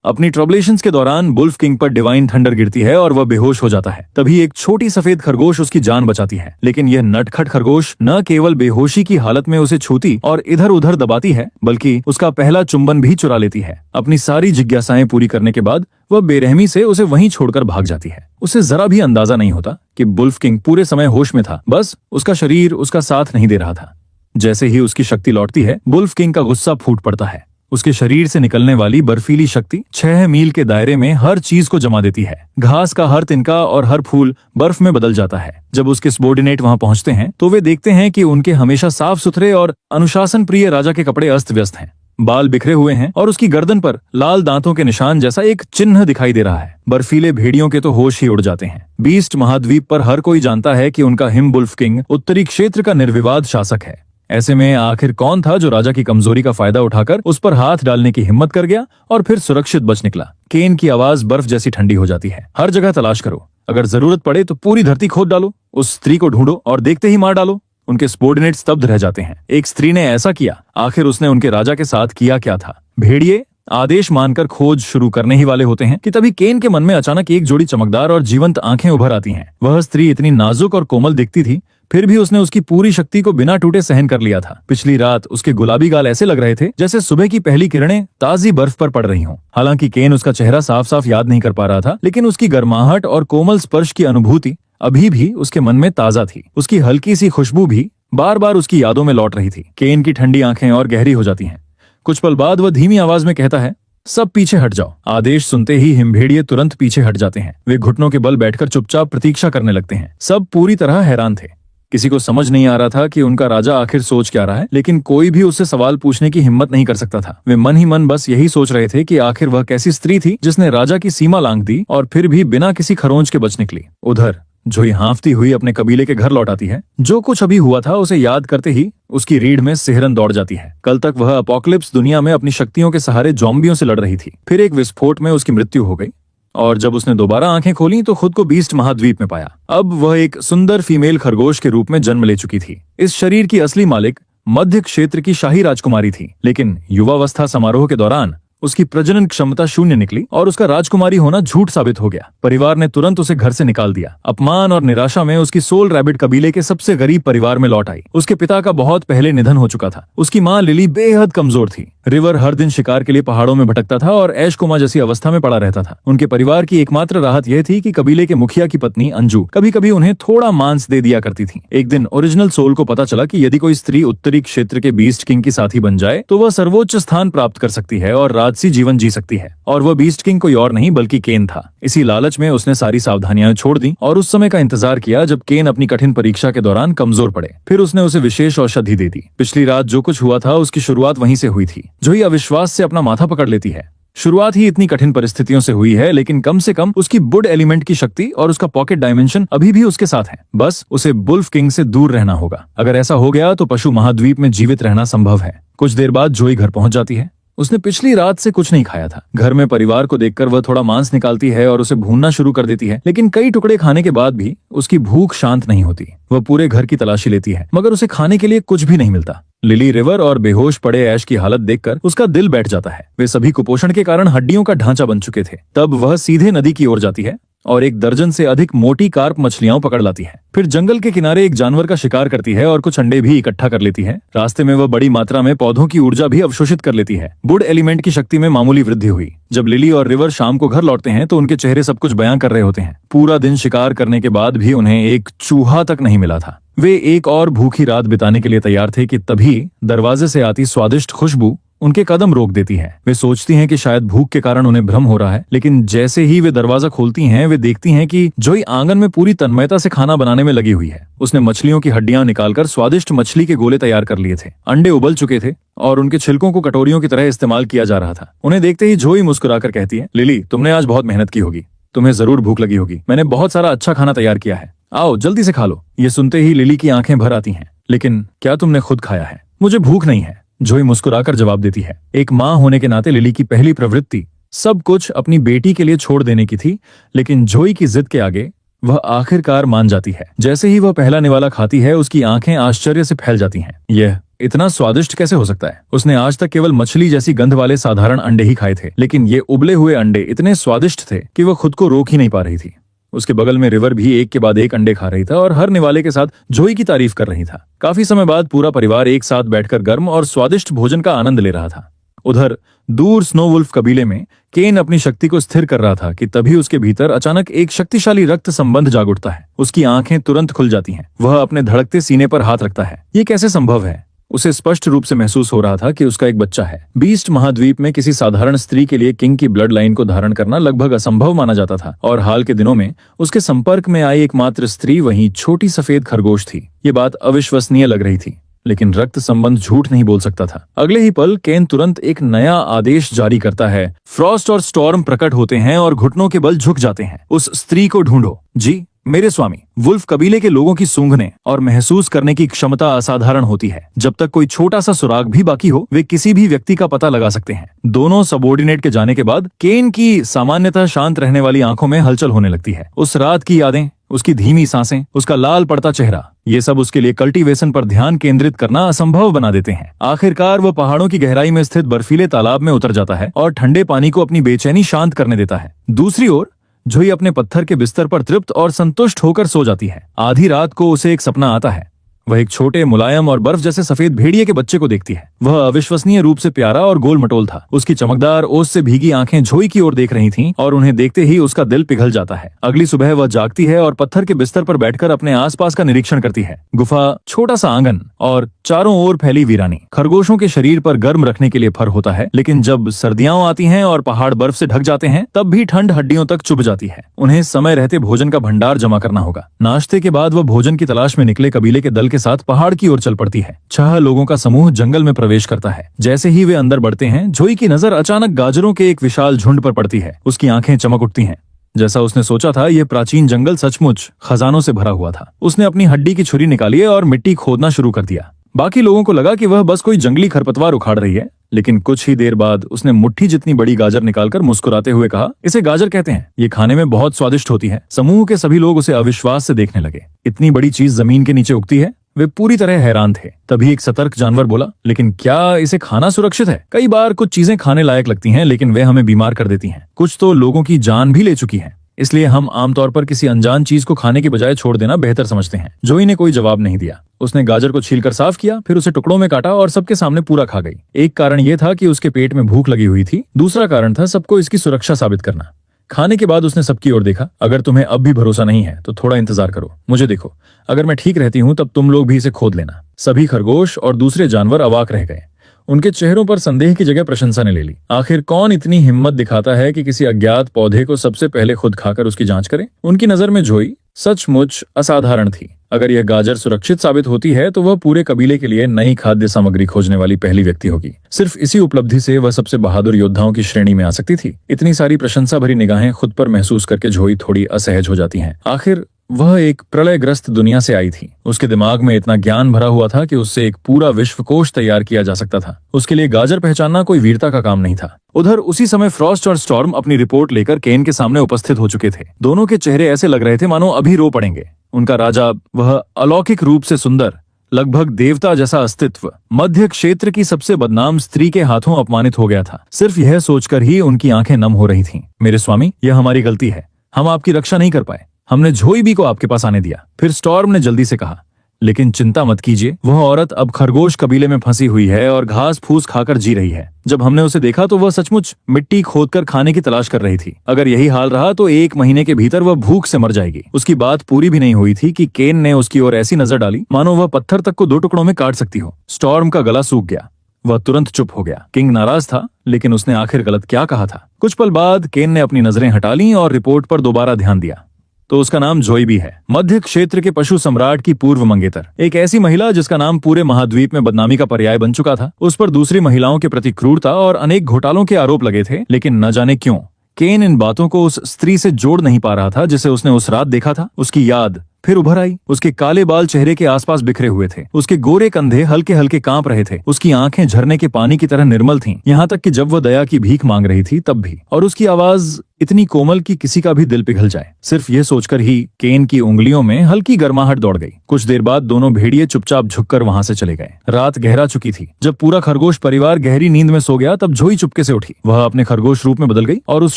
अपनी ट्रबलेशंस के दौरान वुल्फ किंग पर डिवाइन थंडर गिरती है और वह बेहोश हो जाता है। तभी एक छोटी सफेद खरगोश उसकी जान बचाती है, लेकिन यह नटखट खरगोश न केवल बेहोशी की हालत में उसे छूती और इधर उधर दबाती है, बल्कि उसका पहला चुंबन भी चुरा लेती है। अपनी सारी जिज्ञासाएं पूरी करने के बाद वह बेरहमी से उसे वहीं छोड़कर भाग जाती है। उसे जरा भी अंदाजा नहीं होता कि वुल्फ किंग पूरे समय होश में था, बस उसका शरीर उसका साथ नहीं दे रहा था। जैसे ही उसकी शक्ति लौटती है, वुल्फ किंग का गुस्सा फूट पड़ता है। उसके शरीर से निकलने वाली बर्फीली शक्ति 6 मील के दायरे में हर चीज को जमा देती है। घास का हर तिनका और हर फूल बर्फ में बदल जाता है। जब उसके सबॉर्डिनेट वहां पहुंचते हैं तो वे देखते हैं कि उनके हमेशा साफ सुथरे और अनुशासन प्रिय राजा के कपड़े अस्त व्यस्त हैं। बाल बिखरे हुए हैं और उसकी गर्दन पर लाल दांतों के निशान जैसा एक चिन्ह दिखाई दे रहा है। बर्फीले भेड़ियों के तो होश ही उड़ जाते हैं। बीस्ट महाद्वीप पर हर कोई जानता है कि उनका हिम वुल्फ किंग उत्तरी क्षेत्र का निर्विवाद शासक है। ऐसे में आखिर कौन था जो राजा की कमजोरी का फायदा उठाकर उस पर हाथ डालने की हिम्मत कर गया और फिर सुरक्षित बच निकला। केन की आवाज बर्फ जैसी ठंडी हो जाती है। हर जगह तलाश करो, अगर जरूरत पड़े तो पूरी धरती खोद डालो, उस स्त्री को ढूंढो और देखते ही मार डालो। उनके सबॉर्डिनेट स्तब्ध रह जाते हैं। एक स्त्री ने ऐसा किया, आखिर उसने उनके राजा के साथ किया क्या था? भेड़िए आदेश मानकर खोज शुरू करने ही वाले होते हैं कि तभी केन के मन में अचानक एक जोड़ी चमकदार और जीवंत आंखें उभर आती हैं। वह स्त्री इतनी नाजुक और कोमल दिखती थी, फिर भी उसने उसकी पूरी शक्ति को बिना टूटे सहन कर लिया था। पिछली रात उसके गुलाबी गाल ऐसे लग रहे थे जैसे सुबह की पहली किरणें ताजी बर्फ पर पड़ रही हों। हालांकि केन उसका चेहरा साफ साफ याद नहीं कर पा रहा था, लेकिन उसकी गर्माहट और कोमल स्पर्श की अनुभूति अभी भी उसके मन में ताजा थी। उसकी हल्की सी खुशबू भी बार बार उसकी यादों में लौट रही थी। केन की ठंडी आंखें और गहरी हो जाती हैं। कुछ पल बाद वह धीमी आवाज में कहता है, सब पीछे हट जाओ। आदेश सुनते ही हिमभेड़िए तुरंत पीछे हट जाते हैं। वे घुटनों के बल बैठकर चुपचाप प्रतीक्षा करने लगते हैं। सब पूरी तरह हैरान थे। किसी को समझ नहीं आ रहा था कि उनका राजा आखिर सोच क्या रहा है, लेकिन कोई भी उससे सवाल पूछने की हिम्मत नहीं कर सकता था। वे मन ही मन बस यही सोच रहे थे कि आखिर वह कैसी स्त्री थी जिसने राजा की सीमा लांघ दी और फिर भी बिना किसी खरोंच के बच निकली। उधर जोई हाँफती हुई अपने कबीले के घर लौट आती है। जो कुछ अभी हुआ था उसे याद करते ही उसकी रीढ़ में सिहरन दौड़ जाती है। कल तक वह अपोकलिप्स दुनिया में अपनी शक्तियों के सहारे ज़ॉम्बियों से लड़ रही थी। फिर एक विस्फोट में उसकी मृत्यु हो गई और जब उसने दोबारा आंखें खोली तो खुद को बीस्ट महाद्वीप में पाया। अब वह एक सुंदर फीमेल खरगोश के रूप में जन्म ले चुकी थी। इस शरीर की असली मालिक मध्य क्षेत्र की शाही राजकुमारी थी, लेकिन युवावस्था समारोह के दौरान उसकी प्रजनन क्षमता शून्य निकली और उसका राजकुमारी होना झूठ साबित हो गया। परिवार ने तुरंत उसे घर से निकाल दिया। अपमान और निराशा में उसकी सोल रैबिट कबीले के सबसे गरीब परिवार में लौट आई। उसके पिता का बहुत पहले निधन हो चुका था। उसकी माँ लिली बेहद कमजोर थी। रिवर हर दिन शिकार के लिए पहाड़ों में भटकता था और ऐशकुमा जैसी अवस्था में पड़ा रहता था। उनके परिवार की एकमात्र राहत यह थी कि कबीले के मुखिया की पत्नी अंजू कभी कभी उन्हें थोड़ा मांस दे दिया करती थी। एक दिन ओरिजिनल सोल को पता चला कि यदि कोई स्त्री उत्तरी क्षेत्र के बीस्ट किंग की साथी बन जाए तो वह सर्वोच्च स्थान प्राप्त कर सकती है और राजसी जीवन जी सकती है। और वह बीस्ट किंग कोई और नहीं बल्कि केन था। इसी लालच में उसने सारी सावधानियां छोड़ दी और उस समय का इंतजार किया जब केन अपनी कठिन परीक्षा के दौरान कमजोर पड़े। फिर उसने उसे विशेष औषधि दे दी। पिछली रात जो कुछ हुआ था उसकी शुरुआत वहीं से हुई थी। जोई अविश्वास से अपना माथा पकड़ लेती है। शुरुआत ही इतनी कठिन परिस्थितियों से हुई है, लेकिन कम से कम उसकी वुड एलिमेंट की शक्ति और उसका पॉकेट डायमेंशन अभी भी उसके साथ है। बस उसे वुल्फ किंग से दूर रहना होगा। अगर ऐसा हो गया तो पशु महाद्वीप में जीवित रहना संभव है। कुछ देर बाद जोई घर पहुंच जाती है। उसने पिछली रात से कुछ नहीं खाया था। घर में परिवार को देखकर वह थोड़ा मांस निकालती है और उसे भूनना शुरू कर देती है, लेकिन कई टुकड़े खाने के बाद भी उसकी भूख शांत नहीं होती। वह पूरे घर की तलाशी लेती है, मगर उसे खाने के लिए कुछ भी नहीं मिलता। लिली रिवर और बेहोश पड़े ऐश की हालत देखकर उसका दिल बैठ जाता है। वे सभी कुपोषण के कारण हड्डियों का ढांचा बन चुके थे। तब वह सीधे नदी की ओर जाती है और 1 दर्जन से अधिक मोटी कार्प मछलियां पकड़ लाती है। फिर जंगल के किनारे एक जानवर का शिकार करती है और कुछ अंडे भी इकट्ठा कर लेती है। रास्ते में वह बड़ी मात्रा में पौधों की ऊर्जा भी अवशोषित कर लेती है। वुड एलिमेंट की शक्ति में मामूली वृद्धि हुई। जब लिली और रिवर शाम को घर लौटते हैं तो उनके चेहरे सब कुछ बयां कर रहे होते हैं। पूरा दिन शिकार करने के बाद भी उन्हें एक चूहा तक नहीं मिला था। वे एक और भूखी रात बिताने के लिए तैयार थे कि तभी दरवाजे से आती स्वादिष्ट खुशबू उनके कदम रोक देती है। वे सोचती हैं कि शायद भूख के कारण उन्हें भ्रम हो रहा है, लेकिन जैसे ही वे दरवाजा खोलती हैं वे देखती हैं कि जोई आंगन में पूरी तन्मयता से खाना बनाने में लगी हुई है। उसने मछलियों की हड्डियां निकालकर स्वादिष्ट मछली के गोले तैयार कर लिए थे। अंडे उबल चुके थे और उनके छिलकों को कटोरियों की तरह इस्तेमाल किया जा रहा था। उन्हें देखते ही जोई मुस्कुराकर कहती है, लिली, तुमने आज बहुत मेहनत की होगी, तुम्हें जरूर भूख लगी होगी। मैंने बहुत सारा अच्छा खाना तैयार किया है, आओ जल्दी से खा लो। ये सुनते ही लिली की आंखें भर आती हैं। लेकिन क्या तुमने खुद खाया है? मुझे भूख नहीं है, जोई मुस्कुराकर जवाब देती है। एक माँ होने के नाते लिली की पहली प्रवृत्ति सब कुछ अपनी बेटी के लिए छोड़ देने की थी, लेकिन जोई की जिद के आगे वह आखिरकार मान जाती है। जैसे ही वह पहला निवाला खाती है उसकी आंखें आश्चर्य से फैल जाती हैं। यह इतना स्वादिष्ट कैसे हो सकता है। उसने आज तक केवल मछली जैसी गंध वाले साधारण अंडे ही खाए थे, लेकिन ये उबले हुए अंडे इतने स्वादिष्ट थे कि वह खुद को रोक ही नहीं पा रही थी। उसके बगल में रिवर भी एक के बाद एक अंडे खा रही था और हर निवाले के साथ जोई की तारीफ कर रही था। काफी समय बाद पूरा परिवार एक साथ बैठकर गर्म और स्वादिष्ट भोजन का आनंद ले रहा था। उधर दूर स्नोवुल्फ कबीले में केन अपनी शक्ति को स्थिर कर रहा था कि तभी उसके भीतर अचानक एक शक्तिशाली रक्त संबंध जाग उठता है। उसकी आंखें तुरंत खुल जाती हैं। वह अपने धड़कते सीने पर हाथ रखता है। ये कैसे संभव है? उसे स्पष्ट रूप से महसूस हो रहा था कि उसका एक बच्चा है। बीस्ट महाद्वीप में किसी साधारण स्त्री के लिए किंग की ब्लड लाइन को धारण करना लगभग असंभव माना जाता था और हाल के दिनों में उसके संपर्क में आई एकमात्र स्त्री वही छोटी सफेद खरगोश थी। ये बात अविश्वसनीय लग रही थी, लेकिन रक्त संबंध झूठ नहीं बोल सकता था। अगले ही पल केन तुरंत एक नया आदेश जारी करता है। फ्रॉस्ट और स्टॉर्म प्रकट होते हैं और घुटनों के बल झुक जाते हैं। उस स्त्री को ढूंढो। जी मेरे स्वामी। वुल्फ कबीले के लोगों की सूंघने और महसूस करने की क्षमता असाधारण होती है। जब तक कोई छोटा सा सुराग भी बाकी हो, वे किसी भी व्यक्ति का पता लगा सकते हैं। दोनों सबऑर्डिनेट के जाने के बाद केन की सामान्यतः शांत रहने वाली आंखों में हलचल होने लगती है। उस रात की यादें, उसकी धीमी सांसें, उसका लाल पड़ता चेहरा, ये सब उसके लिए कल्टीवेशन पर ध्यान केंद्रित करना असंभव बना देते हैं। आखिरकार वह पहाड़ों की गहराई में स्थित बर्फीले तालाब में उतर जाता है और ठंडे पानी को अपनी बेचैनी शांत करने देता है। दूसरी ओर जोई अपने पत्थर के बिस्तर पर तृप्त और संतुष्ट होकर सो जाती है। आधी रात को उसे एक सपना आता है। वह एक छोटे मुलायम और बर्फ जैसे सफेद भेड़िए के बच्चे को देखती है। वह अविश्वसनीय रूप से प्यारा और गोल मटोल था। उसकी चमकदार ओस से भीगी आंखें जोई की ओर देख रही थीं और उन्हें देखते ही उसका दिल पिघल जाता है। अगली सुबह वह जागती है और पत्थर के बिस्तर पर बैठकर अपने आसपास का निरीक्षण करती है। गुफा, छोटा सा आंगन और चारों ओर फैली वीरानी। खरगोशों के शरीर पर गर्म रखने के लिए फर होता है, लेकिन जब सर्दियां आती हैं और पहाड़ बर्फ से ढक जाते हैं, तब भी ठंड हड्डियों तक चुभ जाती है। उन्हें समय रहते भोजन का भंडार जमा करना होगा। नाश्ते के बाद वह भोजन की तलाश में निकले कबीले के दल के साथ पहाड़ की ओर चल पड़ती है। 6 लोगों का समूह जंगल में प्रवेश करता है। जैसे ही वे अंदर बढ़ते हैं, जोई की नजर अचानक गाजरों के एक विशाल झुंड पर पड़ती है। उसकी आंखें चमक उठती हैं। जैसा उसने सोचा था, यह प्राचीन जंगल सचमुच खजानों से भरा हुआ था। उसने अपनी हड्डी की छुरी निकाली और मिट्टी खोदना शुरू कर दिया। बाकी लोगों को लगा कि वह बस कोई जंगली खरपतवार उखाड़ रही है, लेकिन कुछ ही देर बाद उसने मुट्ठी जितनी बड़ी गाजर निकालकर मुस्कुराते हुए कहा, इसे गाजर कहते हैं। ये खाने में बहुत स्वादिष्ट होती है। समूह के सभी लोग उसे अविश्वास से देखने लगे। इतनी बड़ी चीज जमीन के नीचे उगती है? वे पूरी तरह हैरान थे। तभी एक सतर्क जानवर बोला, लेकिन क्या इसे खाना सुरक्षित है? कई बार कुछ चीजें खाने लायक लगती हैं, लेकिन वे हमें बीमार कर देती हैं। कुछ तो लोगों की जान भी ले चुकी है। इसलिए हम आमतौर पर किसी अनजान चीज को खाने के बजाय छोड़ देना बेहतर समझते हैं। जोई ने कोई जवाब नहीं दिया। उसने गाजर को छीलकर साफ किया, फिर उसे टुकड़ों में काटा और सबके सामने पूरा खा गई। एक कारण यह था कि उसके पेट में भूख लगी हुई थी। दूसरा कारण था सबको इसकी सुरक्षा साबित करना। खाने के बाद उसने सबकी ओर देखा। अगर तुम्हें अब भी भरोसा नहीं है तो थोड़ा इंतजार करो, मुझे देखो। अगर मैं ठीक रहती हूँ तब तुम लोग भी इसे खोद लेना। सभी खरगोश और दूसरे जानवर अवाक रह गए। उनके चेहरों पर संदेह की जगह प्रशंसा ने ले ली। आखिर कौन इतनी हिम्मत दिखाता है कि किसी अज्ञात पौधे को सबसे पहले खुद खाकर उसकी जांच करे? उनकी नजर में जोई सचमुच असाधारण थी। अगर यह गाजर सुरक्षित साबित होती है तो वह पूरे कबीले के लिए नई खाद्य सामग्री खोजने वाली पहली व्यक्ति होगी। सिर्फ इसी उपलब्धि से वह सबसे बहादुर योद्धाओं की श्रेणी में आ सकती थी। इतनी सारी प्रशंसा भरी निगाहें खुद पर महसूस करके जोई थोड़ी असहज हो जाती हैं। आखिर वह एक प्रलयग्रस्त दुनिया से आई थी। उसके दिमाग में इतना ज्ञान भरा हुआ था कि उससे एक पूरा विश्वकोश तैयार किया जा सकता था। उसके लिए गाजर पहचानना कोई वीरता का काम नहीं था। उधर उसी समय फ्रॉस्ट और स्टॉर्म अपनी रिपोर्ट लेकर केन के सामने उपस्थित हो चुके थे। दोनों के चेहरे ऐसे लग रहे थे मानो अभी रो पड़ेंगे। उनका राजा, वह अलौकिक रूप से सुंदर, लगभग देवता जैसा अस्तित्व, मध्य क्षेत्र की सबसे बदनाम स्त्री के हाथों अपमानित हो गया था। सिर्फ यह सोचकर ही उनकी आंखें नम हो रही थीं। मेरे स्वामी, यह हमारी गलती है। हम आपकी रक्षा नहीं कर पाए। हमने जोई भी को आपके पास आने दिया। फिर स्टॉर्म ने जल्दी से कहा, लेकिन चिंता मत कीजिए, वह औरत अब खरगोश कबीले में फंसी हुई है और घास फूस खाकर जी रही है। जब हमने उसे देखा तो वह सचमुच मिट्टी खोदकर खाने की तलाश कर रही थी। अगर यही हाल रहा तो 1 महीने के भीतर वह भूख से मर जाएगी। उसकी बात पूरी भी नहीं हुई थी कि केन ने उसकी ओर ऐसी नजर डाली मानो वह पत्थर तक को 2 टुकड़ों में काट सकती हो। स्टॉर्म का गला सूख गया। वह तुरंत चुप हो गया। किंग नाराज था, लेकिन उसने आखिर गलत क्या कहा था? कुछ पल बाद केन ने अपनी नजरें हटा लीं और रिपोर्ट पर दोबारा ध्यान दिया। तो उसका नाम जोई भी है। मध्य क्षेत्र के पशु सम्राट की पूर्व मंगेतर, एक ऐसी महिला जिसका नाम पूरे महाद्वीप में बदनामी का पर्याय बन चुका था। उस पर दूसरी महिलाओं के प्रति क्रूरता और अनेक घोटालों के आरोप लगे थे, लेकिन न जाने क्यों केन इन बातों को उस स्त्री से जोड़ नहीं पा रहा था जिसे उसने उस रात देखा था। उसकी याद फिर उभर आई। उसके काले बाल चेहरे के आसपास बिखरे हुए थे, उसके गोरे कंधे हल्के हल्के कांप रहे थे, उसकी आंखें झरने के पानी की तरह निर्मल थीं, यहाँ तक कि जब वह दया की भीख मांग रही थी तब भी। और उसकी आवाज इतनी कोमल कि किसी का भी दिल पिघल जाए। सिर्फ यह सोचकर ही केन की उंगलियों में हल्की गर्माहट दौड़ गई। कुछ देर बाद दोनों भेड़िए चुपचाप झुककर वहां से चले गए। रात गहरा चुकी थी। जब पूरा खरगोश परिवार गहरी नींद में सो गया तब जोई चुपके से उठी। वह अपने खरगोश रूप में बदल गई और उस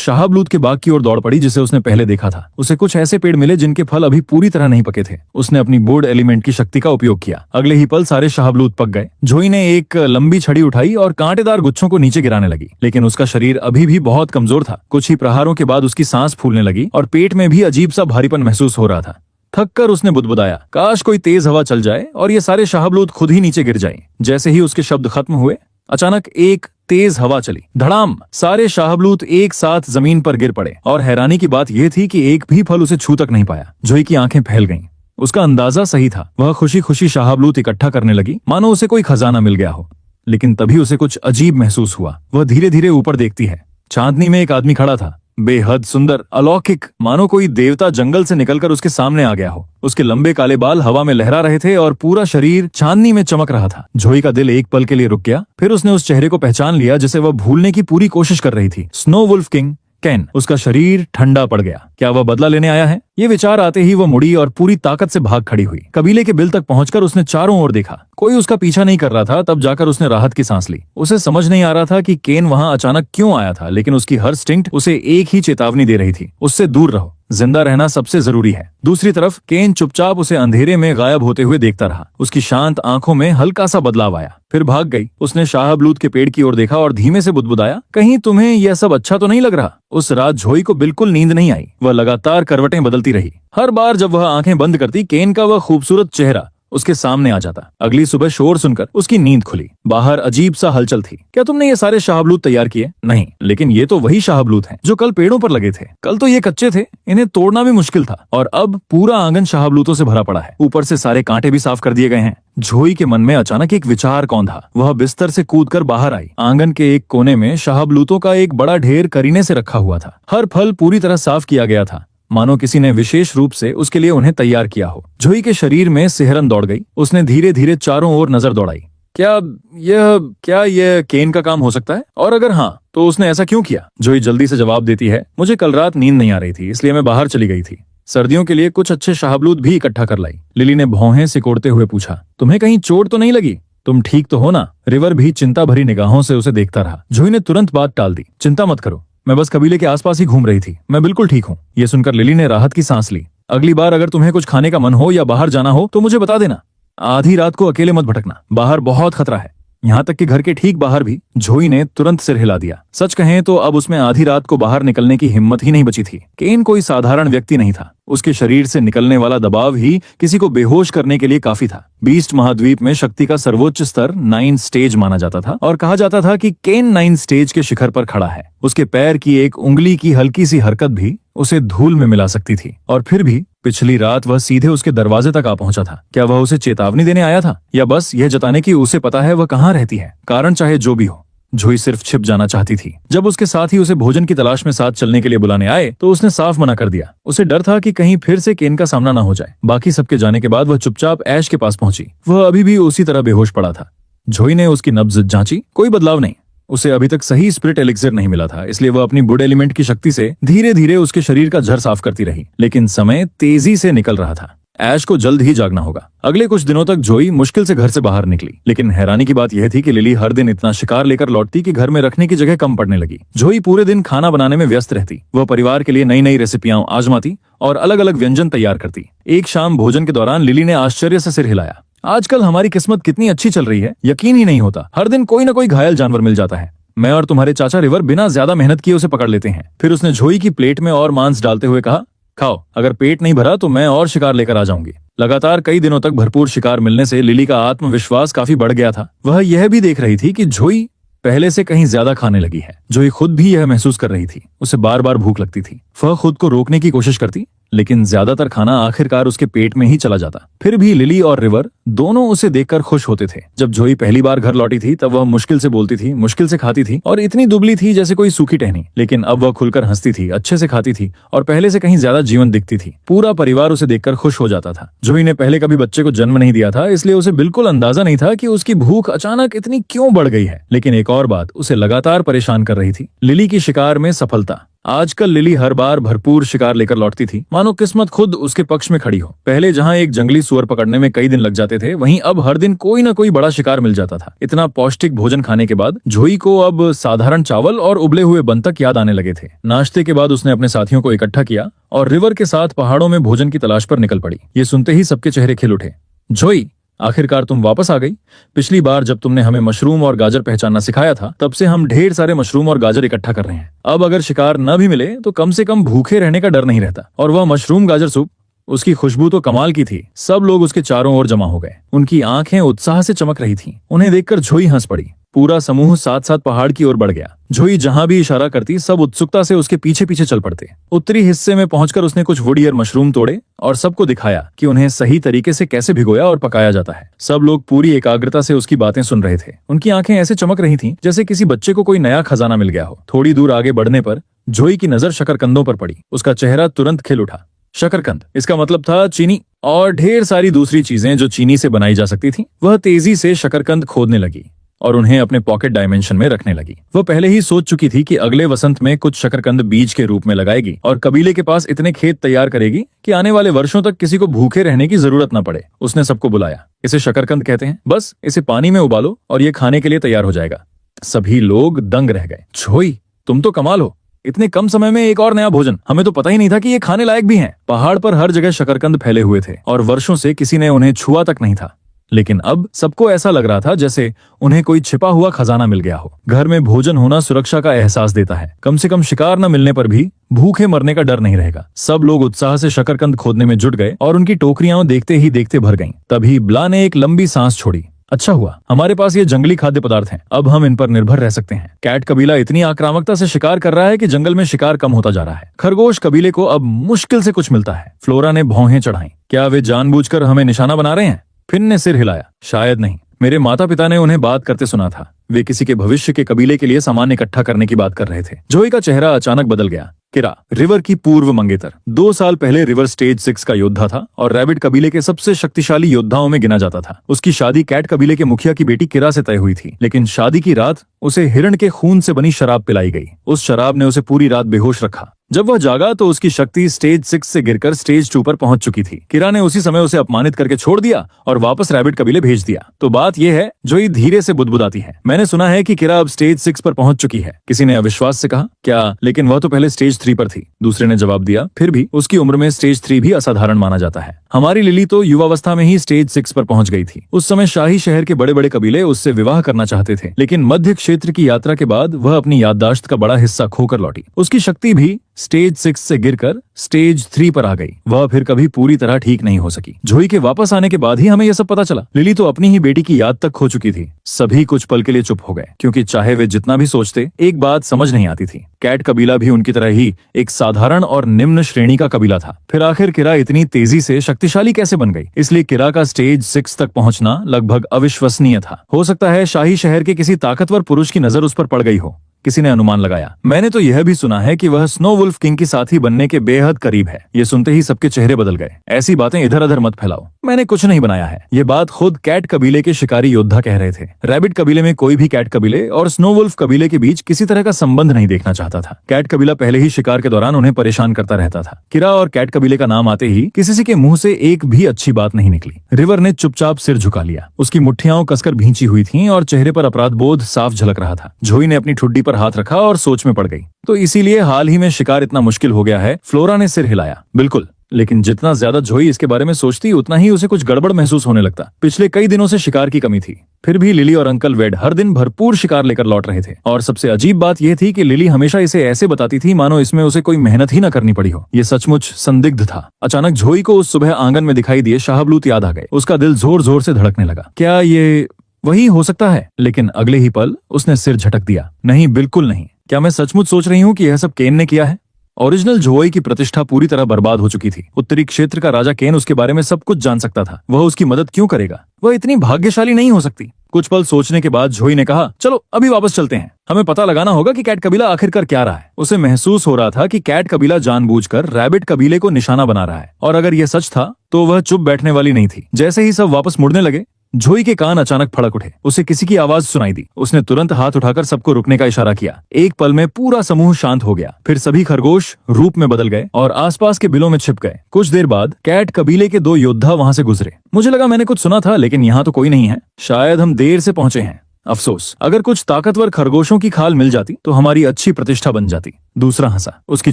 शाहबलूत के बाग की ओर दौड़ पड़ी जिसे उसने पहले देखा था। उसे कुछ ऐसे पेड़ मिले जिनके फल अभी पूरी तरह नहीं पके थे। उसने अपनी बोर्ड एलिमेंट की शक्ति का उपयोग किया। अगले ही पल सारे शाहबलूत पक गए। जोई ने एक लंबी छड़ी उठाई और कांटेदार गुच्छों को नीचे गिराने लगी, लेकिन उसका शरीर अभी भी बहुत कमजोर था। कुछ ही प्रहारों के बाद उसकी सांस फूलने लगी और पेट में भी अजीब सा भारीपन महसूस हो रहा था। थककर उसने बुदबुदाया, काश कोई तेज हवा चल जाए और ये सारे शाहबलूत खुद ही नीचे गिर जाएं। जैसे ही उसके शब्द खत्म हुए, अचानक एक तेज हवा चली। धड़ाम! सारे शाहबलूत एक साथ जमीन पर गिर पड़े और हैरानी की बात यह थी कि एक भी फल उसे छू तक नहीं पाया। जोई की आंखें फैल गईं। उसका अंदाजा सही था। वह खुशी खुशी शाहबलूत इकट्ठा करने लगी, मानो उसे कोई खजाना मिल गया हो। लेकिन तभी उसे कुछ अजीब महसूस हुआ। वह धीरे धीरे ऊपर देखती है। चांदनी में एक आदमी खड़ा था, बेहद सुंदर, अलौकिक, मानो कोई देवता जंगल से निकलकर उसके सामने आ गया हो। उसके लंबे काले बाल हवा में लहरा रहे थे और पूरा शरीर चांदनी में चमक रहा था। जोई का दिल एक पल के लिए रुक गया। फिर उसने उस चेहरे को पहचान लिया जिसे वह भूलने की पूरी कोशिश कर रही थी। स्नो वुल्फ किंग केन। उसका शरीर ठंडा पड़ गया। क्या वह बदला लेने आया है? ये विचार आते ही वह मुड़ी और पूरी ताकत से भाग खड़ी हुई। कबीले के बिल तक पहुंचकर उसने चारों ओर देखा। कोई उसका पीछा नहीं कर रहा था। तब जाकर उसने राहत की सांस ली। उसे समझ नहीं आ रहा था कि केन वहां अचानक क्यों आया था, लेकिन उसकी हर स्टिंक्ट उसे एक ही चेतावनी दे रही थी, उससे दूर रहो, जिंदा रहना सबसे जरूरी है। दूसरी तरफ केन चुपचाप उसे अंधेरे में गायब होते हुए देखता रहा। उसकी शांत आंखों में हल्का सा बदलाव आया, फिर भाग गई। उसने शाहबलूत के पेड़ की ओर देखा और धीमे से बुदबुदाया, कहीं तुम्हें यह सब अच्छा तो नहीं लग रहा? उस रात जोई को बिल्कुल नींद नहीं आई। वह लगातार करवटें बदलती रही। हर बार जब वह आंखें बंद करती, केन का वह खूबसूरत चेहरा उसके सामने आ जाता। अगली सुबह शोर सुनकर उसकी नींद खुली। बाहर अजीब सा हलचल थी। क्या तुमने ये सारे शाहबलूत तैयार किए? नहीं, लेकिन ये तो वही शाहबलूत हैं जो कल पेड़ों पर लगे थे। कल तो ये कच्चे थे, इन्हें तोड़ना भी मुश्किल था, और अब पूरा आंगन शाहबलूतों से भरा पड़ा है। ऊपर से सारे कांटे भी साफ कर दिए गए हैं। जोई के मन में अचानक एक विचार कौंधा। वह बिस्तर से कूदकर बाहर आई। आंगन के एक कोने में शाहबलूतों का एक बड़ा ढेर करीने से रखा हुआ था। हर फल पूरी तरह साफ किया गया था, मानो किसी ने विशेष रूप से उसके लिए उन्हें तैयार किया हो। जोई के शरीर में सिहरन दौड़ गई। उसने धीरे धीरे चारों ओर नजर दौड़ाई। क्या यह केन का काम हो सकता है? और अगर हाँ, तो उसने ऐसा क्यों किया? जोई जल्दी से जवाब देती है, मुझे कल रात नींद नहीं आ रही थी, इसलिए मैं बाहर चली गई थी। सर्दियों के लिए कुछ अच्छे शाहबलूत भी इकट्ठा कर लाई। लिली ने भौहें सिकोड़ते हुए पूछा, तुम्हें कहीं चोट तो नहीं लगी? तुम ठीक तो हो ना? रिवर भी चिंता भरी निगाहों से उसे देखता रहा। जोई ने तुरंत बात टाल दी, चिंता मत करो, मैं बस कबीले के आसपास ही घूम रही थी, मैं बिल्कुल ठीक हूँ। ये सुनकर लिली ने राहत की सांस ली। अगली बार अगर तुम्हें कुछ खाने का मन हो या बाहर जाना हो तो मुझे बता देना। आधी रात को अकेले मत भटकना, बाहर बहुत खतरा है। यहाँ तक कि घर के ठीक बाहर भी। जोई ने तुरंत सिर हिला दिया। सच कहें तो अब उसमें आधी रात को बाहर निकलने की हिम्मत ही नहीं बची थी। केन कोई साधारण व्यक्ति नहीं था। उसके शरीर से निकलने वाला दबाव ही किसी को बेहोश करने के लिए काफी था। बीस्ट महाद्वीप में शक्ति का सर्वोच्च स्तर 9 स्टेज माना जाता था और कहा जाता था कि केन 9 स्टेज के शिखर पर खड़ा है। उसके पैर की एक उंगली की हल्की सी हरकत भी उसे धूल में मिला सकती थी, और फिर भी पिछली रात वह सीधे उसके दरवाजे तक आ पहुंचा था। क्या वह उसे चेतावनी देने आया था, या बस यह जताने की उसे पता है वह कहाँ रहती है? कारण चाहे जो भी हो, जोई सिर्फ छिप जाना चाहती थी। जब उसके साथ ही उसे भोजन की तलाश में साथ चलने के लिए बुलाने आए तो उसने साफ मना कर दिया। उसे डर था कि कहीं फिर से केन का सामना ना हो जाए। बाकी सबके जाने के बाद वह चुपचाप ऐश के पास पहुंची। वह अभी भी उसी तरह बेहोश पड़ा था। जोई ने उसकी नब्ज जांची, कोई बदलाव नहीं। उसे अभी तक सही स्पिरिट एलिक्सिर नहीं मिला था, इसलिए वह अपनी वुड एलिमेंट की शक्ति से धीरे धीरे उसके शरीर का झर साफ करती रही। लेकिन समय तेजी से निकल रहा था। ऐश को जल्द ही जागना होगा। अगले कुछ दिनों तक जोई मुश्किल से घर से बाहर निकली, लेकिन हैरानी की बात यह थी कि लिली हर दिन इतना शिकार लेकर लौटती कि घर में रखने की जगह कम पड़ने लगी। जोई पूरे दिन खाना बनाने में व्यस्त रहती। वह परिवार के लिए नई नई रेसिपियां आजमाती और अलग अलग व्यंजन तैयार करती। एक शाम भोजन के दौरान लिली ने आश्चर्य से सिर हिलाया, आजकल हमारी किस्मत कितनी अच्छी चल रही है, यकीन ही नहीं होता। हर दिन कोई न कोई घायल जानवर मिल जाता है। मैं और तुम्हारे चाचा रिवर बिना ज्यादा मेहनत किए उसे पकड़ लेते हैं। फिर उसने जोई की प्लेट में और मांस डालते हुए कहा, खाओ, अगर पेट नहीं भरा तो मैं और शिकार लेकर आ जाऊंगी। लगातार कई दिनों तक भरपूर शिकार मिलने से लिली का आत्मविश्वास काफी बढ़ गया था। वह यह भी देख रही थी कि जोई पहले से कहीं ज्यादा खाने लगी है। जोई खुद भी यह महसूस कर रही थी। उसे बार बार भूख लगती थी। वह खुद को रोकने की कोशिश करती, लेकिन ज्यादातर खाना आखिरकार उसके पेट में ही चला जाता। फिर भी लिली और रिवर दोनों उसे देखकर खुश होते थे। जब जोई पहली बार घर लौटी थी तब वह मुश्किल से बोलती थी, मुश्किल से खाती थी और इतनी दुबली थी जैसे कोई सूखी टहनी। लेकिन अब वह खुलकर हंसती थी, अच्छे से खाती थी और पहले से कहीं ज्यादा जीवन दिखती थी। पूरा परिवार उसे देखकर खुश हो जाता था। जोई ने पहले कभी बच्चे को जन्म नहीं दिया था, इसलिए उसे बिल्कुल अंदाजा नहीं था कि उसकी भूख अचानक इतनी क्यों बढ़ गई है। लेकिन एक और बात उसे लगातार परेशान कर रही थी, लिली की शिकार में सफलता। आजकल लिली हर बार भरपूर शिकार लेकर लौटती थी, मानो किस्मत खुद उसके पक्ष में खड़ी हो। पहले जहां एक जंगली सुअर पकड़ने में कई दिन लग जाते थे, वहीं अब हर दिन कोई न कोई बड़ा शिकार मिल जाता था। इतना पौष्टिक भोजन खाने के बाद जोई को अब साधारण चावल और उबले हुए बंतख याद आने लगे थे। नाश्ते के बाद उसने अपने साथियों को इकट्ठा किया और रिवर के साथ पहाड़ों में भोजन की तलाश पर निकल पड़ी। ये सुनते ही सबके चेहरे खिल उठे। जोई, आखिरकार तुम वापस आ गई। पिछली बार जब तुमने हमें मशरूम और गाजर पहचानना सिखाया था, तब से हम ढेर सारे मशरूम और गाजर इकट्ठा कर रहे हैं। अब अगर शिकार न भी मिले तो कम से कम भूखे रहने का डर नहीं रहता। और वह मशरूम गाजर सूप, उसकी खुशबू तो कमाल की थी। सब लोग उसके चारों ओर जमा हो गए। उनकी आंखें उत्साह से चमक रही थीं। उन्हें देखकर जोई हंस पड़ी। पूरा समूह साथ साथ पहाड़ की ओर बढ़ गया। जोई जहां भी इशारा करती, सब उत्सुकता से उसके पीछे पीछे चल पड़ते। उत्तरी हिस्से में पहुंचकर उसने कुछ वुड ईयर मशरूम तोड़े और सबको दिखाया कि उन्हें सही तरीके से कैसे भिगोया और पकाया जाता है। सब लोग पूरी एकाग्रता से उसकी बातें सुन रहे थे। उनकी आंखें ऐसे चमक रही थीं जैसे किसी बच्चे को कोई नया खजाना मिल गया हो। थोड़ी दूर आगे बढ़ने पर जोई की नजर शकरकंदों पर पड़ी। उसका चेहरा तुरंत खिल उठा। शकरकंद, इसका मतलब था चीनी और ढेर सारी दूसरी चीजें जो चीनी से बनाई जा सकती थी। वह तेजी से शकरकंद खोदने लगी और उन्हें अपने पॉकेट डायमेंशन में रखने लगी। वह पहले ही सोच चुकी थी कि अगले वसंत में कुछ शकरकंद बीज के रूप में लगाएगी और कबीले के पास इतने खेत तैयार करेगी कि आने वाले वर्षों तक किसी को भूखे रहने की जरूरत न पड़े। उसने सबको बुलाया। इसे शकरकंद कहते हैं, बस इसे पानी में उबालो और ये खाने के लिए तैयार हो जाएगा। सभी लोग दंग रह गए। जोई, तुम तो कमाल हो, इतने कम समय में एक और नया भोजन। हमें तो पता ही नहीं था कि ये खाने लायक भी हैं। पहाड़ पर हर जगह शकरकंद फैले हुए थे और वर्षों से किसी ने उन्हें छुआ तक नहीं था। लेकिन अब सबको ऐसा लग रहा था जैसे उन्हें कोई छिपा हुआ खजाना मिल गया हो। घर में भोजन होना सुरक्षा का एहसास देता है। कम से कम शिकार न मिलने पर भी भूखे मरने का डर नहीं रहेगा। सब लोग उत्साह से शकरकंद खोदने में जुट गए और उनकी टोकरियां देखते ही देखते भर गईं। तभी ब्ला ने एक लंबी सांस छोड़ी। अच्छा हुआ, हमारे पास ये जंगली खाद्य पदार्थ हैं। अब हम इन पर निर्भर रह सकते हैं। कैट कबीला इतनी आक्रामकता से शिकार कर रहा है कि जंगल में शिकार कम होता जा रहा है। खरगोश कबीले को अब मुश्किल से कुछ मिलता है। फ्लोरा ने भौहें चढ़ाई। क्या वे जानबूझकर हमें निशाना बना रहे हैं? फिन ने सिर हिलाया। शायद नहीं, मेरे माता पिता ने उन्हें बात करते सुना था। वे किसी के भविष्य के कबीले के लिए सामान इकट्ठा करने की बात कर रहे थे। जोई का चेहरा अचानक बदल गया। किरा, रिवर की पूर्व मंगेतर, 2 साल पहले रिवर स्टेज 6 का योद्धा था और रैबिट कबीले के सबसे शक्तिशाली योद्धाओं में गिना जाता था। उसकी शादी कैट कबीले के मुखिया की बेटी किरा से तय हुई थी, लेकिन शादी की रात उसे हिरण के खून से बनी शराब पिलाई गई। उस शराब ने उसे पूरी रात बेहोश रखा। जब वह जागा तो उसकी शक्ति स्टेज 6 से गिरकर स्टेज 2 पर पहुंच चुकी थी। किरा ने उसी समय उसे अपमानित करके छोड़ दिया और वापस रैबिट कबीले भेज दिया। तो बात यह है, जोई धीरे से बुदबुदाती है, मैंने सुना है कि किरा अब स्टेज 6 पर पहुंच चुकी है। किसी ने अविश्वास से कहा, क्या? लेकिन वह तो पहले स्टेज 3 पर थी। दूसरे ने जवाब दिया, फिर भी उसकी उम्र में स्टेज 3 भी असाधारण माना जाता है। हमारी लिली तो युवावस्था में ही स्टेज 6 पर पहुंच गई थी। उस समय शाही शहर के बड़े बड़े कबीले उससे विवाह करना चाहते थे, लेकिन मध्य क्षेत्र की यात्रा के बाद वह अपनी याददाश्त का बड़ा हिस्सा खोकर लौटी। उसकी शक्ति भी स्टेज 6 से गिरकर स्टेज 3 पर आ गई। वह फिर कभी पूरी तरह ठीक नहीं हो सकी। जोई के वापस आने के बाद ही हमें यह सब पता चला। लिली तो अपनी ही बेटी की याद तक खो चुकी थी। सभी कुछ पल के लिए चुप हो गए, क्योंकि चाहे वे जितना भी सोचते, एक बात समझ नहीं आती थी। कैट कबीला भी उनकी तरह ही एक साधारण और निम्न श्रेणी का कबीला था। फिर आखिर किरा इतनी तेजी से शक्तिशाली कैसे बन गई? इसलिए किरा का स्टेज 6 तक पहुंचना लगभग अविश्वसनीय था। हो सकता है शाही शहर के किसी ताकतवर पुरुष की नजर उस पर पड़ गई हो, किसी ने अनुमान लगाया। मैंने तो यह भी सुना है कि वह स्नो वुल्फ किंग की साथी बनने के बेहद करीब है। ये सुनते ही सबके चेहरे बदल गए। ऐसी बातें इधर उधर मत फैलाओ, मैंने कुछ नहीं बनाया है। ये बात खुद कैट कबीले के शिकारी योद्धा कह रहे थे। रैबिट कबीले में कोई भी कैट कबीले और स्नो वुल्फ कबीले के बीच किसी तरह का संबंध नहीं देखना चाहता था। कैट कबीला पहले ही शिकार के दौरान उन्हें परेशान करता रहता था। किरा और कैट कबीले का नाम आते ही किसी के मुंह से एक भी अच्छी बात नहीं निकली। रिवर ने चुपचाप सिर झुका लिया। उसकी मुट्ठियां कसकर भींची हुई थीं और चेहरे पर अपराध बोध साफ झलक रहा था। जोई ने अपनी ठुड्डी पर हाथ रखा और सोच में पड़ गई। तो इसीलिए हाल ही में शिकार इतना मुश्किल हो गया है? फ्लोरा ने सिर हिलाया। बिल्कुल, लेकिन जितना ज्यादा जोई इसके बारे में सोचती, उतना ही उसे कुछ गड़बड़ महसूस होने लगता। पिछले कई दिनों से शिकार की कमी थी, फिर भी लिली और अंकल वेड हर दिन भरपूर शिकार लेकर लौट रहे थे। और सबसे अजीब बात यह थी कि लिली हमेशा इसे ऐसे बताती थी मानो इसमें उसे कोई मेहनत ही न करनी पड़ी हो। ये सचमुच संदिग्ध था। अचानक जोई को उस सुबह आंगन में दिखाई दिए शाहबलूत याद आ गए। उसका दिल जोर जोर से धड़कने लगा। क्या ये वही हो सकता है? लेकिन अगले ही पल उसने सिर झटक दिया। नहीं, बिल्कुल नहीं। क्या मैं सचमुच सोच रही हूँ कि यह सब केन ने किया है? ओरिजिनल जोई की प्रतिष्ठा पूरी तरह बर्बाद हो चुकी थी। उत्तरी क्षेत्र का राजा केन उसके बारे में सब कुछ जान सकता था। वह उसकी मदद क्यों करेगा? वह इतनी भाग्यशाली नहीं हो सकती। कुछ पल सोचने के बाद जोई ने कहा, चलो अभी वापस चलते हैं। हमें पता लगाना होगा कि कैट कबीला आखिरकार क्या रहा है। उसे महसूस हो रहा था कि कैट कबीला जानबूझकर रैबिट कबीले को निशाना बना रहा है, और अगर यह सच था तो वह चुप बैठने वाली नहीं थी। जैसे ही सब वापस मुड़ने लगे, जोई के कान अचानक फड़क उठे। उसे किसी की आवाज सुनाई दी। उसने तुरंत हाथ उठाकर सबको रुकने का इशारा किया। एक पल में पूरा समूह शांत हो गया। फिर सभी खरगोश रूप में बदल गए और आसपास के बिलों में छिप गए। कुछ देर बाद कैट कबीले के 2 योद्धा वहां से गुजरे। मुझे लगा मैंने कुछ सुना था, लेकिन यहाँ तो कोई नहीं है। शायद हम देर से पहुंचे हैं। अफसोस, अगर कुछ ताकतवर खरगोशों की खाल मिल जाती तो हमारी अच्छी प्रतिष्ठा बन जाती। दूसरा हंसा। उसकी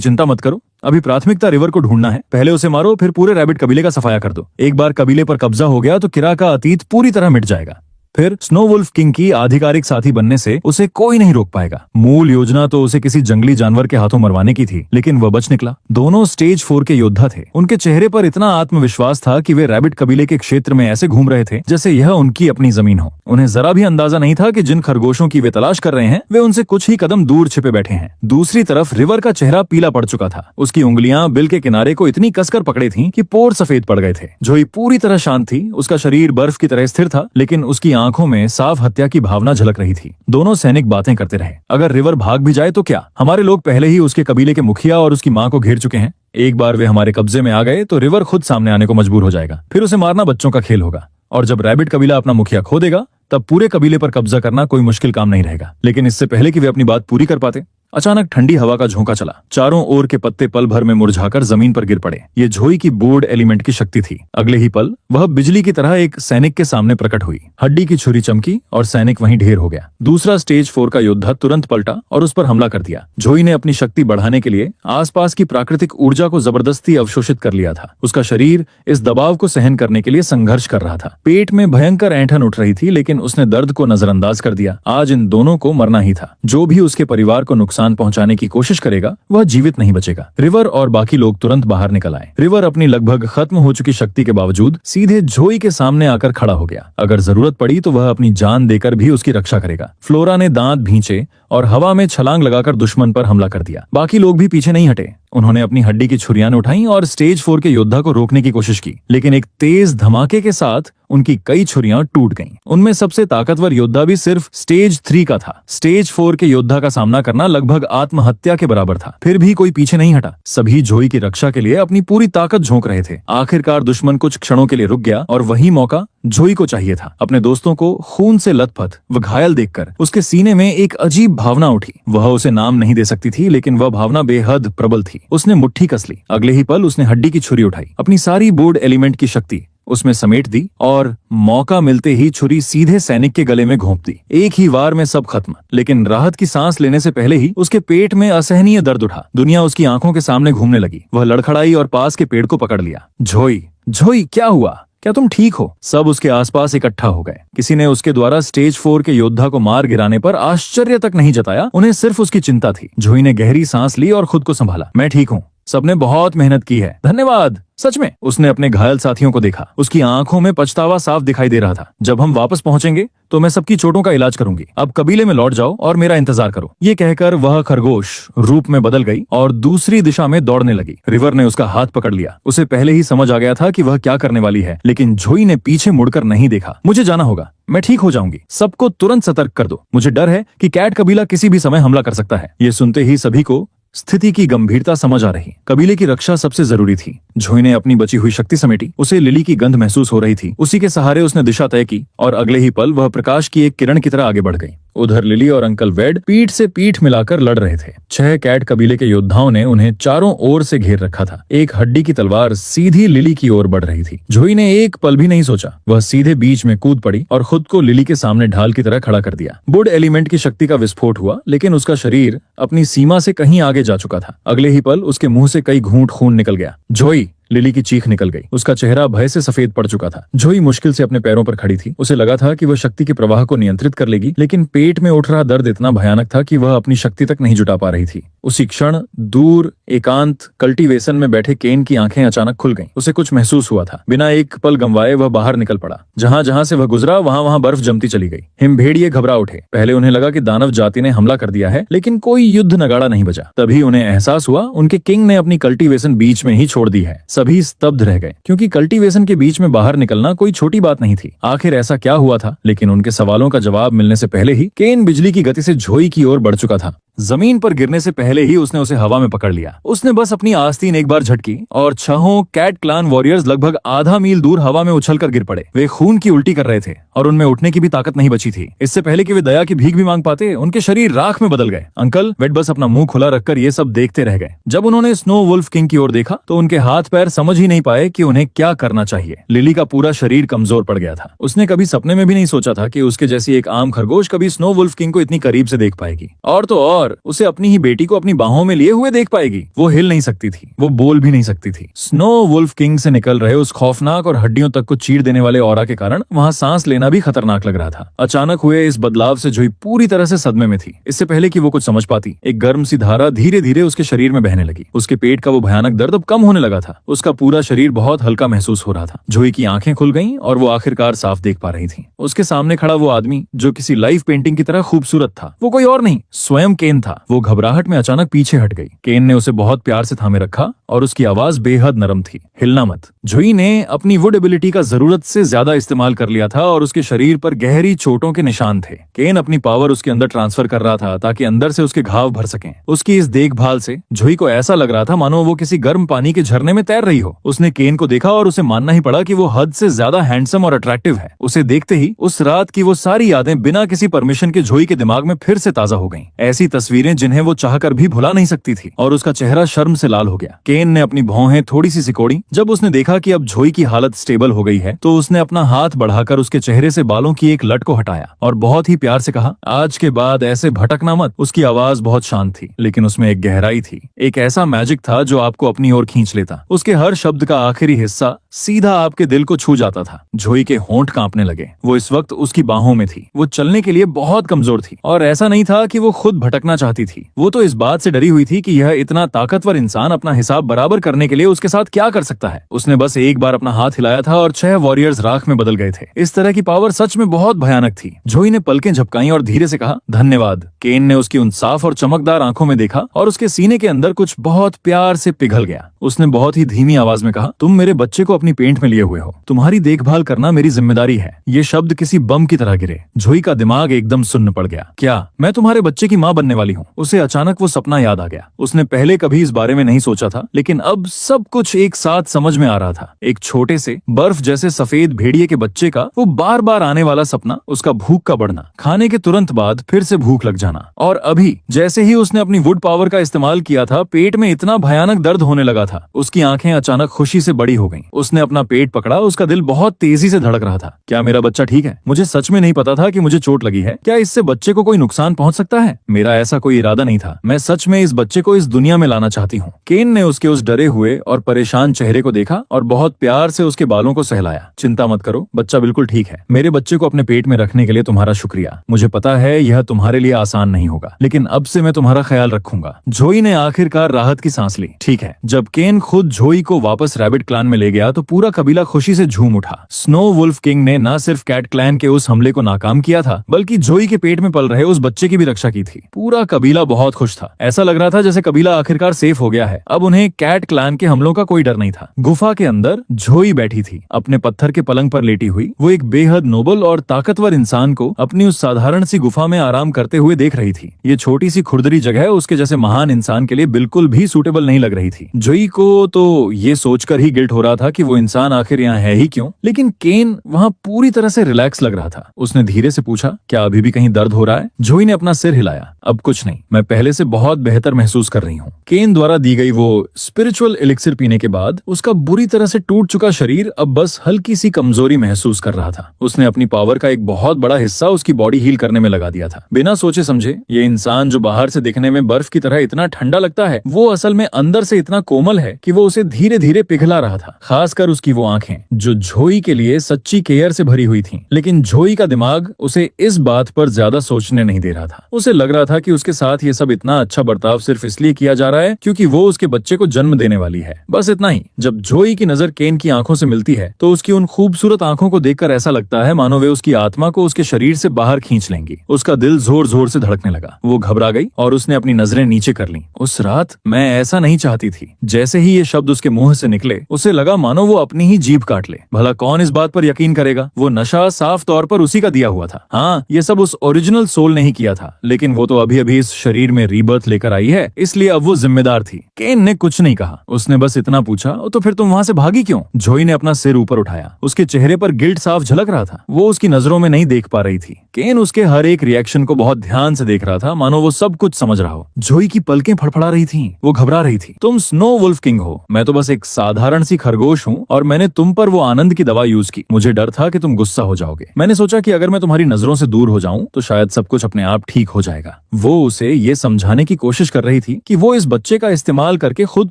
चिंता मत करो, अभी प्राथमिकता रिवर को ढूंढना है। पहले उसे मारो, फिर पूरे रैबिट कबीले का सफाया कर दो। एक बार कबीले पर कब्जा हो गया तो किरा का अतीत पूरी तरह मिट जाएगा। फिर स्नो वुल्फ किंग की आधिकारिक साथी बनने से उसे कोई नहीं रोक पाएगा। मूल योजना तो उसे किसी जंगली जानवर के हाथों मरवाने की थी, लेकिन वह बच निकला। दोनों स्टेज 4 के योद्धा थे। उनके चेहरे पर इतना आत्मविश्वास था कि वे रैबिट कबीले के क्षेत्र में ऐसे घूम रहे थे जैसे यह उनकी अपनी जमीन हो। उन्हें जरा भी अंदाजा नहीं था कि जिन खरगोशों की वे तलाश कर रहे हैं वे उनसे कुछ ही कदम दूर छिपे बैठे हैं। दूसरी तरफ रिवर का चेहरा पीला पड़ चुका था। उसकी उंगलियां बिल के किनारे को इतनी कसकर पकड़े थीं कि पोर सफेद पड़ गए थे। जोई पूरी तरह शांत थी। उसका शरीर बर्फ की तरह स्थिर था, लेकिन उसकी आंखों में साफ हत्या की भावना झलक रही थी। दोनों सैनिक बातें करते रहे। अगर रिवर भाग भी जाए तो क्या? हमारे लोग पहले ही उसके कबीले के मुखिया और उसकी मां को घेर चुके हैं। एक बार वे हमारे कब्जे में आ गए तो रिवर खुद सामने आने को मजबूर हो जाएगा। फिर उसे मारना बच्चों का खेल होगा, और जब रैबिट कबीला अपना मुखिया खो देगा तब पूरे कबीले पर कब्जा करना कोई मुश्किल काम नहीं रहेगा। लेकिन इससे पहले कि वे अपनी बात पूरी कर पाते, अचानक ठंडी हवा का झोंका चला। चारों ओर के पत्ते पल भर में मुरझाकर जमीन पर गिर पड़े। ये जोई की बोर्ड एलिमेंट की शक्ति थी। अगले ही पल वह बिजली की तरह एक सैनिक के सामने प्रकट हुई। हड्डी की छुरी चमकी और सैनिक वहीं ढेर हो गया। दूसरा स्टेज 4 का योद्धा तुरंत पलटा और उस पर हमला कर दिया। जोई ने अपनी शक्ति बढ़ाने के लिए आसपास की प्राकृतिक ऊर्जा को जबरदस्ती अवशोषित कर लिया था। उसका शरीर इस दबाव को सहन करने के लिए संघर्ष कर रहा था। पेट में भयंकर ऐंठन उठ रही थी, लेकिन उसने दर्द को नजरअंदाज कर दिया। आज इन दोनों को मरना ही था। जो भी उसके परिवार को नुकसान पहुंचाने की कोशिश करेगा वह जीवित नहीं बचेगा। रिवर और बाकी लोग तुरंत बाहर निकल आए। रिवर अपनी लगभग खत्म हो चुकी शक्ति के बावजूद सीधे जोई के सामने आकर खड़ा हो गया। अगर जरूरत पड़ी तो वह अपनी जान देकर भी उसकी रक्षा करेगा। फ्लोरा ने दांत भींचे और हवा में छलांग लगाकर दुश्मन पर हमला कर दिया। बाकी लोग भी पीछे नहीं हटे। उन्होंने अपनी हड्डी की छुरियां उठाई और स्टेज 4 के योद्धा को रोकने की कोशिश की, लेकिन एक तेज धमाके के साथ उनकी कई छुरियां टूट गईं। उनमें सबसे ताकतवर योद्धा भी सिर्फ स्टेज 3 का था। स्टेज 4 के योद्धा का सामना करना लगभग आत्महत्या के बराबर था। फिर भी कोई पीछे नहीं हटा। सभी जोई की रक्षा के लिए अपनी पूरी ताकत झोंक रहे थे। आखिरकार दुश्मन कुछ क्षणों के लिए रुक गया और वही मौका जोई को चाहिए था। अपने दोस्तों को खून से लथपथ व घायल देखकर उसके सीने में एक अजीब भावना उठी। वह उसे नाम नहीं दे सकती थी, लेकिन वह भावना बेहद प्रबल थी। उसने मुट्ठी कस ली। अगले ही पल उसने हड्डी की छुरी उठाई। अपनी सारी बोर्ड एलिमेंट की शक्ति उसमें समेट दी और मौका मिलते ही छुरी सीधे सैनिक के गले में घोंप दी। एक ही वार में सब खत्म। लेकिन राहत की सांस लेने से पहले ही उसके पेट में असहनीय दर्द उठा। दुनिया उसकी आंखों के सामने घूमने लगी। वह लड़खड़ाई और पास के पेड़ को पकड़ लिया। जोई, जोई, क्या हुआ? क्या तुम ठीक हो? सब उसके आसपास इकट्ठा हो गए। किसी ने उसके द्वारा स्टेज 4 के योद्धा को मार गिराने पर आश्चर्य तक नहीं जताया। उन्हें सिर्फ उसकी चिंता थी। जोई ने गहरी सांस ली और खुद को संभाला। मैं ठीक हूँ। सबने बहुत मेहनत की है। धन्यवाद। सच में। उसने अपने घायल साथियों को देखा। उसकी आंखों में पछतावा साफ दिखाई दे रहा था। जब हम वापस पहुंचेंगे तो मैं सबकी चोटों का इलाज करूंगी। अब कबीले में लौट जाओ और मेरा इंतजार करो। ये कहकर वह खरगोश रूप में बदल गई और दूसरी दिशा में दौड़ने लगी। रिवर ने उसका हाथ पकड़ लिया। उसे पहले ही समझ आ गया था कि वह क्या करने वाली है, लेकिन जोई ने पीछे मुड़कर नहीं देखा। मुझे जाना होगा। मैं ठीक हो जाऊंगी। सबको तुरंत सतर्क कर दो। मुझे डर है कि कैट कबीला किसी भी समय हमला कर सकता है। ये सुनते ही सभी को स्थिति की गंभीरता समझ आ रही। कबीले की रक्षा सबसे जरूरी थी। जोई ने अपनी बची हुई शक्ति समेटी। उसे लिली की गंध महसूस हो रही थी। उसी के सहारे उसने दिशा तय की और अगले ही पल वह प्रकाश की एक किरण की तरह आगे बढ़ गई। उधर लिली और अंकल वेड पीठ से पीठ मिलाकर लड़ रहे थे। 6 कैट कबीले के योद्धाओं ने उन्हें चारों ओर से घेर रखा था। एक हड्डी की तलवार सीधी लिली की ओर बढ़ रही थी। जोई ने एक पल भी नहीं सोचा। वह सीधे बीच में कूद पड़ी और खुद को लिली के सामने ढाल की तरह खड़ा कर दिया। वुड एलिमेंट की शक्ति का विस्फोट हुआ, लेकिन उसका शरीर अपनी सीमा से कहीं आगे जा चुका था। अगले ही पल उसके मुंह से कई घूंट खून निकल गया। जोई, लिली की चीख निकल गई। उसका चेहरा भय से सफेद पड़ चुका था। जोई मुश्किल से अपने पैरों पर खड़ी थी। उसे लगा था कि वह शक्ति के प्रवाह को नियंत्रित कर लेगी, लेकिन पेट में उठ रहा दर्द इतना भयानक था कि वह अपनी शक्ति तक नहीं जुटा पा रही थी। उसी क्षण दूर एकांत कल्टीवेशन में बैठे केन की आंखें अचानक खुल गईं। उसे कुछ महसूस हुआ था। बिना एक पल गंवाए वह बाहर निकल पड़ा। जहां जहां से वह गुजरा वहां वहां बर्फ जमती चली गई। हिमभेड़िए घबरा उठे। पहले उन्हें लगा कि दानव जाति ने हमला कर दिया है, लेकिन कोई युद्ध नगाड़ा नहीं बजा। तभी उन्हें एहसास हुआ उनके किंग ने अपनी कल्टीवेशन बीच में ही छोड़ दी है। सभी स्तब्ध रह गए, क्योंकि कल्टीवेशन के बीच में बाहर निकलना कोई छोटी बात नहीं थी। आखिर ऐसा क्या हुआ था? लेकिन उनके सवालों का जवाब मिलने से पहले ही केन बिजली की गति से जोई की ओर बढ़ चुका था। जमीन पर गिरने से पहले ही उसने उसे हवा में पकड़ लिया। उसने बस अपनी आस्तीन एक बार झटकी और छहों कैट क्लान वॉरियर्स लगभग आधा मील दूर हवा में उछलकर गिर पड़े। वे खून की उल्टी कर रहे थे और उनमें उठने की भी ताकत नहीं बची थी। इससे पहले कि वे दया की भीख भी मांग पाते, उनके शरीर राख में बदल गए। अंकल वेट बस अपना मुंह खुला रखकर ये सब देखते रह गए। जब उन्होंने स्नो वुल्फ किंग की ओर देखा तो उनके हाथ पैर समझ ही नहीं पाए कि उन्हें क्या करना चाहिए। लिली का पूरा शरीर कमजोर पड़ गया था। उसने कभी सपने में भी नहीं सोचा था कि उसके जैसी एक आम खरगोश कभी स्नो वुल्फ किंग को इतनी करीब से देख पाएगी, और तो और उसे अपनी ही बेटी को अपनी बाहों में लिए हुए देख पाएगी। वो हिल नहीं सकती थी, वो बोल भी नहीं सकती थी। स्नो वुल्फ किंग से निकल रहे उस खौफनाक और हड्डियों तक को चीर देने वाले ऑरा के कारण वहां सांस लेना भी खतरनाक लग रहा था। अचानक हुए इस बदलाव से जोई पूरी तरह से सदमे में थी। इससे पहले कि वो कुछ समझ पाती, एक गर्म सी धारा धीरे धीरे उसके शरीर में बहने लगी। उसके पेट का वो भयानक दर्द अब कम होने लगा था। उसका पूरा शरीर बहुत हल्का महसूस हो रहा था। जोई की आंखें खुल गईं और वो आखिरकार साफ देख पा रही थी। उसके सामने खड़ा वो आदमी जो किसी लाइव पेंटिंग की तरह खूबसूरत था, वो कोई और नहीं, स्वयं केन था। वो घबराहट में अचानक पीछे हट गई। केन ने उसे बहुत प्यार से थामे रखा और उसकी आवाज बेहद नरम थी। हिलना मत। जोई ने अपनी वुड एबिलिटी का जरूरत से ज्यादा इस्तेमाल कर लिया था और उसके शरीर पर गहरी चोटों के निशान थे। केन अपनी पावर उसके अंदर ट्रांसफर कर रहा था ताकि अंदर से उसके घाव भर सकें। उसकी इस देखभाल से जोई को ऐसा लग रहा था मानो वो किसी गर्म पानी के झरने में तैर रही हो। उसने केन को देखा और उसे मानना ही पड़ा कि वो हद से ज्यादा हैंडसम और अट्रैक्टिव है। उसे देखते ही उस रात की वो सारी यादें बिना किसी परमिशन के जोई के दिमाग में फिर से ताजा हो गईं। ऐसी तस्वीरें जिन्हें वो चाहकर भी भुला नहीं सकती थी, और उसका चेहरा शर्म से लाल हो गया। केन ने अपनी भौहें थोड़ी सी सिकोड़ी। जब उसने देखा कि अब जोई की हालत स्टेबल हो गई है तो उसने अपना हाथ बढ़ाकर उसके चेहरे से बालों की एक लट को हटाया और बहुत ही प्यार से कहा, आज के बाद ऐसे भटकना मत। उसकी आवाज बहुत शांत थी, लेकिन उसमें एक गहराई थी, एक ऐसा मैजिक था जो आपको अपनी ओर खींच लेता। उसके हर शब्द का आखिरी हिस्सा सीधा आपके दिल को छू जाता था। जोई के होंठ कांपने लगे। वो इस वक्त उसकी बाहों में थी। वो चलने के लिए बहुत कमजोर थी, और ऐसा नहीं था कि वो खुद भटकना चाहती थी। वो तो इस बात से डरी हुई थी कि यह इतना ताकतवर इंसान अपना हिसाब बराबर करने के लिए उसके साथ क्या कर सकता है। उसने बस एक बार अपना हाथ हिलाया था और 6 वॉरियर्स राख में बदल गए थे। इस तरह की पावर सच में बहुत भयानक थी। जोई ने पलकें झपकाई और धीरे से कहा, धन्यवाद। केन ने उसकी उन साफ और चमकदार आंखों में देखा और उसके सीने के अंदर कुछ बहुत प्यार से पिघल गया। उसने बहुत ही धीमी आवाज में कहा, तुम मेरे बच्चे को अपनी पेंट में लिए हुए हो। तुम्हारी देखभाल करना मेरी जिम्मेदारी है। ये शब्द किसी बम की तरह गिरे। जोई का दिमाग एकदम सुन्न पड़ गया। क्या मैं तुम्हारे बच्चे की माँ बनने वाली हूँ? उसे अचानक वो सपना याद आ गया। उसने पहले कभी इस बारे में नहीं सोचा था, लेकिन अब सब कुछ एक साथ समझ में आ रहा था। एक छोटे से बर्फ जैसे सफेद भेड़िए के बच्चे का वो बार बार आने वाला सपना, उसका भूख का बढ़ना, खाने के तुरंत बाद फिर से भूख लग जाना, और अभी जैसे ही उसने अपनी वुड पावर का इस्तेमाल किया था, पेट में इतना भयानक दर्द होने लगा था। उसकी आंखें अचानक खुशी से बड़ी हो गईं। उसने अपना पेट पकड़ा। उसका दिल बहुत तेजी से धड़क रहा था। क्या मेरा बच्चा ठीक है? मुझे सच में नहीं पता था कि मुझे चोट लगी है। क्या इससे बच्चे को कोई नुकसान पहुंच सकता है? मेरा ऐसा कोई इरादा नहीं था। मैं सच में इस बच्चे को इस दुनिया में लाना चाहती हूँ। केन ने उसके उस डरे हुए और परेशान चेहरे को देखा और बहुत प्यार से उसके बालों को सहलाया। चिंता मत करो, बच्चा बिल्कुल ठीक है। मेरे बच्चे को अपने पेट में रखने के लिए तुम्हारा शुक्रिया। मुझे पता है यह तुम्हारे लिए आसान नहीं होगा, लेकिन अब से मैं तुम्हारा ख्याल रखूंगा। जोई ने आखिरकार राहत की सांस ली। ठीक है। जब केन खुद जोई को वापस रैबिट क्लैन में ले गया तो पूरा कबीला खुशी से झूम उठा। स्नो वुल्फ किंग ने न सिर्फ कैट क्लैन के उस हमले को नाकाम किया था, बल्कि जोई के पेट में पल रहे उस बच्चे की भी रक्षा की थी। पूरा कबीला बहुत खुश था। ऐसा लग रहा था जैसे कबीला आखिरकार सेफ हो गया है। अब उन्हें कैट क्लैन के हमलों का कोई डर नहीं था। गुफा के अंदर जोई बैठी थी, अपने पत्थर के पलंग पर लेटी हुई। वो एक बेहद नोबल और ताकतवर इंसान को अपनी उस साधारण सी गुफा में आराम करते हुए देख रही थी। ये छोटी सी खुरदरी जगह उसके जैसे महान इंसान के लिए बिल्कुल भी सूटेबल नहीं लग रही थी। जोई को तो ये सोचकर ही गिल्ट हो रहा था कि वो इंसान आखिर यहाँ है ही क्यों, लेकिन केन वहाँ पूरी तरह से रिलैक्स लग रहा था। उसने धीरे से पूछा, क्या अभी भी कहीं दर्द हो रहा है? जोई ने अपना सिर हिलाया। अब कुछ नहीं, मैं पहले से बहुत बेहतर महसूस कर रही हूँ। केन द्वारा दी गई वो स्पिरिचुअल एलिक्सिर पीने के बाद उसका बुरी तरह से टूट चुका शरीर अब बस हल्की सी कमजोरी महसूस कर रहा था। उसने अपनी पावर का एक बहुत बड़ा हिस्सा उसकी बॉडी हील करने में लगा दिया था। बिना सोचे समझे, ये इंसान जो बाहर से दिखने में बर्फ की तरह इतना ठंडा लगता है, वो असल में अंदर से इतना कोमल है कि वो उसे धीरे धीरे पिघला रहा था, खासकर उसकी वो आंखें जो जोई के लिए सच्ची केयर से भरी हुई थीं। लेकिन जोई का दिमाग उसे इस बात पर ज्यादा सोचने नहीं दे रहा था। उसे लग रहा था कि उसके साथ ये सब इतना अच्छा बर्ताव सिर्फ इसलिए किया जा रहा है क्योंकि वो उसके बच्चे को जन्म देने वाली है, बस इतना ही। जब जोई की नजर केन की आंखों से मिलती है तो उसकी उन खूबसूरत आंखों को देखकर ऐसा लगता है मानो वे उसकी आत्मा को उसके शरीर से बाहर खींच लेंगी। उसका दिल जोर जोर से धड़कने लगा। वो घबरा गई और उसने अपनी नजरें नीचे कर लीं। उस रात मैं ऐसा नहीं चाहती थी। जैसे ही ये शब्द उसके मुंह से निकले उसे लगा मानो वो अपनी ही जीभ काट ले। भला कौन इस बात पर यकीन करेगा? वो नशा साफ तौर पर उसी का दिया हुआ था। हाँ, ये सब उस ओरिजिनल सोल ने ही किया था, लेकिन वो तो अभी अभी इस शरीर में रीबर्थ लेकर आई है, इसलिए अब वो जिम्मेदार थी। केन ने कुछ नहीं कहा। उसने बस इतना पूछा, तो फिर तुम वहाँ से भागी क्यों? जोई ने अपना सिर ऊपर उठाया। उसके चेहरे पर गिल्ट साफ झलक रहा था। वो उसकी नजरों में नहीं देख पा रही थी। केन उसके हर एक रिएक्शन को बहुत ध्यान से देख रहा था, मानो वो सब कुछ समझ रहा हो। जोई की पलकें फड़फड़ा रही थीं। वो घबरा रही थी। तुम स्नो वुल्फ किंग हो, मैं तो बस एक साधारण सी खरगोश हूँ और मैंने तुम पर वो आनंद की दवा यूज की। मुझे डर था कि तुम गुस्सा हो जाओगे। मैंने सोचा कि अगर मैं तुम्हारी नजरों से दूर हो जाऊं तो शायद सब कुछ अपने आप ठीक हो जाएगा। वो उसे ये समझाने की कोशिश कर रही थी कि वो इस बच्चे का इस्तेमाल करके खुद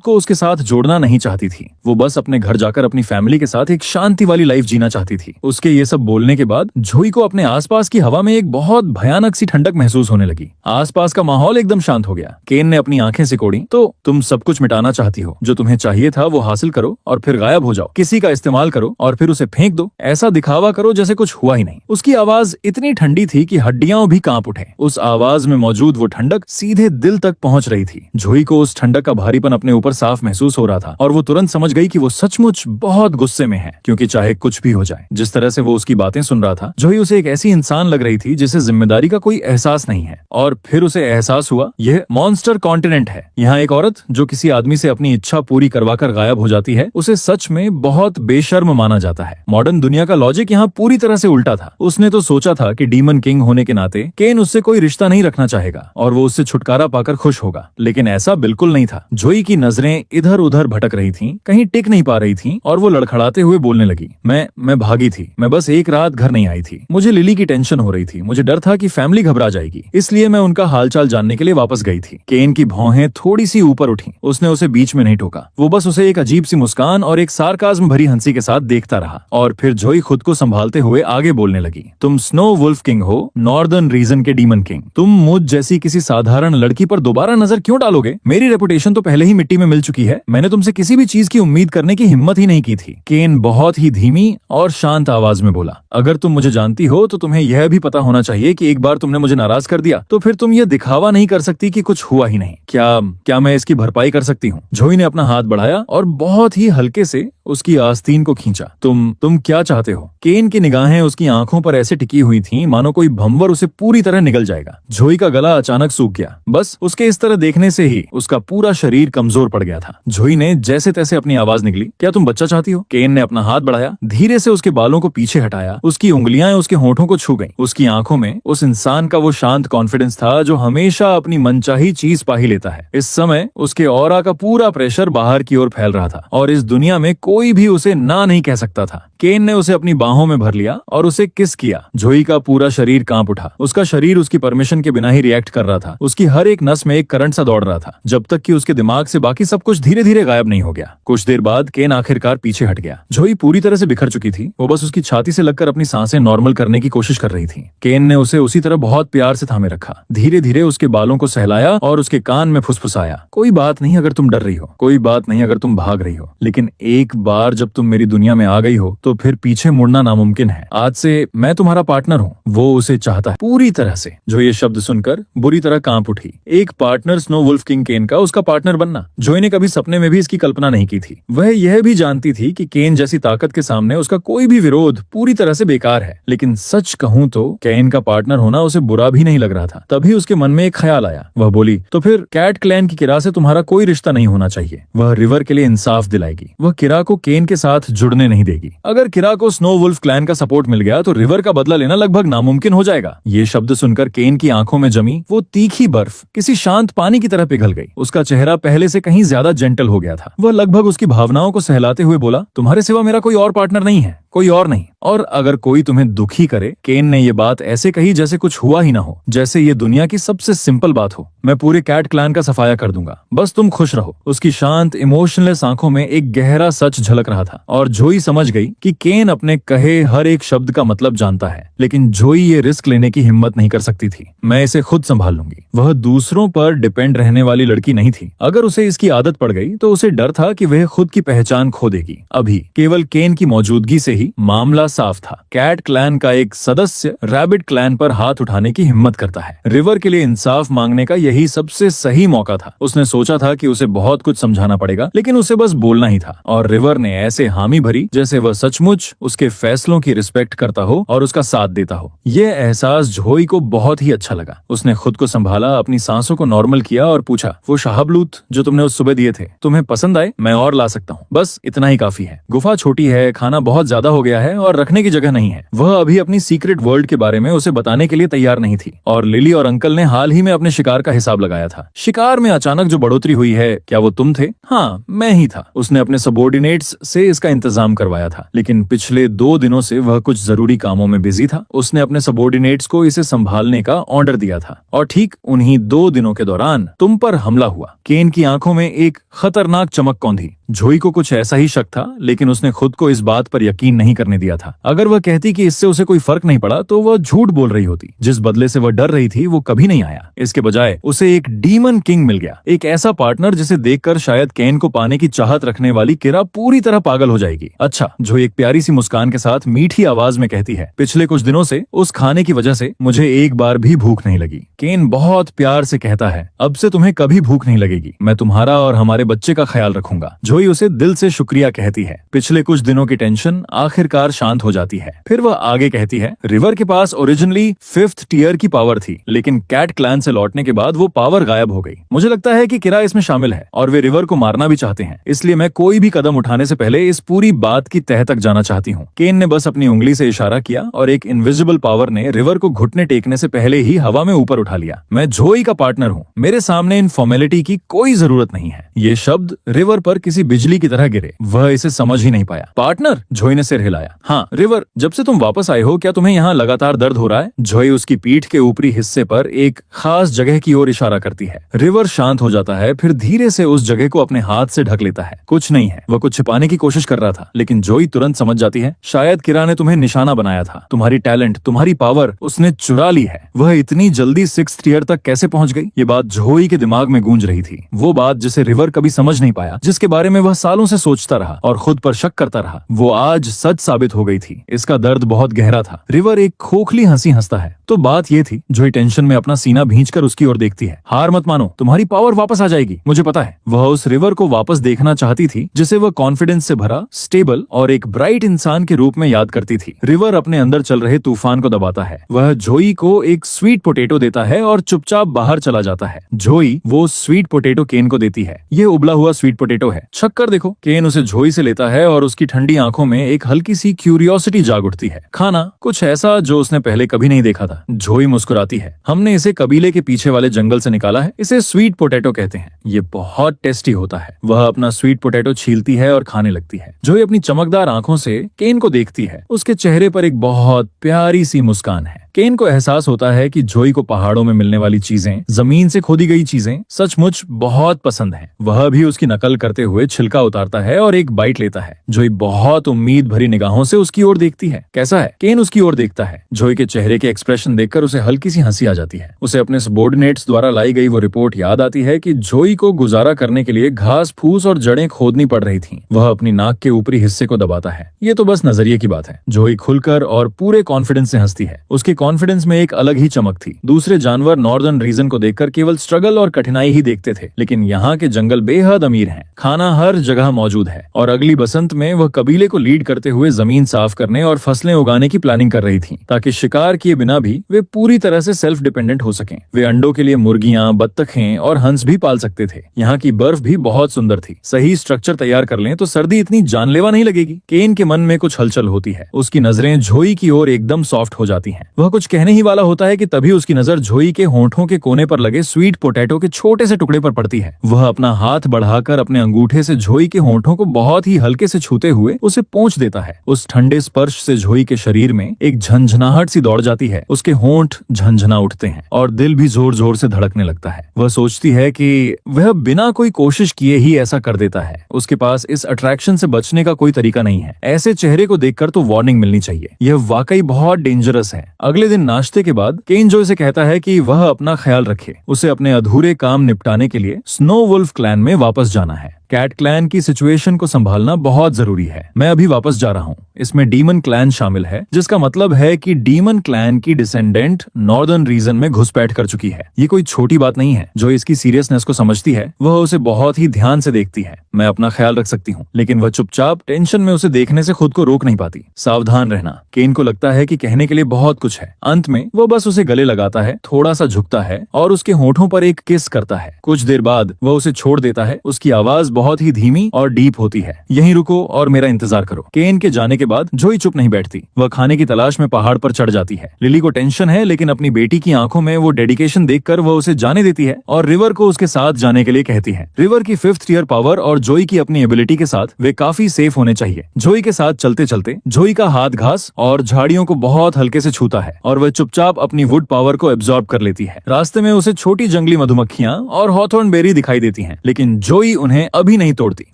को उसके साथ जोड़ना नहीं चाहती थी। वो बस अपने घर जाकर अपनी फैमिली के साथ एक शांति वाली लाइफ जीना चाहती थी। उसके ये सब बोलने के बाद जोई को अपने आसपास की हवा में एक बहुत भयानक सी ठंडक महसूस होने लगी। आसपास का माहौल एकदम शांत हो गया। केन ने अपनी आंखें सिकोड़ी। तो तुम सब कुछ मिटाना चाहती हो, जो तुम्हें चाहिए था वो हासिल करो और फिर गायब हो जाओ। किसी का इस्तेमाल करो और फिर उसे फेंक दो। ऐसा दिखावा करो जैसे कुछ हुआ ही नहीं। उसकी आवाज इतनी ठंडी थी कि हड्डियां भी कांप उठे। उस आवाज में मौजूद वो ठंडक सीधे दिल तक पहुंच रही थी। जोई को उस ठंडक का भारीपन अपने ऊपर साफ महसूस हो रहा था और वो तुरंत समझ गई कि वो सचमुच बहुत गुस्से में है, क्योंकि चाहे कुछ भी हो जाए। जिस तरह से वो उसकी बातें सुन रहा था, जोई उसे एक ऐसी इंसान लग रही थी जिसे जिम्मेदारी का कोई एहसास नहीं है। और फिर उसे एहसास हुआ यह मॉन्स्टर कॉन्टिनेंट है। यहाँ एक औरत जो किसी आदमी से अपनी इच्छा पूरी करवाकर गायब हो जाती है, उसे सच में बहुत बेशर्म माना जाता है। मॉडर्न दुनिया का लॉजिक यहाँ पूरी तरह से उल्टा था। उसने तो सोचा था कि डीमन किंग होने के नाते केन उससे कोई रिश्ता नहीं रखना चाहेगा और वो उससे छुटकारा पाकर खुश होगा, लेकिन ऐसा बिल्कुल नहीं था। जोई की नजरें इधर उधर भटक रही थीं, कहीं टिक नहीं पा रही थीं और वो लड़खड़ाते हुए बोलने लगी, मैं भागी थी। मैं बस एक रात घर नहीं आई थी। मुझे लिली की टेंशन हो रही थी। मुझे डर था कि फैमिली घबरा जाएगी, इसलिए मैं उनका हालचाल जानने के लिए वापस गई थी। केन की भौहें थोड़ी सी ऊपर उठी। उसने उसे बीच में नहीं टोका। वो बस उसे एक अजीब सी मुस्कान और एक सार्काज्म भरी हंसी के साथ देखता रहा। और फिर जोई खुद को संभालते हुए आगे बोलने लगी, तुम स्नो वुल्फ किंग हो, नॉर्दर्न रीजन के डीमन किंग। तुम मुझ जैसी किसी साधारण लड़की पर दोबारा नजर क्यों डालोगे? मेरी रेपुटेशन तो पहले ही मिट्टी में मिल चुकी है। मैंने तुमसे किसी भी चीज की उम्मीद करने की हिम्मत ही नहीं की थी। केन बहुत ही धीमी और शांत आवाज में बोला, अगर तुम मुझे जानती हो तो तुम्हें यह भी पता होना चाहिए कि एक बार तुमने मुझे नाराज कर दिया तो फिर तुम यह दिखावा नहीं कर सकती कि कुछ हुआ ही नहीं। क्या मैं इसकी भरपाई कर सकती हूँ? जोई ने अपना हाथ बढ़ाया और बहुत ही हल्के से उसकी आस्तीन को खींचा। तुम क्या चाहते हो? केन की निगाहें उसकी आंखों पर ऐसे टिकी हुई थीं मानो कोई भंवर उसे पूरी तरह निगल जाएगा। जोई का गला अचानक सूख गया। बस उसके इस तरह देखने से ही उसका पूरा शरीर कमजोर पड़ गया था। जोई ने जैसे तैसे अपनी आवाज निकली, क्या तुम बच्चा चाहती हो? केन ने अपना हाथ बढ़ाया, धीरे से उसके बालों को पीछे हटाया। उसकी उंगलियां उसके होठों को छू गईं। उसकी आंखों में उस इंसान का वो शांत कॉन्फिडेंस था जो हमेशा अपनी मनचाही चीज पा ही लेता है। इस समय उसके ऑरा का पूरा प्रेशर बाहर की ओर फैल रहा था और इस दुनिया में कोई भी उसे ना नहीं कह सकता था। केन ने उसे अपनी बाहों में भर लिया और उसे किस किया। जोई का पूरा शरीर कांप उठा। उसका शरीर उसकी परमिशन के बिना ही रिएक्ट कर रहा था। उसकी हर एक नस में एक करंट सा दौड़ रहा था, जब तक कि उसके दिमाग से बाकी सब कुछ धीरे धीरे गायब नहीं हो गया। कुछ देर बाद केन आखिरकार पीछे हट गया। जोई पूरी तरह से बिखर चुकी थी। वो बस उसकी छाती से लगकर अपनी सांसें नॉर्मल करने की कोशिश कर रही थी। केन ने उसे उसी तरह बहुत प्यार से थामे रखा। धीरे धीरे उसके बालों को सहलाया और उसके कान में फुसफुसाया, कोई बात नहीं अगर तुम डर रही हो, कोई बात नहीं अगर तुम भाग रही हो, लेकिन एक बार जब तुम मेरी दुनिया में आ गई हो तो फिर पीछे मुड़ना नामुमकिन है। आज से मैं तुम्हारा पार्टनर हूँ। वो उसे चाहता है पूरी तरह से। जो ये शब्द सुनकर बुरी तरह कांप उठी। एक पार्टनर स्नो वुल्फ किंग केन का उसका पार्टनर बनना। जोई ने कभी सपने में भी इसकी कल्पना नहीं की थी। वह यह भी जानती थी कि केन जैसी ताकत के सामने उसका कोई भी विरोध पूरी तरह से बेकार है, लेकिन सच कहूँ तो केन का पार्टनर होना उसे बुरा भी नहीं लग रहा था। तभी उसके मन में एक ख्याल आया। वह बोली, तो फिर कैट क्लैन की किरा से तुम्हारा कोई रिश्ता नहीं होना चाहिए। वह रिवर के लिए इंसाफ दिलाएगी। वह किरा को केन के साथ जुड़ने नहीं देगी। अगर किरा को स्नो वुल्फ क्लैन का सपोर्ट मिल गया तो रिवर का बदला लेना लगभग नामुमकिन हो जाएगा। ये शब्द सुनकर केन की आंखों में जमी वो तीखी बर्फ किसी शांत पानी की तरह पिघल गई। उसका चेहरा पहले से कहीं ज्यादा जेंटल हो गया था। वह लगभग उसकी भावनाओं को सहलाते हुए बोला, तुम्हारे सिवा मेरा कोई और पार्टनर नहीं है। कोई और नहीं। और अगर कोई तुम्हें दुखी करे, केन ने ये बात ऐसे कही जैसे कुछ हुआ ही ना हो, जैसे ये दुनिया की सबसे सिंपल बात हो। मैं पूरे कैट क्लैन का सफाया कर दूंगा, बस तुम खुश रहो। उसकी शांत इमोशनलेस आंखों में एक गहरा सच झलक रहा था और जोई समझ गई कि केन अपने कहे हर एक शब्द का मतलब जानता है, लेकिन जोई ये रिस्क लेने की हिम्मत नहीं कर सकती थी। मैं इसे खुद संभाल लूंगी। वह दूसरों पर डिपेंड रहने वाली लड़की नहीं थी। अगर उसे इसकी आदत पड़ गई तो उसे डर था कि वह खुद की पहचान खो देगी। अभी केवल केन की मौजूदगी से ही मामला साफ था। कैट क्लैन का एक सदस्य रैबिट क्लैन पर हाथ उठाने की हिम्मत करता है। रिवर के लिए इंसाफ मांगने का यही सबसे सही मौका था। उसने सोचा था कि उसे बहुत कुछ समझाना पड़ेगा, लेकिन उसे बस बोलना ही था। और रिवर ने ऐसे हामी भरी जैसे वह सचमुच उसके फैसलों की रिस्पेक्ट करता हो और उसका साथ देता हो। यह एहसास जोई को बहुत ही अच्छा लगा। उसने खुद को संभाला, अपनी सांसों को नॉर्मल किया और पूछा, वो शाहबलूत जो तुमने उस सुबह दिए थे तुम्हें पसंद आए? मैं और ला सकता हूँ, बस इतना ही काफी है। गुफा छोटी है, खाना बहुत ज्यादा हो गया है और रखने की जगह नहीं है। वह अभी अपनी सीक्रेट वर्ल्ड के बारे में उसे बताने के लिए तैयार नहीं थी। और लिली और अंकल ने हाल ही में अपने शिकार का हिसाब लगाया था। शिकार में अचानक जो बढ़ोतरी हुई है, क्या वो तुम थे? हाँ, मैं ही था। उसने अपने सबॉर्डिनेट्स से इसका इंतजाम करवाया था, लेकिन पिछले 2 दिनों से वह कुछ जरूरी कामों में बिजी था। उसने अपने सबॉर्डिनेट्स को इसे संभालने का ऑर्डर दिया था और ठीक उन्हीं 2 दिनों के दौरान तुम पर हमला हुआ। केन की आंखों में एक खतरनाक चमक कौंधी। जोई को कुछ ऐसा ही शक था, लेकिन उसने खुद को इस बात पर यकीन नहीं करने दिया था। अगर वह कहती कि इससे उसे कोई फर्क नहीं पड़ा तो वह झूठ बोल रही होती। जिस बदले से वह डर रही थी वो कभी नहीं आया। इसके बजाय उसे एक डीमन किंग मिल गया, एक ऐसा पार्टनर जिसे देखकर शायद केन को पाने की चाहत रखने वाली किरा पूरी तरह पागल हो जाएगी। अच्छा, जो एक प्यारी सी मुस्कान के साथ मीठी आवाज में कहती है, पिछले कुछ दिनों से उस खाने की वजह से मुझे एक बार भी भूख नहीं लगी। केन बहुत प्यार से कहता है, अब से तुम्हें कभी भूख नहीं लगेगी। मैं तुम्हारा और हमारे बच्चे का ख्याल रखूंगा। जोई उसे दिल से शुक्रिया कहती है। पिछले कुछ दिनों की टेंशन आखिरकार शांत हो जाती है। फिर वह आगे कहती है, रिवर के पास ओरिजिनली 5th टियर की पावर थी, लेकिन कैट क्लैन से लौटने के बाद वो पावर गायब हो गई। मुझे लगता है कि किरा इसमें शामिल है और वे रिवर को मारना भी चाहते हैं। इसलिए मैं कोई भी कदम उठाने से पहले इस पूरी बात की तह तक जाना चाहती हूँ। केन ने बस अपनी उंगली से इशारा किया और एक इनविजिबल पावर ने रिवर को घुटने टेकने से पहले ही हवा में ऊपर उठा लिया। मैं जोई का पार्टनर हूँ, मेरे सामने इन फॉर्मेलिटी की कोई जरूरत नहीं है। ये शब्द रिवर पर किसी बिजली की तरह गिरे। वह इसे समझ ही नहीं पाया। पार्टनर? जोई ने सिर हिलाया। हाँ रिवर, जब से तुम वापस आए हो क्या तुम्हें यहाँ लगातार दर्द हो रहा है? जोई उसकी पीठ के ऊपरी हिस्से पर एक खास जगह की ओर इशारा करती है। रिवर शांत हो जाता है, फिर धीरे से उस जगह को अपने हाथ से ढक लेता है। कुछ नहीं है। वह कुछ छिपाने की कोशिश कर रहा था, लेकिन जोई तुरंत समझ जाती है, शायद किरा ने तुम्हें निशाना बनाया था। तुम्हारी टैलेंट, तुम्हारी पावर उसने चुरा ली है। वह इतनी जल्दी 6th टियर तक कैसे पहुंच गई? ये बात जोई के दिमाग में गूंज रही थी। वो बात जिसे रिवर कभी समझ नहीं पाया, जिसके बारे में वह सालों से सोचता रहा और खुद पर शक करता रहा, वो आज सच साबित हो गई थी। इसका दर्द बहुत गहरा था। रिवर एक खोखली हंसी हंसता है। तो बात ये थी, जोई टेंशन में अपना सीना भींचकर उसकी ओर देखती है। हार मत मानो, तुम्हारी पावर वापस आ जाएगी, मुझे पता है। वह उस रिवर को वापस देखना चाहती थी जिसे वह कॉन्फिडेंस से भरा, स्टेबल और एक ब्राइट इंसान के रूप में याद करती थी। रिवर अपने अंदर चल रहे तूफान को दबाता है। वह जोई को एक स्वीट पोटैटो देता है और चुपचाप बाहर चला जाता है। जोई वो स्वीट पोटैटो केन को देती है। यह उबला हुआ स्वीट पोटैटो है, छक कर देखो। केन उसे जोई से लेता है और उसकी ठंडी आंखों में एक हल्की सी क्यूरियोसिटी जाग उठती है। खाना कुछ ऐसा जो उसने पहले कभी नहीं देखा था। जोई मुस्कुराती है। हमने इसे कबीले के पीछे वाले जंगल से निकाला है। इसे स्वीट पोटैटो कहते हैं। ये बहुत टेस्टी होता है। वह अपना स्वीट पोटैटो छीलती है और खाने लगती है। जोई अपनी चमकदार आंखों से केन को देखती है। उसके चेहरे पर एक बहुत प्यारी सी मुस्कान है। केन को एहसास होता है कि जोई को पहाड़ों में मिलने वाली चीजें, जमीन से खोदी गई चीजें सचमुच बहुत पसंद हैं। वह भी उसकी नकल करते हुए छिलका उतारता है और एक बाइट लेता है। जोई बहुत उम्मीद भरी निगाहों से उसकी ओर देखती है। कैसा है? केन उसकी ओर देखता है। जोई के चेहरे के एक्सप्रेशन देखकर उसे हल्की सी हंसी आ जाती है। उसे अपने सबॉर्डिनेट्स द्वारा लाई गई वो रिपोर्ट याद आती है कि जोई को गुजारा करने के लिए घास फूस और जड़ें खोदनी पड़ रही थी। वह अपनी नाक के ऊपरी हिस्से को दबाता है। ये तो बस नजरिए की बात है। जोई खुलकर और पूरे कॉन्फिडेंस से हंसती है। उसके कॉन्फिडेंस में एक अलग ही चमक थी। दूसरे जानवर नॉर्दर्न रीजन को देखकर केवल स्ट्रगल और कठिनाई ही देखते थे, लेकिन यहाँ के जंगल बेहद अमीर हैं। खाना हर जगह मौजूद है और अगली बसंत में वह कबीले को लीड करते हुए जमीन साफ करने और फसलें उगाने की प्लानिंग कर रही थी, ताकि शिकार किए बिना भी वे पूरी तरह से सेल्फ डिपेंडेंट हो सकें। वे अंडों के लिए मुर्गियां, बत्तखें और हंस भी पाल सकते थे। यहाँ की बर्फ भी बहुत सुंदर थी। सही स्ट्रक्चर तैयार कर लें तो सर्दी इतनी जानलेवा नहीं लगेगी। केन के मन में कुछ हलचल होती है। उसकी नजरें जोई की ओर एकदम सॉफ्ट हो जाती हैं। वह कुछ कहने ही वाला होता है कि तभी उसकी नजर जोई के होंठों के कोने पर लगे स्वीट पोटैटो के छोटे से टुकड़े पर पड़ती है। वह अपना हाथ बढ़ाकर अपने अंगूठे से जोई के होंठों को बहुत ही हल्के से छूते हुए उसे पोंछ देता है। उस ठंडे स्पर्श से जोई के शरीर में एक झंझनाहट सी दौड़ जाती है। उसके होंठ झंझना उठते हैं और दिल भी जोर जोर से धड़कने लगता है। वह सोचती है कि वह बिना कोई कोशिश किए ही ऐसा कर देता है। उसके पास इस अट्रैक्शन से बचने का कोई तरीका नहीं है। ऐसे चेहरे को देखकर तो वार्निंग मिलनी चाहिए। यह वाकई बहुत डेंजरस है। अगले दिन नाश्ते के बाद केन जोई से कहता है कि वह अपना ख्याल रखे। उसे अपने अधूरे काम निपटाने के लिए स्नो वुल्फ क्लैन में वापस जाना है। कैट क्लैन की सिचुएशन को संभालना बहुत जरूरी है। मैं अभी वापस जा रहा हूँ। इसमें डीमन क्लैन शामिल है, जिसका मतलब है कि डीमन क्लैन की डिसेंडेंट नॉर्दर्न रीजन में घुसपैठ कर चुकी है। ये कोई छोटी बात नहीं है। जो इसकी सीरियसनेस को समझती है वह उसे बहुत ही ध्यान से देखती है। मैं अपना ख्याल रख सकती हूँ, लेकिन वह चुपचाप टेंशन में उसे देखने से खुद को रोक नहीं पाती। सावधान रहना। केन को लगता है कि कहने के लिए बहुत कुछ है। अंत में वह बस उसे गले लगाता है, थोड़ा सा झुकता है और उसके होठों पर एक किस करता है। कुछ देर बाद वह उसे छोड़ देता है। उसकी आवाज बहुत ही धीमी और डीप होती है। यहीं रुको और मेरा इंतजार करो। केन के जाने के बाद जोई चुप नहीं बैठती। वह खाने की तलाश में पहाड़ पर चढ़ जाती है। लिली को टेंशन है, लेकिन अपनी बेटी की आंखों में वो डेडिकेशन देखकर वह उसे जाने देती है और रिवर को उसके साथ जाने के लिए कहती है। रिवर की 5th ईयर पावर और जोई की अपनी एबिलिटी के साथ वे काफी सेफ होने चाहिए। जोई के साथ चलते चलते जोई का हाथ घास और झाड़ियों को बहुत हल्के से छूता है और वह चुपचाप अपनी वुड पावर को एब्जॉर्ब कर लेती है। रास्ते में उसे छोटी जंगली मधुमक्खियां और हॉथॉर्न बेरी दिखाई देती हैं, लेकिन जोई उन्हें अभी नहीं तोड़ती।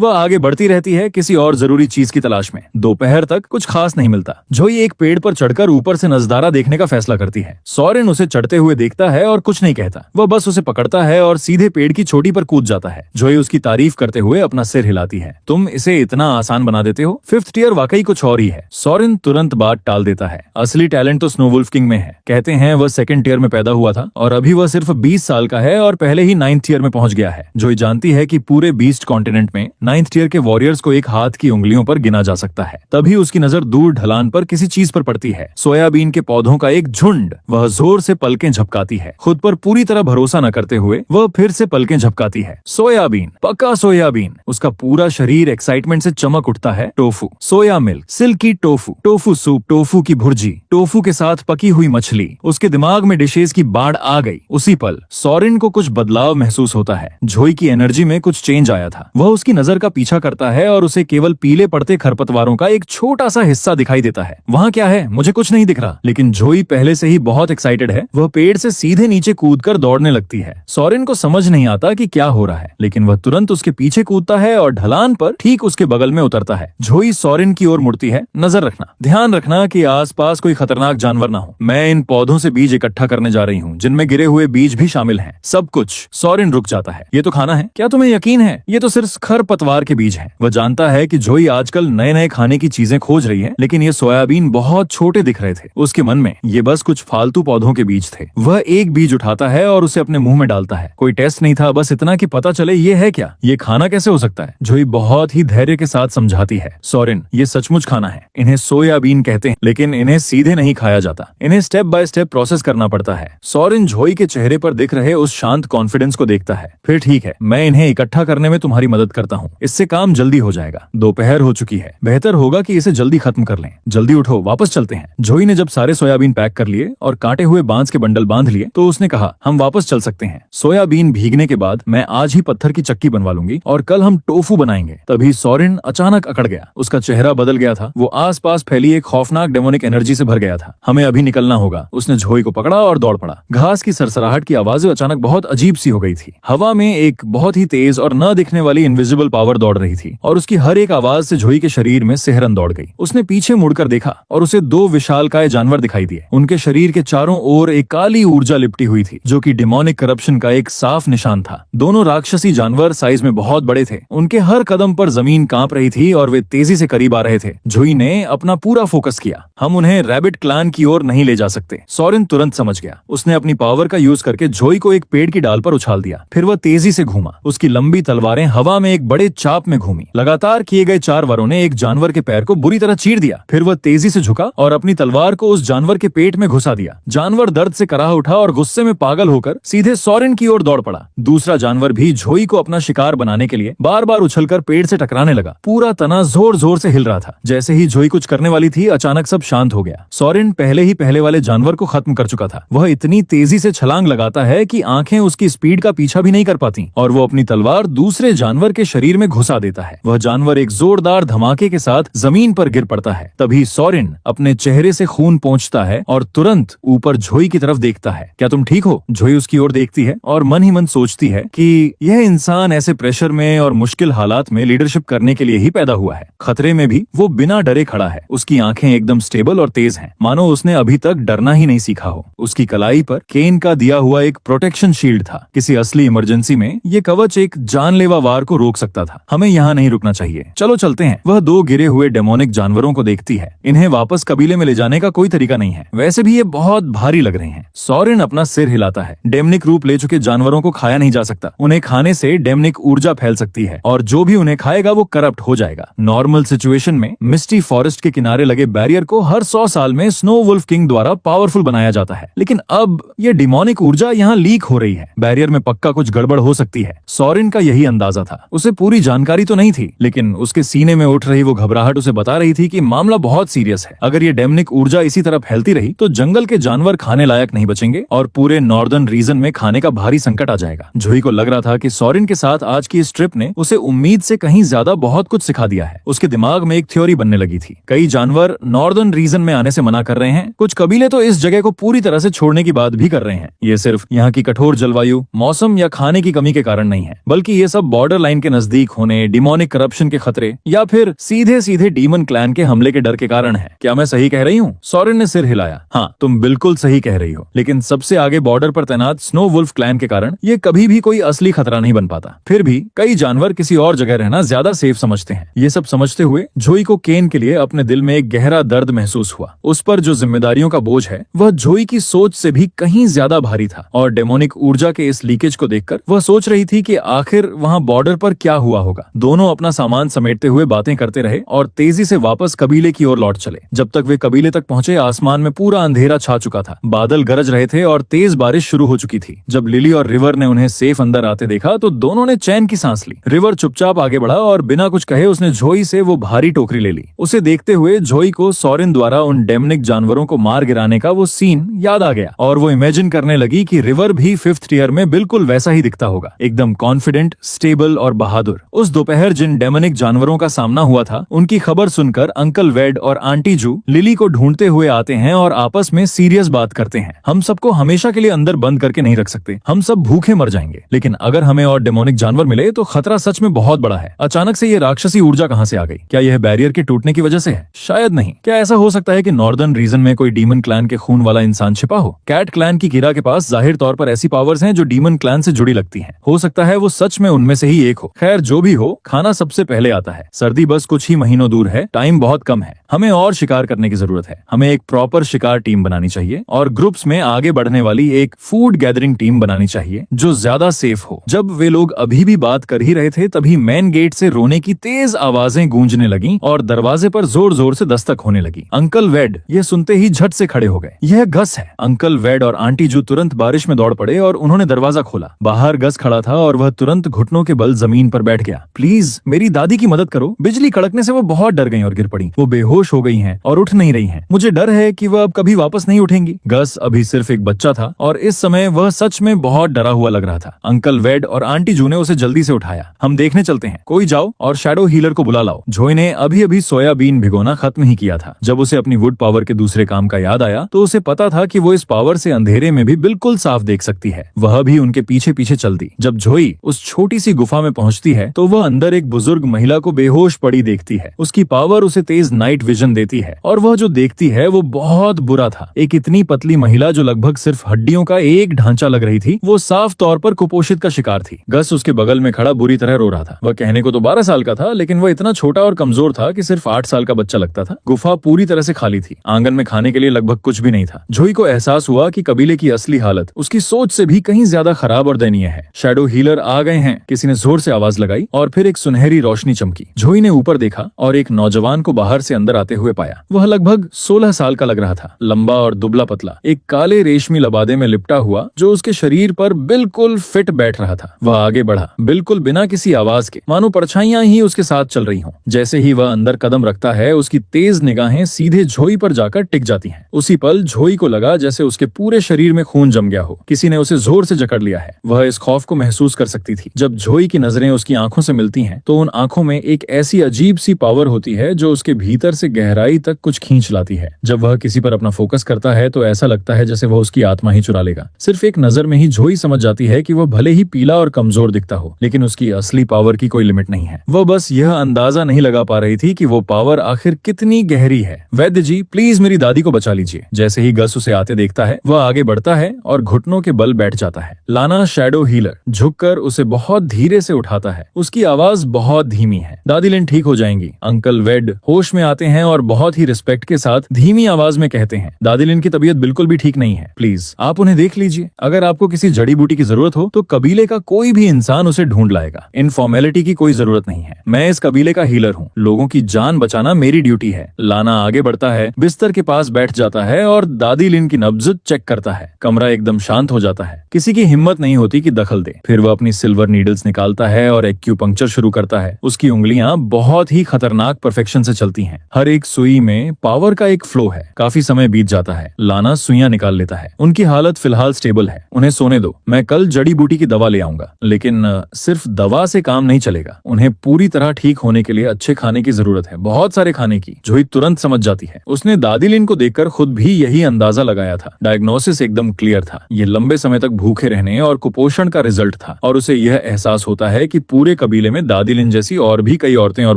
वह आगे बढ़ती रहती है किसी और जरूरी चीज की तलाश में। दोपहर तक कुछ खास नहीं मिलता। जोई एक पेड़ पर चढ़कर ऊपर से नजारा देखने का फैसला करती है। सॉरेन उसे चढ़ते हुए देखता है और कुछ नहीं कहता। वह बस उसे पकड़ता है और सीधे पेड़ की चोटी पर कूद जाता है। जोई उसकी तारीफ करते हुए अपना सिर हिलाती है। तुम इसे इतना आसान बना देते हो। 5th ईयर वाकई कुछ और ही है। सॉरेन तुरंत बात टाल देता है। असली टैलेंट तो स्नो वुल्फ किंग में है। कहते हैं वह 2nd ईयर में पैदा हुआ था और अभी वह सिर्फ 20 साल का है और पहले ही 9th ईयर में पहुंच गया है। जोई जानती है कि पूरे बीस्ट कॉन्टिनेंट में 9th ईयर के वॉरियर्स को एक हाथ की उंगलियों पर गिना जा सकता है। तभी उसकी नजर दूर ढलान पर किसी चीज पर पड़ती है। सोयाबीन के पौधों का एक झुंड। वह जोर से पलकें झपकाती है। खुद पर पूरी तरह भरोसा न करते हुए वह फिर से पलकें झपकाती है। सोयाबीन, पक्का सोयाबीन। उसका पूरा शरीर एक्साइटमेंट से चमक उठता है। Tofu, soya milk, silky tofu, tofu soup, tofu की भुर्जी, टोफू के साथ पकी हुई मछली। उसके दिमाग में डिशेज की बाढ़ आ गई। उसी पल सॉरेन को कुछ बदलाव महसूस होता है। जोई की एनर्जी में कुछ चेंज आया था। वह उसकी नजर का पीछा करता है और उसे केवल पीले पड़ते खरपतवारों का एक छोटा सा हिस्सा दिखाई देता है। वहाँ क्या है मुझे कुछ नहीं दिख रहा, लेकिन जोई पहले से ही बहुत एक्साइटेड है। वह पेड़ से सीधे नीचे कूदकर दौड़ने लगती है। सॉरेन को समझ नहीं आता कि क्या हो रहा है, लेकिन वह तुरंत उसके पीछे कूदता है और ढलान पर ठीक उसके बगल में उतरता है। जोई सॉरेन की ओर मुड़ती है। नजर रखना, ध्यान रखना कि आसपास कोई खतरनाक जानवर ना हो। मैं इन पौधों से बीज इकट्ठा करने जा रही हूँ, जिनमें गिरे हुए बीज भी शामिल हैं। सब कुछ। सॉरेन रुक जाता है। ये तो खाना है? क्या तुम्हें यकीन है? ये तो सिर्फ खरपतवार के बीज हैं। वह जानता है कि जोई आजकल नए नए खाने की चीजें खोज रही है, लेकिन ये सोयाबीन बहुत छोटे दिख रहे थे। उसके मन में ये बस कुछ फालतू पौधों के बीज थे। वह एक बीज उठाता है और उसे अपने मुंह में डालता है। कोई टेस्ट नहीं था, बस इतना कि पता चले ये है क्या, ये खाना कैसे हो सकता है। जोई बहुत ही धैर्य के साथ समझाती है, सॉरेन ये सचमुच खाना है। इन्हें सोयाबीन कहते हैं, लेकिन इन्हें सीधे नहीं खाया जाता। इन्हें स्टेप बाय स्टेप प्रोसेस करना पड़ता है। सॉरेन जोई के चेहरे पर दिख रहे उस शांत कॉन्फिडेंस को देखता है। फिर ठीक है, मैं इन्हें इकट्ठा करने में तुम्हारी मदद करता हूँ। इससे काम जल्दी हो जाएगा। दोपहर हो चुकी है। बेहतर होगा कि इसे जल्दी खत्म कर लें। जल्दी उठो, वापस चलते हैं। जोई ने जब सारे सोयाबीन पैक कर लिए और काटे हुए बांस के बंडल बांध लिए तो उसने कहा, हम वापस चल सकते हैं। सोयाबीन भीगने के बाद मैं आज ही पत्थर की चक्की बनवा लूंगी और कल हम टोफू बनाएंगे। तभी सॉरेन अचानक अकड़ गया। उसका चेहरा बदल गया था। वो आसपास फैली एक खौफनाक डेमोनिक एनर्जी से भर गया था। हमें अभी निकलना होगा। उसने जोई को पकड़ा और दौड़ पड़ा। घास की सरसराहट की आवाजें अचानक बहुत अजीब सी हो गई थी। हवा में एक बहुत ही तेज और न दिखने वाली इनविजिबल पावर दौड़ रही थी और उसकी हर एक आवाज से जोई के शरीर में सिहरन दौड़ गई। उसने पीछे मुड़कर देखा और उसे 2 विशालकाय जानवर दिखाई दिए। उनके शरीर के चारों ओर एक काली ऊर्जा लिपटी हुई थी, जो कि डिमोनिक करप्शन का एक साफ निशान था। दोनों राक्षसी जानवर साइज में बहुत बड़े थे। उनके हर कदम पर जमीन कांप रही थी और वे तेजी से करीब आ रहे थे। जोई ने अपना पूरा फोकस किया। हम उन्हें रैबिट क्लान की ओर नहीं ले जा सकते। सॉरेन तुरंत समझ गया। उसने अपनी पावर का यूज करके जोई को एक पेड़ की डाल पर उछाल दिया। फिर वह तेजी से घूमा। उसकी लंबी तलवारें हवा में एक बड़े चाप में घूमी। लगातार किए गए 4 वारों ने एक जानवर के पैर को बुरी तरह चीर दिया। फिर वह तेजी से झुका और अपनी तलवार को उस जानवर के पेट में घुसा दिया। जानवर दर्द से कराह उठा और गुस्से में पागल होकर सीधे सॉरेन की ओर दौड़ पड़ा। दूसरा जानवर भी जोई को अपना शिकार बनाने के लिए बार बार उछलकर पेड़ से टकराने लगा। पूरा तना जोर जोर से हिल रहा था। जैसे ही जोई कुछ करने वाली थी, अचानक सब शांत हो गया। सॉरेन पहले ही पहले वाले जानवर को खत्म कर चुका था। वह इतनी तेजी से छलांग लगाता है कि आंखें उसकी स्पीड का पीछा भी नहीं कर पाती और वो अपनी तलवार दूसरे जानवर के शरीर में घुसा देता है। वह जानवर एक जोरदार धमाके के साथ जमीन पर गिर पड़ता है। तभी सोरेन अपने चेहरे से खून पोंछता है और तुरंत ऊपर जोई की तरफ देखता है। क्या तुम ठीक हो? जोई उसकी ओर देखती है और मन ही मन सोचती है कि यह इंसान ऐसे प्रेशर में और मुश्किल हालात में लीडरशिप करने के लिए ही पैदा हुआ है। खतरे में भी वो बिना डरे खड़ा है। उसकी आंखें एकदम स्टेबल और तेज हैं, मानो उसने अभी तक डरना ही नहीं सीखा हो। उसकी कलाई पर केन का दिया हुआ एक प्रोटेक्शन शील्ड था। किसी असली इमरजेंसी में ये कवच एक जानलेवा वार को रोक सकता था। हमें यहाँ नहीं रुकना चाहिए, चलो चलते हैं। वह दो गिरे हुए डेमोनिक जानवरों को देखती है। इन्हें वापस कबीले में ले जाने का कोई तरीका नहीं है। वैसे भी ये बहुत भारी लग रहे हैं। सोरेन अपना सिर हिलाता है। डेमनिक रूप ले चुके जानवरों को खाया नहीं जा सकता। उन्हें खाने से डेमनिक ऊर्जा फैल सकती है और जो भी उन्हें खाएगा वो करप्ट हो जाएगा। नॉर्मल सिचुएशन में मिस्टी फॉरेस्ट के किनारे लगे बैरियर को हर 100 साल में स्नो वुल्फ किंग द्वारा पावरफुल बनाया जाता है, लेकिन अब ये डिमोनिक ऊर्जा यहाँ लीक हो रही है। बैरियर में पक्का कुछ गड़बड़ हो सकती है। सोरेन का यही अंदाजा था। उसे पूरी जानकारी तो नहीं थी, लेकिन उसके सीने में उठ रही वो घबराहट उसे बता रही थी कि मामला बहुत सीरियस है। अगर ये डेमनिक ऊर्जा इसी तरह फैलती रही तो जंगल के जानवर खाने लायक नहीं बचेंगे और पूरे नॉर्दर्न रीजन में खाने का भारी संकट आ जाएगा। जोई को लग रहा था कि सोरेन के साथ आज की इस ट्रिप ने उसे उम्मीद से कहीं ज्यादा बहुत कुछ सिखा दिया है। उसके दिमाग में एक थ्योरी बनने लगी थी। कई जानवर नॉर्दर्न रीजन में आने से मना कर रहे हैं। कुछ कबीले तो इस जगह को पूरी तरह से छोड़ने की बात भी कर रहे हैं। ये सिर्फ यहाँ की कठोर जलवायु, मौसम या खाने की कमी के कारण नहीं है, बल्कि ये सब बॉर्डर लाइन के नजदीक होने, डिमोनिक करप्शन के खतरे या फिर सीधे सीधे डीमन क्लैन के हमले के डर के कारण है। क्या मैं सही कह रही हूँ? सोरेन ने सिर हिलाया। हाँ, तुम बिल्कुल सही कह रही हो, लेकिन सबसे आगे बॉर्डर पर तैनात स्नो वुल्फ क्लैन के कारण ये कभी भी कोई असली खतरा नहीं बन पाता। फिर भी कई जानवर किसी और जगह रहना ज्यादा सेफ समझते हैं। ये सब समझते हुए जोई को केन के लिए अपने दिल में एक गहरा दर्द महसूस हुआ। उस पर जो जिम्मेदारियों का बोझ है वह जोई की सोच से भी कहीं ज्यादा भारी था और डेमोनिक ऊर्जा के इस लीकेज को देखकर वह सोच रही थी कि आखिर वहाँ बॉर्डर पर क्या हुआ होगा। दोनों अपना सामान समेटते हुए बातें करते रहे और तेजी से वापस कबीले की ओर लौट चले। जब तक वे कबीले तक पहुंचे आसमान में पूरा अंधेरा छा चुका था। बादल गरज रहे थे और तेज बारिश शुरू हो चुकी थी। जब लिली और रिवर ने उन्हें सेफ अंदर आते देखा तो दोनों ने चैन की सांस ली। रिवर चुपचाप आगे बढ़ा और बिना कुछ कहे उसने जोई से वो भारी टोकरी ले ली। उसे देखते हुए जोई को सोरेन द्वारा उन डेमनिक जानवरों को मार गिराने का वो सीन याद आ गया और वो इमेजिन करने लगी कि रिवर भी 5th ईयर में बिल्कुल वैसा ही दिखता होगा, एकदम कॉन्फिडेंट, स्टेबल और बहादुर। उस दोपहर जिन डेमनिक जानवरों का सामना हुआ था उनकी खबर सुनकर अंकल वेड और आंटी जू लिली को ढूंढते हुए आते हैं और आपस में सीरियस बात करते हैं। हम सबको हमेशा के लिए अंदर बंद करके नहीं रख सकते, हम सब भूखे मर जाएंगे। लेकिन अगर हमें और डेमोनिक जानवर मिले तो खतरा सच में बहुत बड़ा है। अचानक से ये राक्षसी ऊर्जा कहाँ से आ गई? क्या यह बैरियर के टूटने की वजह से है? शायद नहीं। क्या ऐसा हो सकता है कि नॉर्दर्न रीजन में कोई डीमन क्लैन के खून वाला इंसान छिपा हो? कैट क्लैन की कीरा के पास जाहिर तौर पर ऐसी पावर्स हैं जो डीमन क्लैन से जुड़ी लगती हैं। हो सकता है वो सच में उनमें से ही एक हो। खैर जो भी हो, खाना सबसे पहले आता है। सर्दी बस कुछ ही महीनों दूर है, टाइम बहुत कम है। हमें और शिकार करने की जरूरत है। हमें एक प्रॉपर शिकार टीम बनानी चाहिए और ग्रुप्स में आगे बढ़ने वाली एक फूड गैदरिंग टीम बनानी चाहिए जो ज्यादा सेफ हो। जब वे लोग अभी भी बात कर ही रहे थे तभी मेन गेट से रोने की तेज आवाजें गूंजने लगीं और दरवाजे पर जोर जोर से दस्तक होने लगी। अंकल वेड ये सुनते ही झट से खड़े हो गए। यह गस है। अंकल वेड और आंटी जू तुरंत बारिश में दौड़ पड़े और उन्होंने दरवाजा खोला। बाहर गस खड़ा था और वह तुरंत घुटनों के बल जमीन पर बैठ गया। प्लीज मेरी दादी की मदद करो। बिजली कड़कने से वो बहुत डर गई और गिर पड़ी। वो बेहोश हो गई हैं और उठ नहीं रही हैं। मुझे डर है कि वह अब कभी वापस नहीं उठेंगी। गस अभी सिर्फ एक बच्चा था और इस समय वह सच में बहुत डरा हुआ लग रहा था। अंकल वेड और आंटी जू ने उसे जल्दी से उठाया। हम देखने चलते हैं। कोई जाओ और शैडो हीलर को बुला लाओ। जोई ने अभी अभी सोयाबीन भिगोना खत्म ही किया था। जब उसे अपनी वुड पावर के दूसरे काम का याद आया तो उसे पता था कि वो इस पावर से अंधेरे में भी बिल्कुल साफ देख सकती है। वह भी उनके पीछे पीछे चल दी। जब जोई उस छोटी सी गुफा में पहुंचती है तो वह अंदर एक बुजुर्ग महिला को बेहोश पड़ी देखती है। उसकी पावर उसे तेज नाइट विजन देती है और वह जो देखती है वो बहुत बुरा था। एक इतनी पतली महिला जो लगभग सिर्फ हड्डियों का एक ढांचा लग रही थी, वो साफ तौर पर कुपोषित का शिकार थी। गस उसके बगल में खड़ा बुरी तरह रो रहा था। वह कहने को तो 12 साल का था, लेकिन वह इतना छोटा और कमजोर था कि सिर्फ 8 साल का बच्चा लगता था। गुफा पूरी तरह से खाली थी। आंगन में खाने के लिए लगभग कुछ भी नहीं था। जोई को एहसास हुआ कि कबीले की असली हालत उसकी सोच से भी कहीं ज्यादा खराब और दयनीय है। शैडो हीलर आ गए हैं, किसी ने जोर से आवाज लगाई और फिर एक सुनहरी रोशनी चमकी। जोई ने ऊपर देखा और एक नौजवान को बाहर से अंदर आते हुए पाया। वह लगभग 16 साल का लग रहा था। लंबा और दुबला पतला, एक काले रेशमी लबादे में लिपटा हुआ जो उसके शरीर पर बिल्कुल फिट बैठ रहा था। वह आगे बढ़ा, बिल्कुल बिना किसी आवाज के, मानो परछाइयां ही उसके साथ चल रही हों। जैसे ही वह अंदर कदम रखता है उसकी तेज निगाहें सीधे जोई पर जाकर टिक जाती हैं। हैं। उसी पल जोई को लगा जैसे उसके पूरे शरीर में खून जम गया हो, किसी ने उसे जोर से जकड़ लिया है। वह इस खौफ को महसूस कर सकती थी। जब जोई की नजरें उसकी आंखों से मिलती हैं, तो उन आंखों में एक ऐसी अजीब सी पावर होती है जो उसके भीतर से गहराई तक कुछ खींच लाती है। जब वह किसी पर अपना फोकस करता है तो ऐसा लगता है जैसे वह उसकी आत्मा ही चुरा लेगा। सिर्फ एक नजर में ही जोई समझ जाती है कि वह भले ही पीला और कमजोर दिखता हो, लेकिन उसकी असली पावर की कोई लिमिट नहीं है। वह बस यह अंदाजा नहीं लगा पा रही थी कि वो पावर आखिर कितनी गहरी है। वैद्य जी, प्लीज मेरी दादी को बचा लीजिए। जैसे ही गस उसे आते देखता है, वह आगे बढ़ता है और घुटनों के बल बैठ जाता है। लाना शैडो हीलर झुककर उसे बहुत धीरे से उठाता है। उसकी आवाज बहुत धीमी है। दादी लिन ठीक हो जाएंगी। अंकल वेड होश में आते हैं और बहुत ही रिस्पेक्ट के साथ धीमी आवाज में कहते हैं, दादी लिन की तबीयत बिल्कुल भी ठीक नहीं है, प्लीज आप उन्हें देख लीजिए। अगर आपको किसी जड़ी बूटी की जरूरत हो तो कबीले का कोई भी इंसान उसे ढूंढ लाएगा। इन फॉर्मेलिटी की कोई जरूरत नहीं है। मैं इस कबीले का हीलर हूँ। लोगों की जान बचाना मेरी ड्यूटी है। लाना आगे बढ़ता है, बिस्तर के पास बैठ जाता है और दादी लिन की नब्ज चेक करता है। कमरा एकदम शांत हो जाता है। किसी की हिम्मत नहीं होती कि दखल दे। फिर वह अपनी सिल्वर नीडल्स निकालता है और एक्यूपंक्चर शुरू करता है। उसकी उंगलियां बहुत ही खतरनाक परफेक्शन से चलती हैं। हर एक सुई में पावर का एक फ्लो है। काफी समय बीत जाता है। लाना सुइयां निकाल लेता है। उनकी हालत फिलहाल स्टेबल है। उन्हें सोने दो, मैं कल जड़ी बूटी की दवा ले आऊंगा। लेकिन सिर्फ दवा से काम नहीं चलेगा। उन्हें पूरी तरह ठीक होने के लिए अच्छे खाने की जरूरत है, बहुत सारे खाने की। जोई तुरंत समझ जाती है। उसने दादी लिन को देखकर खुद भी यही अंदाजा लगाया था। डायग्नोसिस एकदम क्लियर था। ये लंबे समय तक भूखे रहने और कुपोषण का रिजल्ट था। और उसे यह एहसास होता है कि पूरे कबीले में दादी लिन जैसी और भी कई औरतें और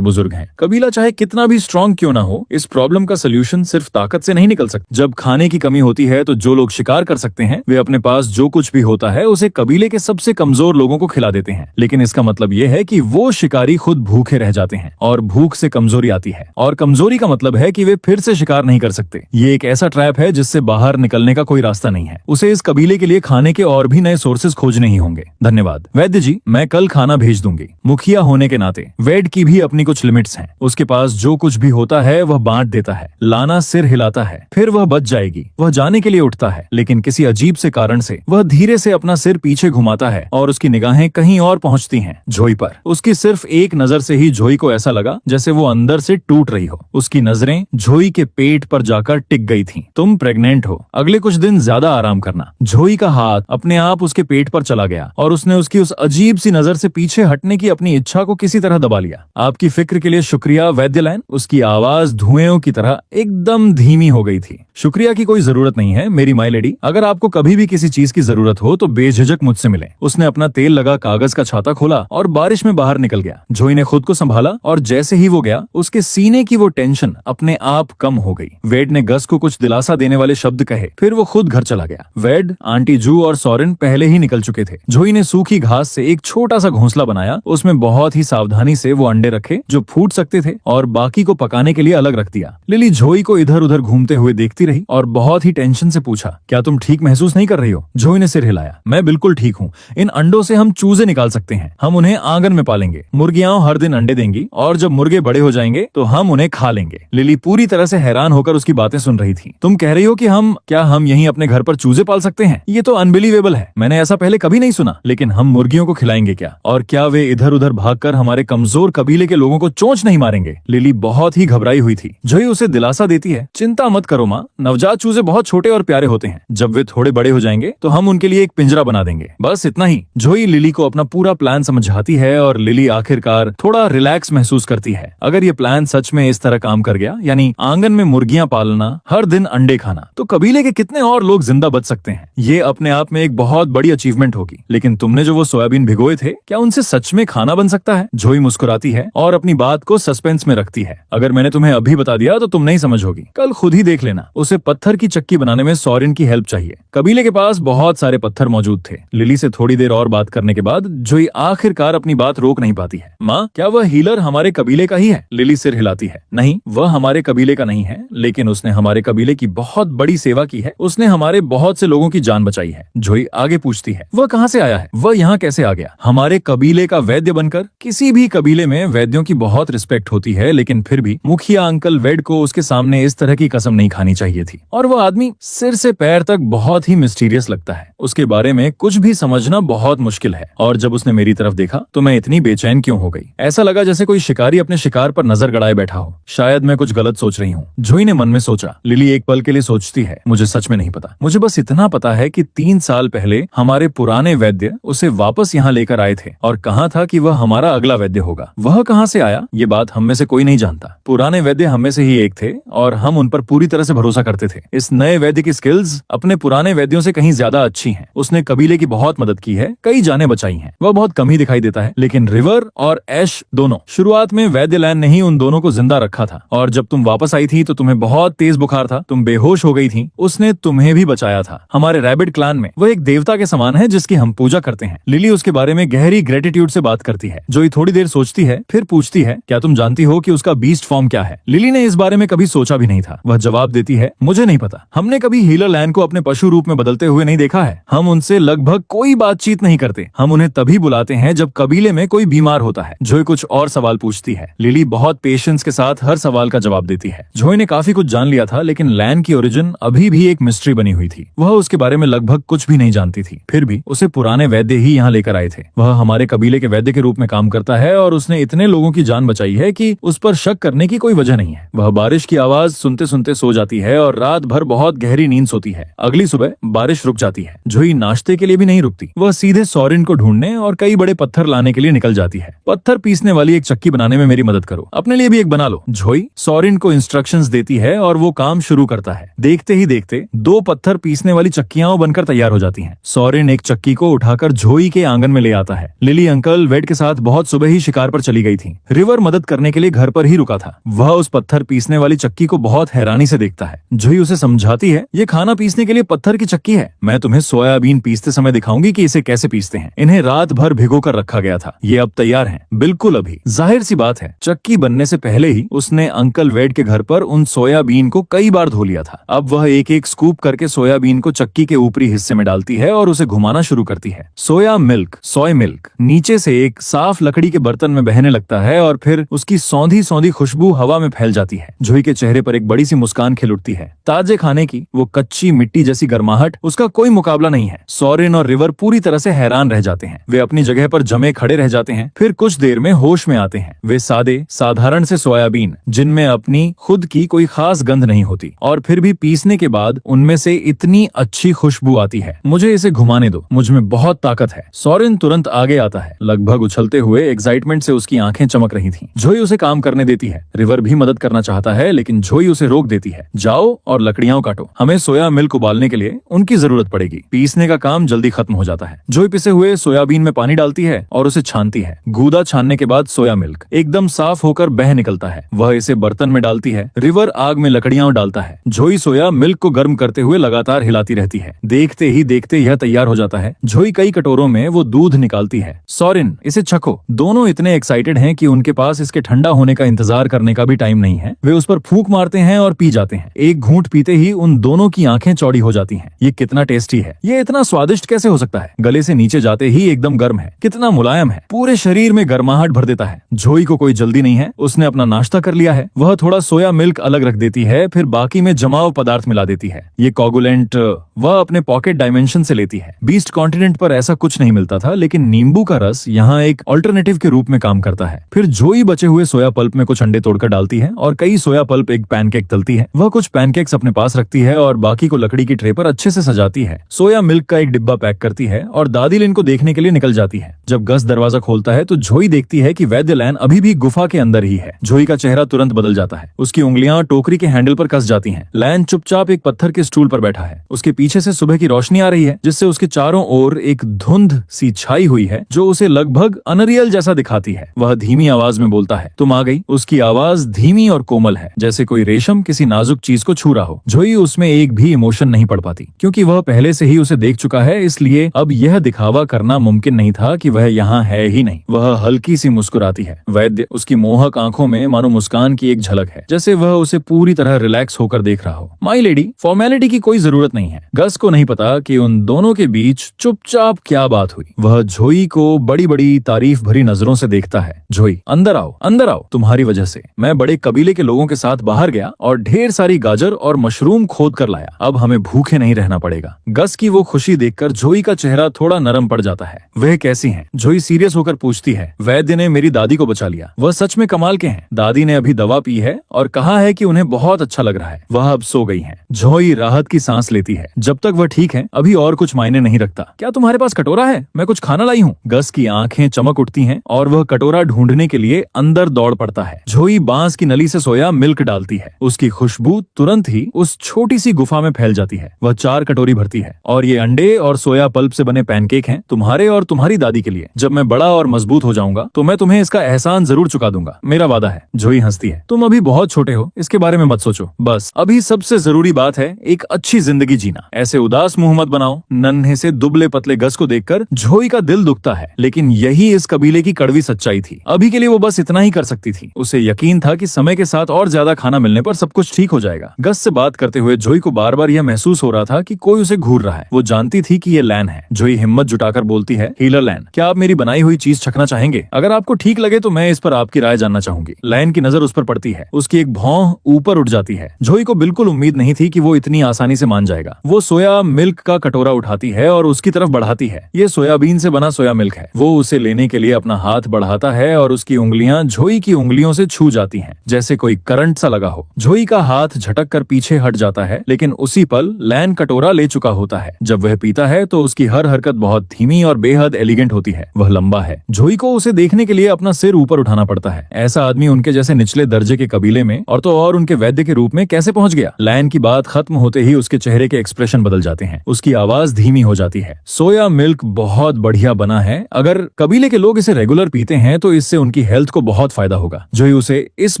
बुजुर्ग हैं। कबीला चाहे कितना भी स्ट्रांग क्यों ना हो, इस प्रॉब्लम का सोल्यूशन सिर्फ ताकत से नहीं निकल सकता। जब खाने की कमी होती है तो जो लोग शिकार कर सकते हैं वे अपने पास जो कुछ भी होता है उसे कबीले के सबसे कमजोर लोगों को खिला देते हैं। लेकिन इसका मतलब यह है कि वो शिकारी खुद भूखे रह जाते हैं और भूख से कमजोरी आती है। और कमजोरी का मतलब है कि वे फिर से शिकार नहीं कर सकते। ये एक ऐसा ट्रैप है जिससे बाहर निकलने का कोई रास्ता नहीं है। उसे इस कबीले के लिए खाने के और भी नए सोर्सेज खोजने ही होंगे। धन्यवाद वैद्य जी, मैं कल खाना भेज दूंगी। मुखिया होने के नाते वैद की भी अपनी कुछ लिमिट्स हैं। उसके पास जो कुछ भी होता है वह बांट देता है। लाना सिर हिलाता है, फिर वह बच जाएगी। वह जाने के लिए उठता है, लेकिन किसी अजीब से कारण से वह धीरे से अपना सिर पीछे घुमाता है और उसकी निगाहें कहीं और पहुंचती हैं, जोई पर। उसकी सिर्फ एक नजर से ही जोई को ऐसा लगा जैसे वो अंदर से टूट रही हो। उसकी नजरें जोई के पेट पर जाकर टिक गई थीं। तुम प्रेग्नेंट हो, अगले कुछ दिन ज्यादा आराम करना। जोई का हाथ अपने आप उसके पेट पर चला गया और उसने उसकी उस अजीब सी नजर से पीछे हटने की अपनी इच्छा को किसी तरह दबा लिया। आपकी फिक्र के लिए शुक्रिया वैद्यलैन। उसकी आवाज धुएं की तरह एकदम धीमी हो गई थी। शुक्रिया की कोई जरूरत नहीं है मेरी माई लेडी। अगर आपको कभी भी किसी चीज की जरूरत हो तो बेझिझक मुझसे मिलें। उसने अपना तेल लगा कागज का छाता खोला और बारिश में बाहर निकल गया। जोई ने खुद को संभाला और जैसे ही वो गया उसके सीने की वो टेंशन अपने आप कम हो गई। वेड ने गस को कुछ दिलासा देने वाले शब्द कहे, फिर वो खुद घर चला गया। वेड, आंटी जू और सोरेन पहले ही निकल चुके थे। जोई ने सूखी घास से एक छोटा सा घोंसला बनाया। उसमें बहुत ही सावधानी से वो अंडे रखे जो फूट सकते थे और बाकी को पकाने के लिए अलग रख दिया। लिली जोई को इधर उधर घूमते हुए देखती रही और बहुत ही टेंशन से पूछा, क्या तुम ठीक महसूस नहीं कर रही हो? जोई ने सिर हिलाया। मैं बिल्कुल ठीक हूँ। इन अंडों से हम चूजे निकाल सकते हैं। हम उन्हें आंगन में पालेंगे। मुर्गियां हर दिन अंडे देंगी और जब मुर्गे बड़े हो जाएंगे तो हम उन्हें खा लेंगे। लिली पूरी तरह से हैरान होकर उसकी बातें सुन रही थी। तुम कह रही हो कि क्या हम यहीं अपने घर पर चूजे पाल सकते हैं? ये तो अनबिलीवेबल है। मैंने ऐसा पहले कभी नहीं सुना। लेकिन हम मुर्गियों को खिलाएंगे क्या? और क्या वे इधर उधर भागकर हमारे कमजोर कबीले के लोगों को चोंच नहीं मारेंगे? लिली बहुत ही घबराई हुई थी। जोई उसे दिलासा देती है, चिंता मत करो माँ, नवजात चूजे बहुत छोटे और प्यारे होते हैं। जब वे थोड़े बड़े हो जाएंगे तो हम उनके लिए एक पिंजरा बना देंगे। बस इतना ही। जोई लिली को अपना पूरा प्लान समझाती है और लिली आखिरकार थोड़ा रिलैक्स महसूस करती है। अगर ये प्लान सच में इस तरह काम कर गया, यानी आंगन में मुर्गियां पालना, हर दिन अंडे खाना, तो कबीले के कितने और लोग जिंदा बच सकते हैं। ये अपने आप में एक बहुत बड़ी अचीवमेंट होगी। लेकिन तुमने जो वो सोयाबीन भिगोए थे, क्या उनसे सच में खाना बन सकता है? जोई मुस्कुराती है और अपनी बात को सस्पेंस में रखती है। अगर मैंने तुम्हें अभी बता दिया तो तुम नहीं समझोगी। कल खुद ही देख लेना। उसे पत्थर की चक्की बनाने में सोरेन की हेल्प चाहिए। कबीले के पास बहुत सारे पत्थर मौजूद थे। लिली से थोड़ी देर और बात करने के बाद जोई आखिरकार अपनी बात रोक नहीं पाती है। माँ, क्या वह हीलर हमारे कबीले का ही है? लिली सिर हिलाती है। नहीं, वह हमारे कबीले का नहीं है, लेकिन उसने हमारे कबीले की बहुत बड़ी सेवा की है। उसने हमारे बहुत से लोगों की जान बचाई है। जोई आगे पूछती है, वह कहाँ से आया है? वह यहाँ कैसे आ गया? हमारे कबीले का वैद्य बनकर? किसी भी कबीले में वैद्यों की बहुत रिस्पेक्ट होती है, लेकिन फिर भी मुखिया अंकल वेड को उसके सामने इस तरह की कसम नहीं खानी चाहिए थी। और वह आदमी सिर से पैर तक बहुत ही मिस्टीरियस लगता है। उसके बारे में कुछ भी समझना बहुत मुश्किल है। और जब उसने मेरी तरफ देखा तो मैं इतनी बेचैन क्यों हो गई? ऐसा लगा जैसे कोई शिकारी अपने शिकार पर नजर गड़ाए बैठा हो। शायद मैं कुछ गलत सोच रही हूँ, जोई ने मन में सोचा। लिली एक पल के लिए सोचती है, मुझे सच में नहीं पता। मुझे बस इतना पता है कि 3 साल पहले हमारे पुराने वैद्य उसे वापस यहाँ लेकर आए थे और कहा था कि वह हमारा अगला वैद्य होगा। वह कहाँ से आया ये बात हम में से कोई नहीं जानता। पुराने वैद्य हम में से ही एक थे और हम उन पर पूरी तरह से भरोसा करते थे। इस नए वैद्य की स्किल्स अपने पुराने वैद्यों से कहीं ज्यादा अच्छी हैं। उसने कबीले की बहुत मदद की है, कई जानें बचाई हैं। वह बहुत कम ही दिखाई देता है, लेकिन रिवर और ऐश दोनों, शुरुआत में वैद्य लैन ने ही उन दोनों को जिंदा रखा था और जब तुम वापस आई थी तो तुम्हें बहुत तेज बुखार था, तुम बेहोश हो गई थी, उसने तुम्हें भी बचाया था। हमारे रैबिट क्लान में वह एक देवता के समान है जिसकी हम पूजा करते हैं। लिली उसके बारे में गहरी ग्रेटिट्यूड से बात करती है। जोई थोड़ी देर सोचती है, फिर पूछती है, क्या तुम जानती हो कि उसका बीस्ट फॉर्म क्या है? लिली ने इस बारे में कभी सोचा भी नहीं था। वह जवाब देती है, मुझे नहीं पता। हमने कभी हीलर लैन को अपने पशु रूप में बदलते हुए नहीं देखा है। हम उनसे लगभग कोई बातचीत नहीं करते। हम उन्हें तभी बुलाते हैं जब कबीले में कोई बीमार होता है। जोई कुछ और सवाल पूछती है। लिली बहुत पेशेंस के साथ हर सवाल का जवाब देती है। जोई ने काफी कुछ जान लिया था, लेकिन लैन की ओरिजिन अभी भी एक मिस्ट्री बनी हुई थी। वह उसके बारे में लगभग कुछ भी नहीं जानती थी। फिर भी उसे पुराने वैद्य ही यहाँ लेकर आए थे। वह हमारे कबीले के वैद्य के रूप में काम करता है और उसने इतने लोगों की जान बचाई है कि उस पर शक करने की कोई वजह नहीं है। वह बारिश की आवाज सुनते सुनते सो जाती है और रात भर बहुत गहरी नींद सोती है। अगली सुबह बारिश रुक जाती है। जोई नाश्ते के लिए भी नहीं रुकती। वह सीधे सॉरिन को ढूंढने और कई बड़े पत्थर लाने के लिए निकल जाती है। पत्थर पीसने वाली एक चक्की बनाने में मेरी मदद करो, अपने लिए भी एक बना लो। जोई सॉरिन को इंस्ट्रक्शंस देती है और वो काम शुरू करता है। देखते ही देखते 2 पत्थर पीसने वाली चक्कियां बनकर तैयार हो जाती हैं। सॉरिन एक चक्की को उठाकर जोई के आंगन में ले आता है। लिली अंकल वेड के साथ बहुत सुबह ही शिकार पर चली गई थी। रिवर मदद करने के लिए घर पर ही रुका था। वह उस पत्थर पीसने वाली चक्की को बहुत हैरानी से देखता है। जोई उसे समझाती है, ये खाना पीसने के लिए पत्थर की चक्की है। मैं तुम्हें सोयाबीन पीसते समय दिखाऊंगी कि इसे कैसे पीसते हैं। इन्हें रात भर भिगो कर रखा गया था। ये अब तैयार हैं, बिल्कुल अभी। जाहिर सी बात है, चक्की बनने से पहले ही उसने अंकल वेड के घर पर उन सोयाबीन को कई बार धो लिया था। अब वह एक एक स्कूप करके सोयाबीन को चक्की के ऊपरी हिस्से में डालती है और उसे घुमाना शुरू करती है। सोया मिल्क, सोय मिल्क नीचे से एक साफ लकड़ी के बर्तन में बहने लगता है और फिर उसकी सौंधी सौंधी खुशबू हवा में फैल जाती है। जोई के चेहरे पर एक बड़ी सी मुस्कान खिल उठती है। ताजे खाने की वो कच्ची मिट्टी जैसी गर्माहट, उसका कोई मुकाबला नहीं है। सॉरेन और रिवर पूरी तरह से हैरान रह जाते हैं। वे अपनी जगह पर जमे खड़े रह जाते हैं, फिर कुछ देर में होश में आते हैं। वे सादे साधारण से सोयाबीन, जिनमें अपनी खुद की कोई खास गंध नहीं होती, और फिर भी पीसने के बाद उनमें से इतनी अच्छी खुशबू आती है। मुझे इसे घुमाने दो, मुझ में बहुत ताकत है। सॉरेन तुरंत आगे आता है, लगभग उछलते हुए। एक्साइटमेंट से उसकी आंखें चमक रही थीं। जोई उसे काम करने देती है। रिवर भी मदद करना चाहता है, लेकिन जोई उसे रोक देती है। जाओ और लकड़ियां काटो, हमें सोया मिल्क उबालने के लिए उनकी जरूरत पड़ेगी। पीसने का काम जल्दी खत्म हो जाता है। जोई पिसे हुए सोयाबीन में पानी डालती है और उसे छानती है। गूदा छानने के बाद सोया मिल्क एकदम साफ होकर बह निकलता है। वह इसे बर्तन में डालती है। रिवर आग में लकड़ियां डालता है। जोई सोया मिल्क को गर्म करते हुए लगातार हिलाती रहती है। देखते ही देखते यह तैयार हो जाता है। जोई कई कटोरों में वो दूध निकालती है। सॉरेन, इसे छको। दोनों इतने एक्साइटेड हैं कि उनके पास इसके ठंडा होने का इंतजार करने का भी टाइम नहीं है। वे उस पर फूंक मारते हैं और पी जाते हैं। एक घूंट पीते ही उन दोनों की आंखें चौड़ी हो जाती हैं। ये कितना टेस्टी है, ये इतना स्वादिष्ट कैसे हो सकता है? गले से नीचे जाते ही एकदम गर्म है, कितना मुलायम है, पूरे शरीर में गर्माहट भर देता है। जोई को कोई जल्दी नहीं है, उसने अपना नाश्ता कर लिया है। वह थोड़ा सोया मिल्क अलग रख देती है, फिर बाकी में जमाव पदार्थ मिला देती है। ये कोगुलेंट वह अपने पॉकेट डायमेंशन से लेती है। बीस्ट कॉन्टिनेंट पर ऐसा कुछ नहीं मिलता था, लेकिन नींबू का रस यहाँ एक ऑल्टरनेटिव के रूप में काम करता है। फिर जोई बचे हुए सोया पल्प में कुछ अंडे तोड़कर डालती है और कई सोया पल्प एक पैनकेक तलती है। वह कुछ पैनकेक्स अपने पास रखती है और बाकी को लकड़ी की ट्रे पर अच्छे से सजाती है। सोया मिल्क का एक डिब्बा पैक करती है और दादी लिन को देखने के लिए निकल जाती है। जब गस दरवाजा खोलता है तो जोई देखती है कि वैद्य लैन अभी भी गुफा के अंदर ही है। जोई का चेहरा तुरंत बदल जाता है। उसकी उंगलियां टोकरी के हैंडल पर कस जाती हैं। लैन चुपचाप एक पत्थर के स्टूल पर बैठा है। उसके पीछे से सुबह की रोशनी आ रही है, जिससे उसके चारों ओर एक धुंध सी छाई हुई है जो उसे लगभग अनरियल जैसा दिखाती है। वह धीमी आवाज में बोलता है, तुम आ गई। उसकी आवाज धीमी और कोमल है, जैसे कोई रेशम किसी नाजुक चीज को छू रहा हो। जोई उसमें एक भी इमोशन नहीं पढ़ पाती, क्योंकि वह पहले से ही उसे देख चुका है। इसलिए अब यह दिखावा करना मुमकिन नहीं था कि वह यहाँ है ही नहीं। वह हल्की सी मुस्कुराती है। वैद्य उसकी मोहक आंखों में मानो मुस्कान की एक झलक है, जैसे वह उसे पूरी तरह रिलैक्स होकर देख रहा हो। माई लेडी, फॉर्मेलिटी की कोई जरूरत नहीं है। गस को नहीं पता कि उन दोनों के बीच चुपचाप क्या बात हुई। वह जोई को बड़ी बड़ी तारीफ भरी नजरों से देखता है। जोई, अंदर आओ, अंदर आओ। तुम्हारी वजह से मैं बड़े कबीले के लोगों के साथ बाहर गया और ढेर सारी गाजर और मशरूम खोद कर लाया। अब हमें भूखे नहीं रहना पड़ेगा। गस की वो खुशी देखकर जोई का चेहरा थोड़ा नरम पड़ जाता है। वह कैसी हैं? जोई सीरियस होकर पूछती है। वैद्य ने मेरी दादी को बचा लिया। वह सच में कमाल के हैं। दादी ने अभी दवा पी है और कहा है कि उन्हें बहुत अच्छा लग रहा है। वह अब सो गई हैं। जोई राहत की सांस लेती है। जब तक वह ठीक है अभी और कुछ मायने नहीं रखता। क्या तुम्हारे पास कटोरा है? मैं कुछ खाना लाई हूँ। गस की आंखें चमक उठती हैं और वह कटोरा ढूंढने के लिए अंदर दौड़ पड़ता है। जोई बांस की नली से सोया मिल्क डालती है। उसकी खुशबू तुरंत ही उस छोटी सी गुफा में फैल जाती है। वह 4 कटोरी भरती है। और ये अंडे और सोया पल्प से बने पैनकेक हैं, तुम्हारे और तुम्हारी दादी के लिए। जब मैं बड़ा और मजबूत हो जाऊंगा तो मैं तुम्हें इसका एहसान जरूर चुका दूंगा, मेरा वादा है। जोई हंसती है। तुम अभी बहुत छोटे हो, इसके बारे में मत सोचो। बस अभी सबसे जरूरी बात है एक अच्छी जिंदगी जीना। ऐसे उदास मुंह मत बनाओ। नन्हे से दुबले पतले गस को देखकर जोई का दिल दुखता है, लेकिन यही इस कबीले की कड़वी सच्चाई थी। अभी के लिए वो बस इतना ही कर सकती थी। उसे यकीन था कि समय के साथ और ज्यादा खाना मिलने पर सब कुछ ठीक हो जाएगा। गस से बात करते हुए जोई को बार बार यह महसूस हो रहा था कि कोई उसे घूर रहा है। वो जानती थी कि ये लैन है। जोई हिम्मत जुटाकर बोलती है, हीलर लैन, क्या आप मेरी बनाई हुई चीज चखना चाहेंगे? अगर आपको ठीक लगे तो मैं इस पर आपकी राय जानना चाहूंगी। लैन की नजर उस पर पड़ती है। उसकी एक भौं ऊपर उठ जाती है। जोई को बिल्कुल उम्मीद नहीं थी कि वो इतनी आसानी से मान जाएगा। वो सोया मिल्क का कटोरा उठाती है और उसकी तरफ बढ़ाती है। ये सोयाबीन से बना सोया मिल्क है। वो उसे लेने के लिए अपना हाथ बढ़ाता है और उसकी उंगलियां जोई की उंगलियों से छू जाती हैं, जैसे कोई करंट सा लगा हो। जोई का हाथ झटक कर पीछे हट जाता है, लेकिन उसी पल लैन कटोरा ले चुका होता है। जब वह पीता है तो उसकी हर हरकत बहुत धीमी और बेहद एलिगेंट होती है। वह लंबा है। जोई को उसे देखने के लिए अपना सिर ऊपर उठाना पड़ता है। ऐसा आदमी उनके जैसे निचले दर्जे के कबीले में और तो और उनके वैद्य के रूप में कैसे पहुंच गया? लैन की बात खत्म होते ही उसके चेहरे के एक्सप्रेशन बदल जाते हैं। उसकी आवाज धीमी हो जाती है। सोया मिल्क बहुत बढ़िया बना है। अगर कबीले के लोग इसे रेगुलर पीते हैं तो इससे उनकी हेल्थ को बहुत फायदा होगा। जोई उसे इस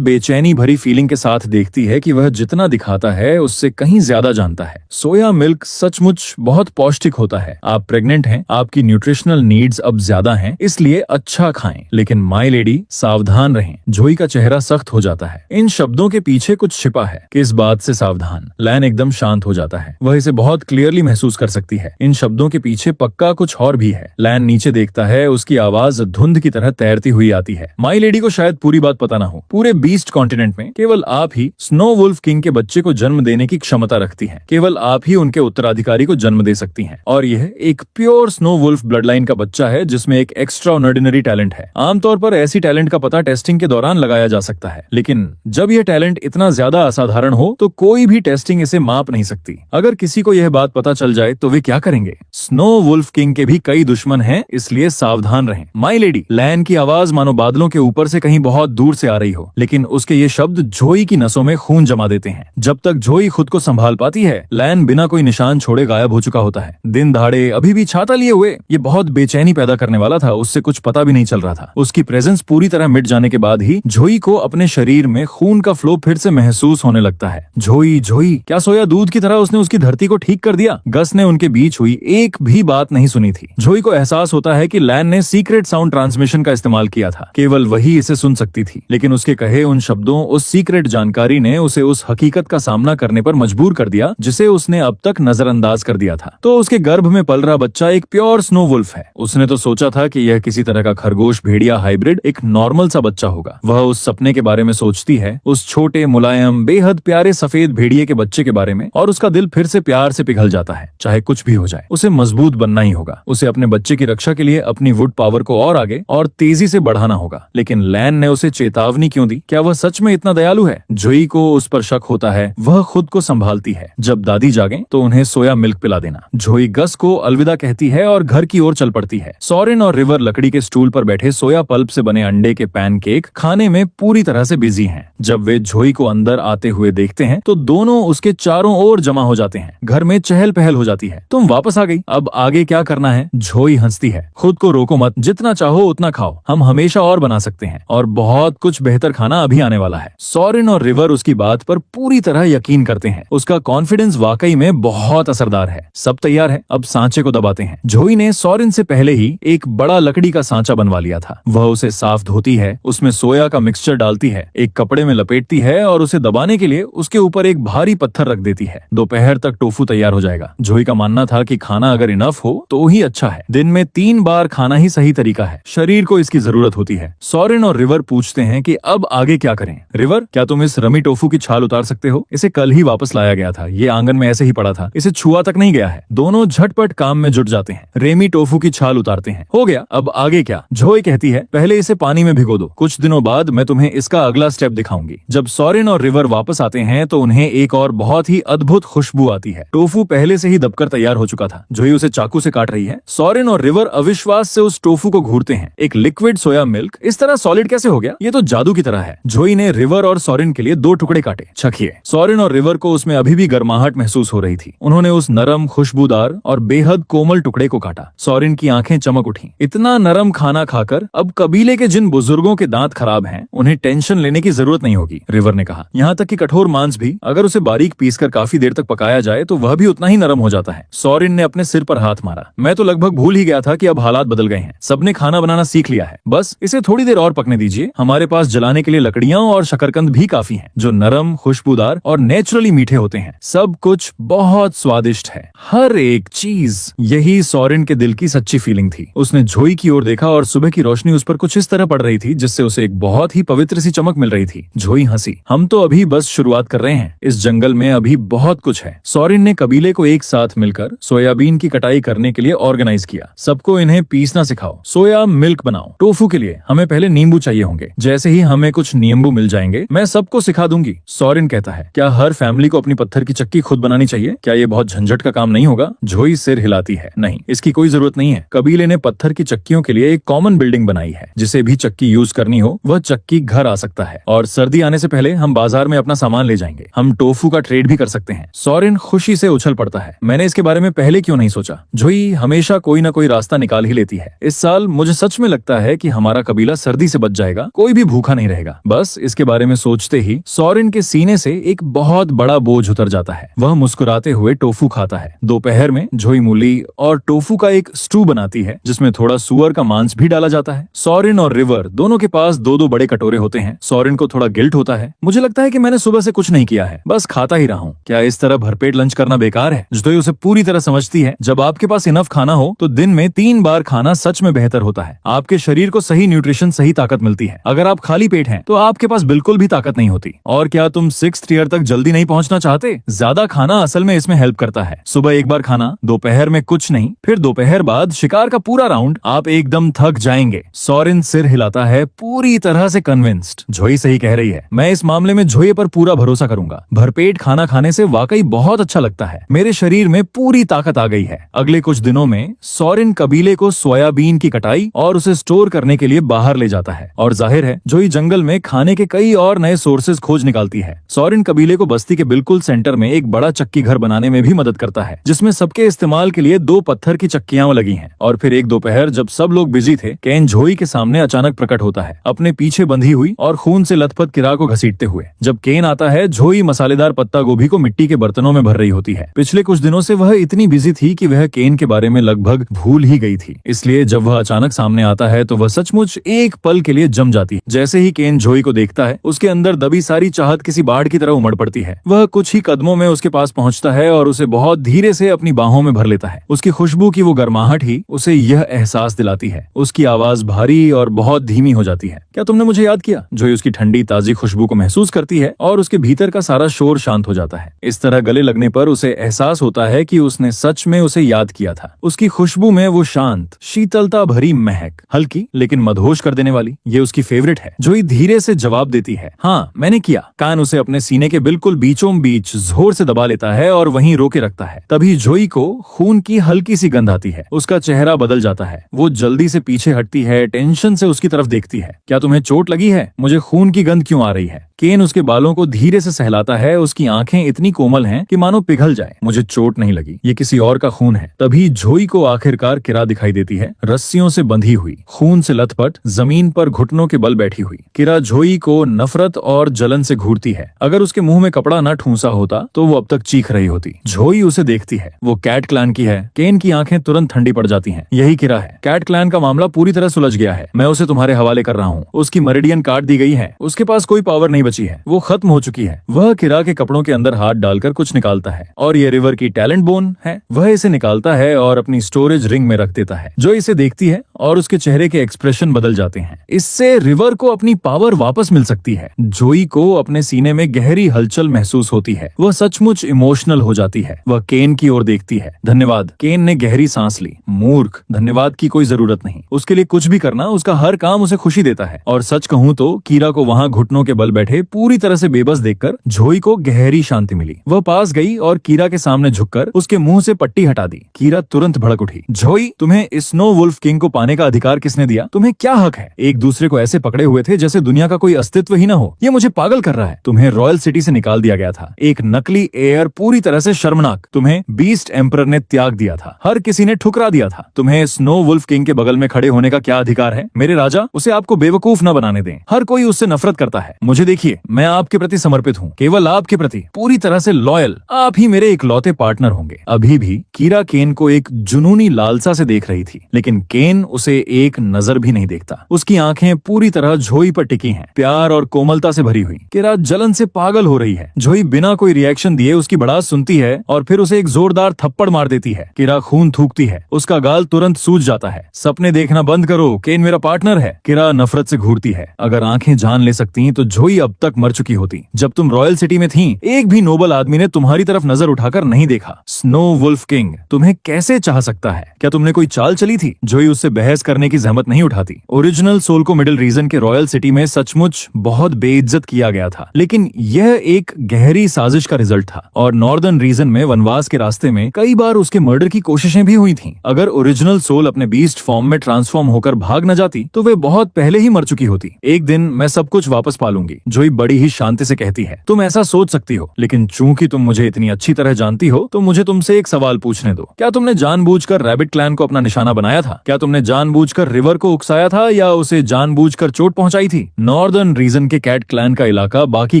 बेचैनी भरी फीलिंग के साथ देखती है कि वह जितना दिखाता है उससे कहीं ज्यादा जानता है। सोया मिल्क सचमुच बहुत पौष्टिक होता है। आप प्रेग्नेंट हैं, आपकी न्यूट्रिशनल नीड्स अब ज्यादा हैं, इसलिए अच्छा खाएं। लेकिन माय लेडी, सावधान रहें। जोई का चेहरा सख्त हो जाता है। इन शब्दों के पीछे कुछ छिपा है। किस बात से सावधान? लैन एकदम शांत हो जाता है। वह इसे बहुत क्लियरली महसूस कर सकती है। इन शब्दों के पीछे पक्का कुछ और भी है। लैन नीचे देखता है। उसकी आवाज धुंध की तरह तैरती हुई आती है। माई लेडी को शायद पूरी बात पता ना हो। पूरे बीस्ट कॉन्टिनेंट में केवल आप ही स्नो वुल्फ किंग के बच्चे को जन्म देने की क्षमता रखती हैं। केवल आप ही उनके उत्तराधिकारी को जन्म दे सकती हैं। और यह एक pure snow wolf blood line का बच्चा है जिसमें एक एक्स्ट्रा ऑर्डिनरी टैलेंट है। आमतौर पर ऐसी टैलेंट का पता टेस्टिंग के दौरान लगाया जा सकता है, लेकिन जब यह टैलेंट इतना ज्यादा असाधारण हो तो कोई भी टेस्टिंग इसे माप नहीं सकती। अगर किसी को यह बात पता चल जाए तो वे क्या करेंगे? स्नो वुल्फ किंग के भी कई दुश्मन हैं, इसलिए सावधान रहें। माई लेडी। लैन की आवाज मानो बादलों के ऊपर से कहीं बहुत दूर से आ रही हो, लेकिन उसके ये शब्द जोई की नसों में खून जमा देते हैं। जब तक जोई खुद को संभाल पाती है, लैन बिना कोई निशान छोड़े गायब हो चुका होता है। दिन दहाड़े अभी भी छाता लिए हुए। ये बहुत बेचैनी पैदा करने वाला था। उससे कुछ पता भी नहीं चल रहा था। उसकी प्रेजेंस पूरी तरह मिट जाने के बाद ही जोई को अपने शरीर में खून का फ्लो फिर से महसूस होने लगता है। जोई, जोई, क्या सोया दूध की तरह उसने उसकी धरती को ठीक कर दिया? गस ने उनके बीच हुई एक भी बात नहीं सुनी थी। जोई को एहसास होता है कि लैन ने सीक्रेट साउंड ट्रांसमिशन का इस्तेमाल किया था। केवल वही इसे सुन सकती थी, लेकिन उसके कहे उन शब्दों, उस सीक्रेट जानकारी ने उसे उस हकीकत का सामना करने पर मजबूर कर दिया जिसे उसने अब तक नजरअंदाज कर दिया था। तो उसके गर्भ में पल रहा बच्चा एक प्योर स्नो वुल्फ है। उसने तो सोचा था कि यह किसी तरह का खरगोश भेड़िया हाइब्रिड एक नॉर्मल सा बच्चा होगा। वह उस सपने के बारे में सोचती है, उस छोटे मुलायम बेहद प्यारे सफेद भेड़िए के बच्चे के बारे में, और उसका दिल फिर से प्यार से पिघल जाता है। चाहे कुछ भी हो जाए, उसे मजबूत बनना ही होगा। उसे अपने बच्चे की रक्षा के लिए अपनी वुड पावर को और आगे और तेजी से बढ़ाना होगा। लेकिन लैन ने उसे चेतावनी क्यों दी? क्या वह सच में इतना दयालु है? जोई को उस पर शक होता है। वह खुद को संभालती है। जब दादी जागे तो उन्हें सोया मिल्क पिला देना। जोई गस को अलविदा कहती है और घर की ओर चल पड़ती है। सॉरेन और रिवर लकड़ी के स्टूल पर बैठे सोया पल्प से बने अंडे के पैनकेक खाने में पूरी तरह से बिजी हैं। जब वे जोई को अंदर आते हुए देखते हैं तो दोनों उसके चारों ओर जमा हो जाते हैं। घर में चहल पहल हो जाती है। तुम वापस आ गई, अब आगे क्या करना है? जोई हंसती है। खुद को रोको मत, जितना चाहो उतना खाओ, हम हमेशा और बना सकते हैं, और बहुत कुछ बेहतर खाना अभी आने वाला है। सॉरेन और रिवर उसकी बात पर पूरी तरह यकीन करते हैं। उसका कॉन्फिडेंस वाकई में बहुत असरदार है। सब तैयार है, अब सांचे को दबाते हैं। जोई ने सॉरेन से पहले ही एक बड़ा लकड़ी का सांचा बनवा लिया था। वह उसे साफ धोती है, उसमें सोया का मिक्सचर डालती है, एक कपड़े में लपेटती है और उसे दबाने के लिए उसके ऊपर एक भारी पत्थर रख देती है। दोपहर तक टोफू तैयार हो जाएगा। जोई का मानना था कि खाना अगर इनफ हो तो ही अच्छा है। दिन में 3 बार खाना ही सही तरीका है। शरीर को इसकी जरूरत होती है। सॉरेन और रिवर पूछते हैं कि अब आगे क्या करें। रिवर, क्या तुम इस रमी टोफू की छाल उतार सकते हो? इसे कल ही वापस लाया गया था। ये आंगन में ऐसे ही पड़ा था, इसे छुआ तक नहीं गया है। दोनों झटपट काम में जुट जाते हैं। रेमी टोफू की छाल उतारते हैं। हो गया, अब आगे क्या? जोई कहती है, पहले इसे पानी में भिगो दो। कुछ दिनों बाद मैं तुम्हें इसका अगला स्टेप दिखाऊंगी। जब सॉरेन और रिवर वापस वापस आते हैं तो उन्हें एक और बहुत ही अद्भुत खुशबू आती है। टोफू पहले से ही दबकर तैयार हो चुका था। जोई उसे चाकू से काट रही है। सॉरेन और रिवर अविश्वास से उस टोफू को घूरते हैं। एक लिक्विड सोया मिल्क इस तरह सॉलिड कैसे हो गया? ये तो जादू की तरह है। जोई ने रिवर और सॉरेन के लिए 2 टुकड़े काटे। चखिए। सॉरेन और रिवर को उसमें अभी भी गर्माहट महसूस हो रही थी। उन्होंने उस नरम, खुशबूदार और बेहद कोमल टुकड़े को काटा। सॉरेन की आंखें चमक उठी। इतना नरम खाना खाकर अब कबीले के जिन बुजुर्गों के दांत खराब हैं, उन्हें टेंशन लेने की जरूरत नहीं होगी, रिवर ने कहा। यहाँ तक कि कठोर मांस भी अगर उसे बारीक पीसकर काफी देर तक पकाया जाए तो वह भी उतना ही नरम हो जाता है। सॉरेन ने अपने सिर पर हाथ मारा। मैं तो लगभग भूल ही गया था कि अब हालात बदल गए हैं। सबने खाना बनाना सीख लिया है। बस इसे थोड़ी देर और पकने दीजिए। हमारे पास जलाने के लिए लकड़ियां और शकरकंद भी काफी हैं, जो नरम, खुशबूदार और नेचुरली मीठे होते हैं। सब कुछ बहुत स्वादिष्ट है, हर एक चीज। यही सॉरेन के दिल की सच्ची फीलिंग थी। उसने जोई की ओर देखा और सुबह की रोशनी उस पर कुछ इस तरह पड़ रही थी जिससे उसे एक बहुत ही पवित्र सी चमक मिल रही थी। जोई हंसी। हम तो अभी बस शुरुआत कर रहे हैं। इस जंगल में अभी बहुत कुछ है। सॉरेन ने कबीले को एक साथ मिलकर सोयाबीन की कटाई करने के लिए ऑर्गेनाइज किया। सबको इन्हें पीसना सिखाओ, सोया मिल्क बनाओ। टोफू के लिए हमें पहले नींबू चाहिए होंगे। जैसे ही हमें कुछ नींबू मिल जाएंगे मैं सबको सिखा दूंगी। सॉरेन कहता है, क्या हर फैमिली को अपनी पत्थर की चक्की खुद बनानी चाहिए? क्या ये बहुत झंझट का काम नहीं होगा? जोई सिर हिलाती है। नहीं, इसकी कोई जरूरत नहीं है। कबीले ने पत्थर की चक्कियों के लिए एक कॉमन बिल्डिंग बनाई है। जिसे भी चक्की यूज करनी हो वह चक्की घर आ सकता है। और सर्दी आने से पहले हम बाजार में अपना सामान ले जाएंगे। हम टोफू का ट्रेड भी कर सकते हैं। सॉरेन खुशी से उछल पड़ता है। मैंने इसके बारे में पहले क्यों नहीं सोचा? जोई हमेशा कोई ना कोई रास्ता निकाल ही लेती है। इस साल मुझे सच में लगता है कि हमारा कबीला सर्दी से बच जाएगा। कोई भी भूखा नहीं रहेगा। बस इसके बारे में सोचते ही सॉरेन के सीने से एक बहुत बड़ा बोझ उतर जाता है। वह मुस्कुराते हुए टोफू खाता है। दोपहर में जोई मूली और टोफू का एक स्टू बनाती है जिसमें थोड़ा सुअर का मांस भी डाला जाता है। सॉरेन और रिवर दोनों के पास 2-2 बड़े कटोरे होते हैं। सॉरेन को थोड़ा गिल्ट होता है। मुझे लगता है कि मैंने सुबह से कुछ नहीं किया है, बस खाता ही रहा हूँ। क्या इस तरह भरपेट लंच करना बेकार है? जोई उसे पूरी तरह समझती है। जब आपके पास इनफ खाना हो तो दिन में 3 बार खाना सच में बेहतर होता है। आपके शरीर को सही न्यूट्रिशन, सही ताकत मिलती है। अगर आप खाली पेट हैं तो आपके पास बिल्कुल भी ताकत नहीं होती। और क्या तुम 6th ईयर तक जल्दी नहीं पहुंचना चाहते? ज्यादा खाना असल में इसमें हेल्प करता है। सुबह एक बार खाना, दोपहर में कुछ नहीं, फिर दोपहर बाद शिकार का पूरा राउंड, आप एकदम थक जाएंगे। सॉरेन सिर हिलाता है, पूरी तरह से कन्विंस्ड। जोई सही कह रही है। मैं इस मामले में जोई पर पूरा भरोसा करूंगा। भरपेट खाना खाने से वाकई बहुत अच्छा लगता है। मेरे शरीर में पूरी ताकत आ गई है। अगले कुछ दिनों में सॉरेन कबीले को सोयाबीन की कटाई और उसे स्टोर करने के लिए बाहर ले जाता है। और जाहिर है जोई जंगल में खाने के कई और नए सोर्सेज खोज निकालती है। सॉरेन कबीले को बस्ती के बिल्कुल सेंटर में एक बड़ा चक्की घर बनाने में भी मदद करता है, जिसमें सबके इस्तेमाल के लिए 2 पत्थर की चक्कियां लगी हैं। और फिर एक दोपहर जब सब लोग बिजी थे, केन जोई के सामने अचानक प्रकट होता है, अपने पीछे बंधी हुई और खून से लथपथ किरा को घसीटते हुए। जब केन आता है, जोई मसालेदार पत्ता गोभी को मिट्टी के बर्तनों में भर रही होती है। पिछले कुछ दिनों से वह इतनी बिजी थी कि वह केन के बारे में लगभग भूल ही गई थी। इसलिए जब वह अचानक सामने आता है तो वह सचमुच एक पल के लिए जम जाती है। जैसे ही केन जोई को देखता है, उसके अंदर दबी सारी चाहत किसी बाढ़ की तरह उमड़ पड़ती है। वह कुछ ही कदमों में उसके पास पहुंचता है और उसे बहुत धीरे से अपनी बाहों में भर लेता है। उसकी खुशबू की वो गर्माहट ही उसे यह एहसास दिलाती है। उसकी आवाज भारी और बहुत धीमी हो जाती है। क्या तुमने मुझे याद किया? जोई उसकी ठंडी ताजी खुशबू को महसूस करती है और उसके भीतर का सारा शोर शांत हो जाता है। इस तरह गले लगने पर उसे एहसास होता है कि उसने सच में उसे याद किया था। उसकी खुशबू में वो शांत, शीतलता भरी महक, हल्की लेकिन मदहोश कर देने वाली, ये उसकी फेवरेट है। जोई धीरे से जवाब देती है, हाँ मैंने किया। कान उसे अपने सीने के बिल्कुल बीचों बीच जोर से दबा लेता है और वहीं रोके रखता है। तभी जोई को खून की हल्की सी गंध आती है। उसका चेहरा बदल जाता है। वो जल्दी से पीछे हटती है, टेंशन से उसकी तरफ देखती है। क्या तुम्हें चोट लगी है? मुझे खून की गंध क्यों आ रही है? केन उसके बालों को धीरे से सहलाता है। उसकी आंखें इतनी कोमल हैं कि मानो पिघल जाए। मुझे चोट नहीं लगी, ये किसी और का खून है। तभी जोई को आखिरकार किरा दिखाई देती है, रस्सियों से बंधी हुई, खून से लथपथ, जमीन पर घुटनों के बल बैठी हुई। किरा जोई को नफरत और जलन से घूरती है। अगर उसके मुंह में कपड़ा न ठूंसा होता तो वो अब तक चीख रही होती। जोई उसे देखती है। वो कैट क्लैन की है। केन की आंखें तुरंत ठंडी पड़ जाती हैं। यही किरा है। कैट क्लैन का मामला पूरी तरह सुलझ गया है। मैं उसे तुम्हारे हवाले कर रहा हूँ। उसकी मेरिडियन काट दी गई है। उसके पास कोई पावर नहीं बची है, वो खत्म हो चुकी है। वह किरा के कपड़ों के अंदर हाथ डालकर कुछ निकालता है और ये रिवर की टैलेंट बोन है। वह इसे निकालता है और अपनी स्टोरेज रिंग में रख देता है। जो इसे देखती है और उसके चेहरे के एक्सप्रेशन बदल जाते हैं। इससे रिवर को अपनी पावर वापस मिल सकती है। जोई को अपने सीने में गहरी हलचल महसूस होती है। वह सचमुच इमोशनल हो जाती है। वह केन की ओर देखती है। धन्यवाद। केन ने गहरी सांस ली। मूर्ख, धन्यवाद की कोई जरूरत नहीं। उसके लिए कुछ भी करना, उसका हर काम उसे खुशी देता है। और सच कहूँ तो कीरा को वहाँ घुटनों के बल बैठे बैठे पूरी तरह से बेबस देखकर जोई को गहरी शांति मिली। वह पास गई और कीरा के सामने झुककर उसके मुंह से पट्टी हटा दी। कीरा तुरंत भड़क उठी। जोई, तुम्हें स्नो वुल्फ किंग को पाने का अधिकार किसने दिया? तुम्हें क्या हक है? एक दूसरे को ऐसे पकड़े हुए थे जैसे दुनिया का कोई अस्तित्व ही न हो। ये मुझे पागल कर रहा है। तुम्हें रॉयल सिटी से निकाल दिया गया था, एक नकली एयर, पूरी तरह से शर्मनाक। तुम्हें बीस्ट एम्परर ने त्याग दिया था, हर किसी ने ठुकरा दिया था। तुम्हें स्नो वुल्फ किंग के बगल में खड़े होने का क्या अधिकार है? मेरे राजा, उसे आपको बेवकूफ न बनाने दें। हर कोई उससे नफरत करता है। मुझे देखिए, मैं आपके प्रति समर्पित हूँ, केवल आपके प्रति, पूरी तरह से लॉयल। आप ही मेरे इकलौते पार्टनर होंगे। अभी भी कीरा केन को एक जुनूनी लालसा से देख रही थी, लेकिन केन उसे एक नजर भी नहीं देखता। उसकी आंखें पूरी तरह जोई पर टिकी हैं, प्यार और कोमलता से भरी हुई। कीरा जलन से पागल हो रही है। जोई बिना कोई रिएक्शन दिए उसकी भड़ास सुनती है और फिर उसे एक जोरदार थप्पड़ मार देती है। कीरा खून थूकती है, उसका गाल तुरंत सूज जाता है। सपने देखना बंद करो, केन मेरा पार्टनर है। कीरा नफरत से घूरती है। अगर आंखें जान ले सकती तो जोई अब तक मर चुकी होती। जब तुम रॉयल सिटी में थी, एक भी नोबल आदमी ने तुम्हारी तरफ नजर उठाकर नहीं देखा। स्नो वुल्फ किंग तुम्हें कैसे चाह सकता है? क्या तुमने कोई चाल चली थी? जोई उससे बहस करने की जहमत नहीं उठाती। ओरिजिनल सोल को मिडिल रीजन के रॉयल सिटी में सचमुच बहुत बेइज्जत किया गया था, लेकिन यह एक गहरी साजिश का रिजल्ट था। और नॉर्दर्न रीजन में वनवास के रास्ते में कई बार उसके मर्डर की कोशिशें भी हुई थीं। अगर ओरिजिनल सोल अपने बीस्ट फॉर्म में ट्रांसफॉर्म होकर भाग न जाती तो वे बहुत पहले ही मर चुकी होती। एक दिन मैं सब कुछ वापस पालूंगी। जोई बड़ी ही शांति से कहती है। तुम ऐसा सोच सकती हो, लेकिन चूंकि तुम मुझे इतनी अच्छी तरह जानती हो तो मुझे तुमसे एक सवाल पूछने दो। क्या तुमने जानबूझकर रैबिट क्लैन को अपना निशाना बनाया था? क्या तुमने जानबूझकर रिवर को उकसाया था या उसे जानबूझकर चोट पहुंचाई थी? नॉर्दर्न रीजन के कैट क्लैन का इलाका बाकी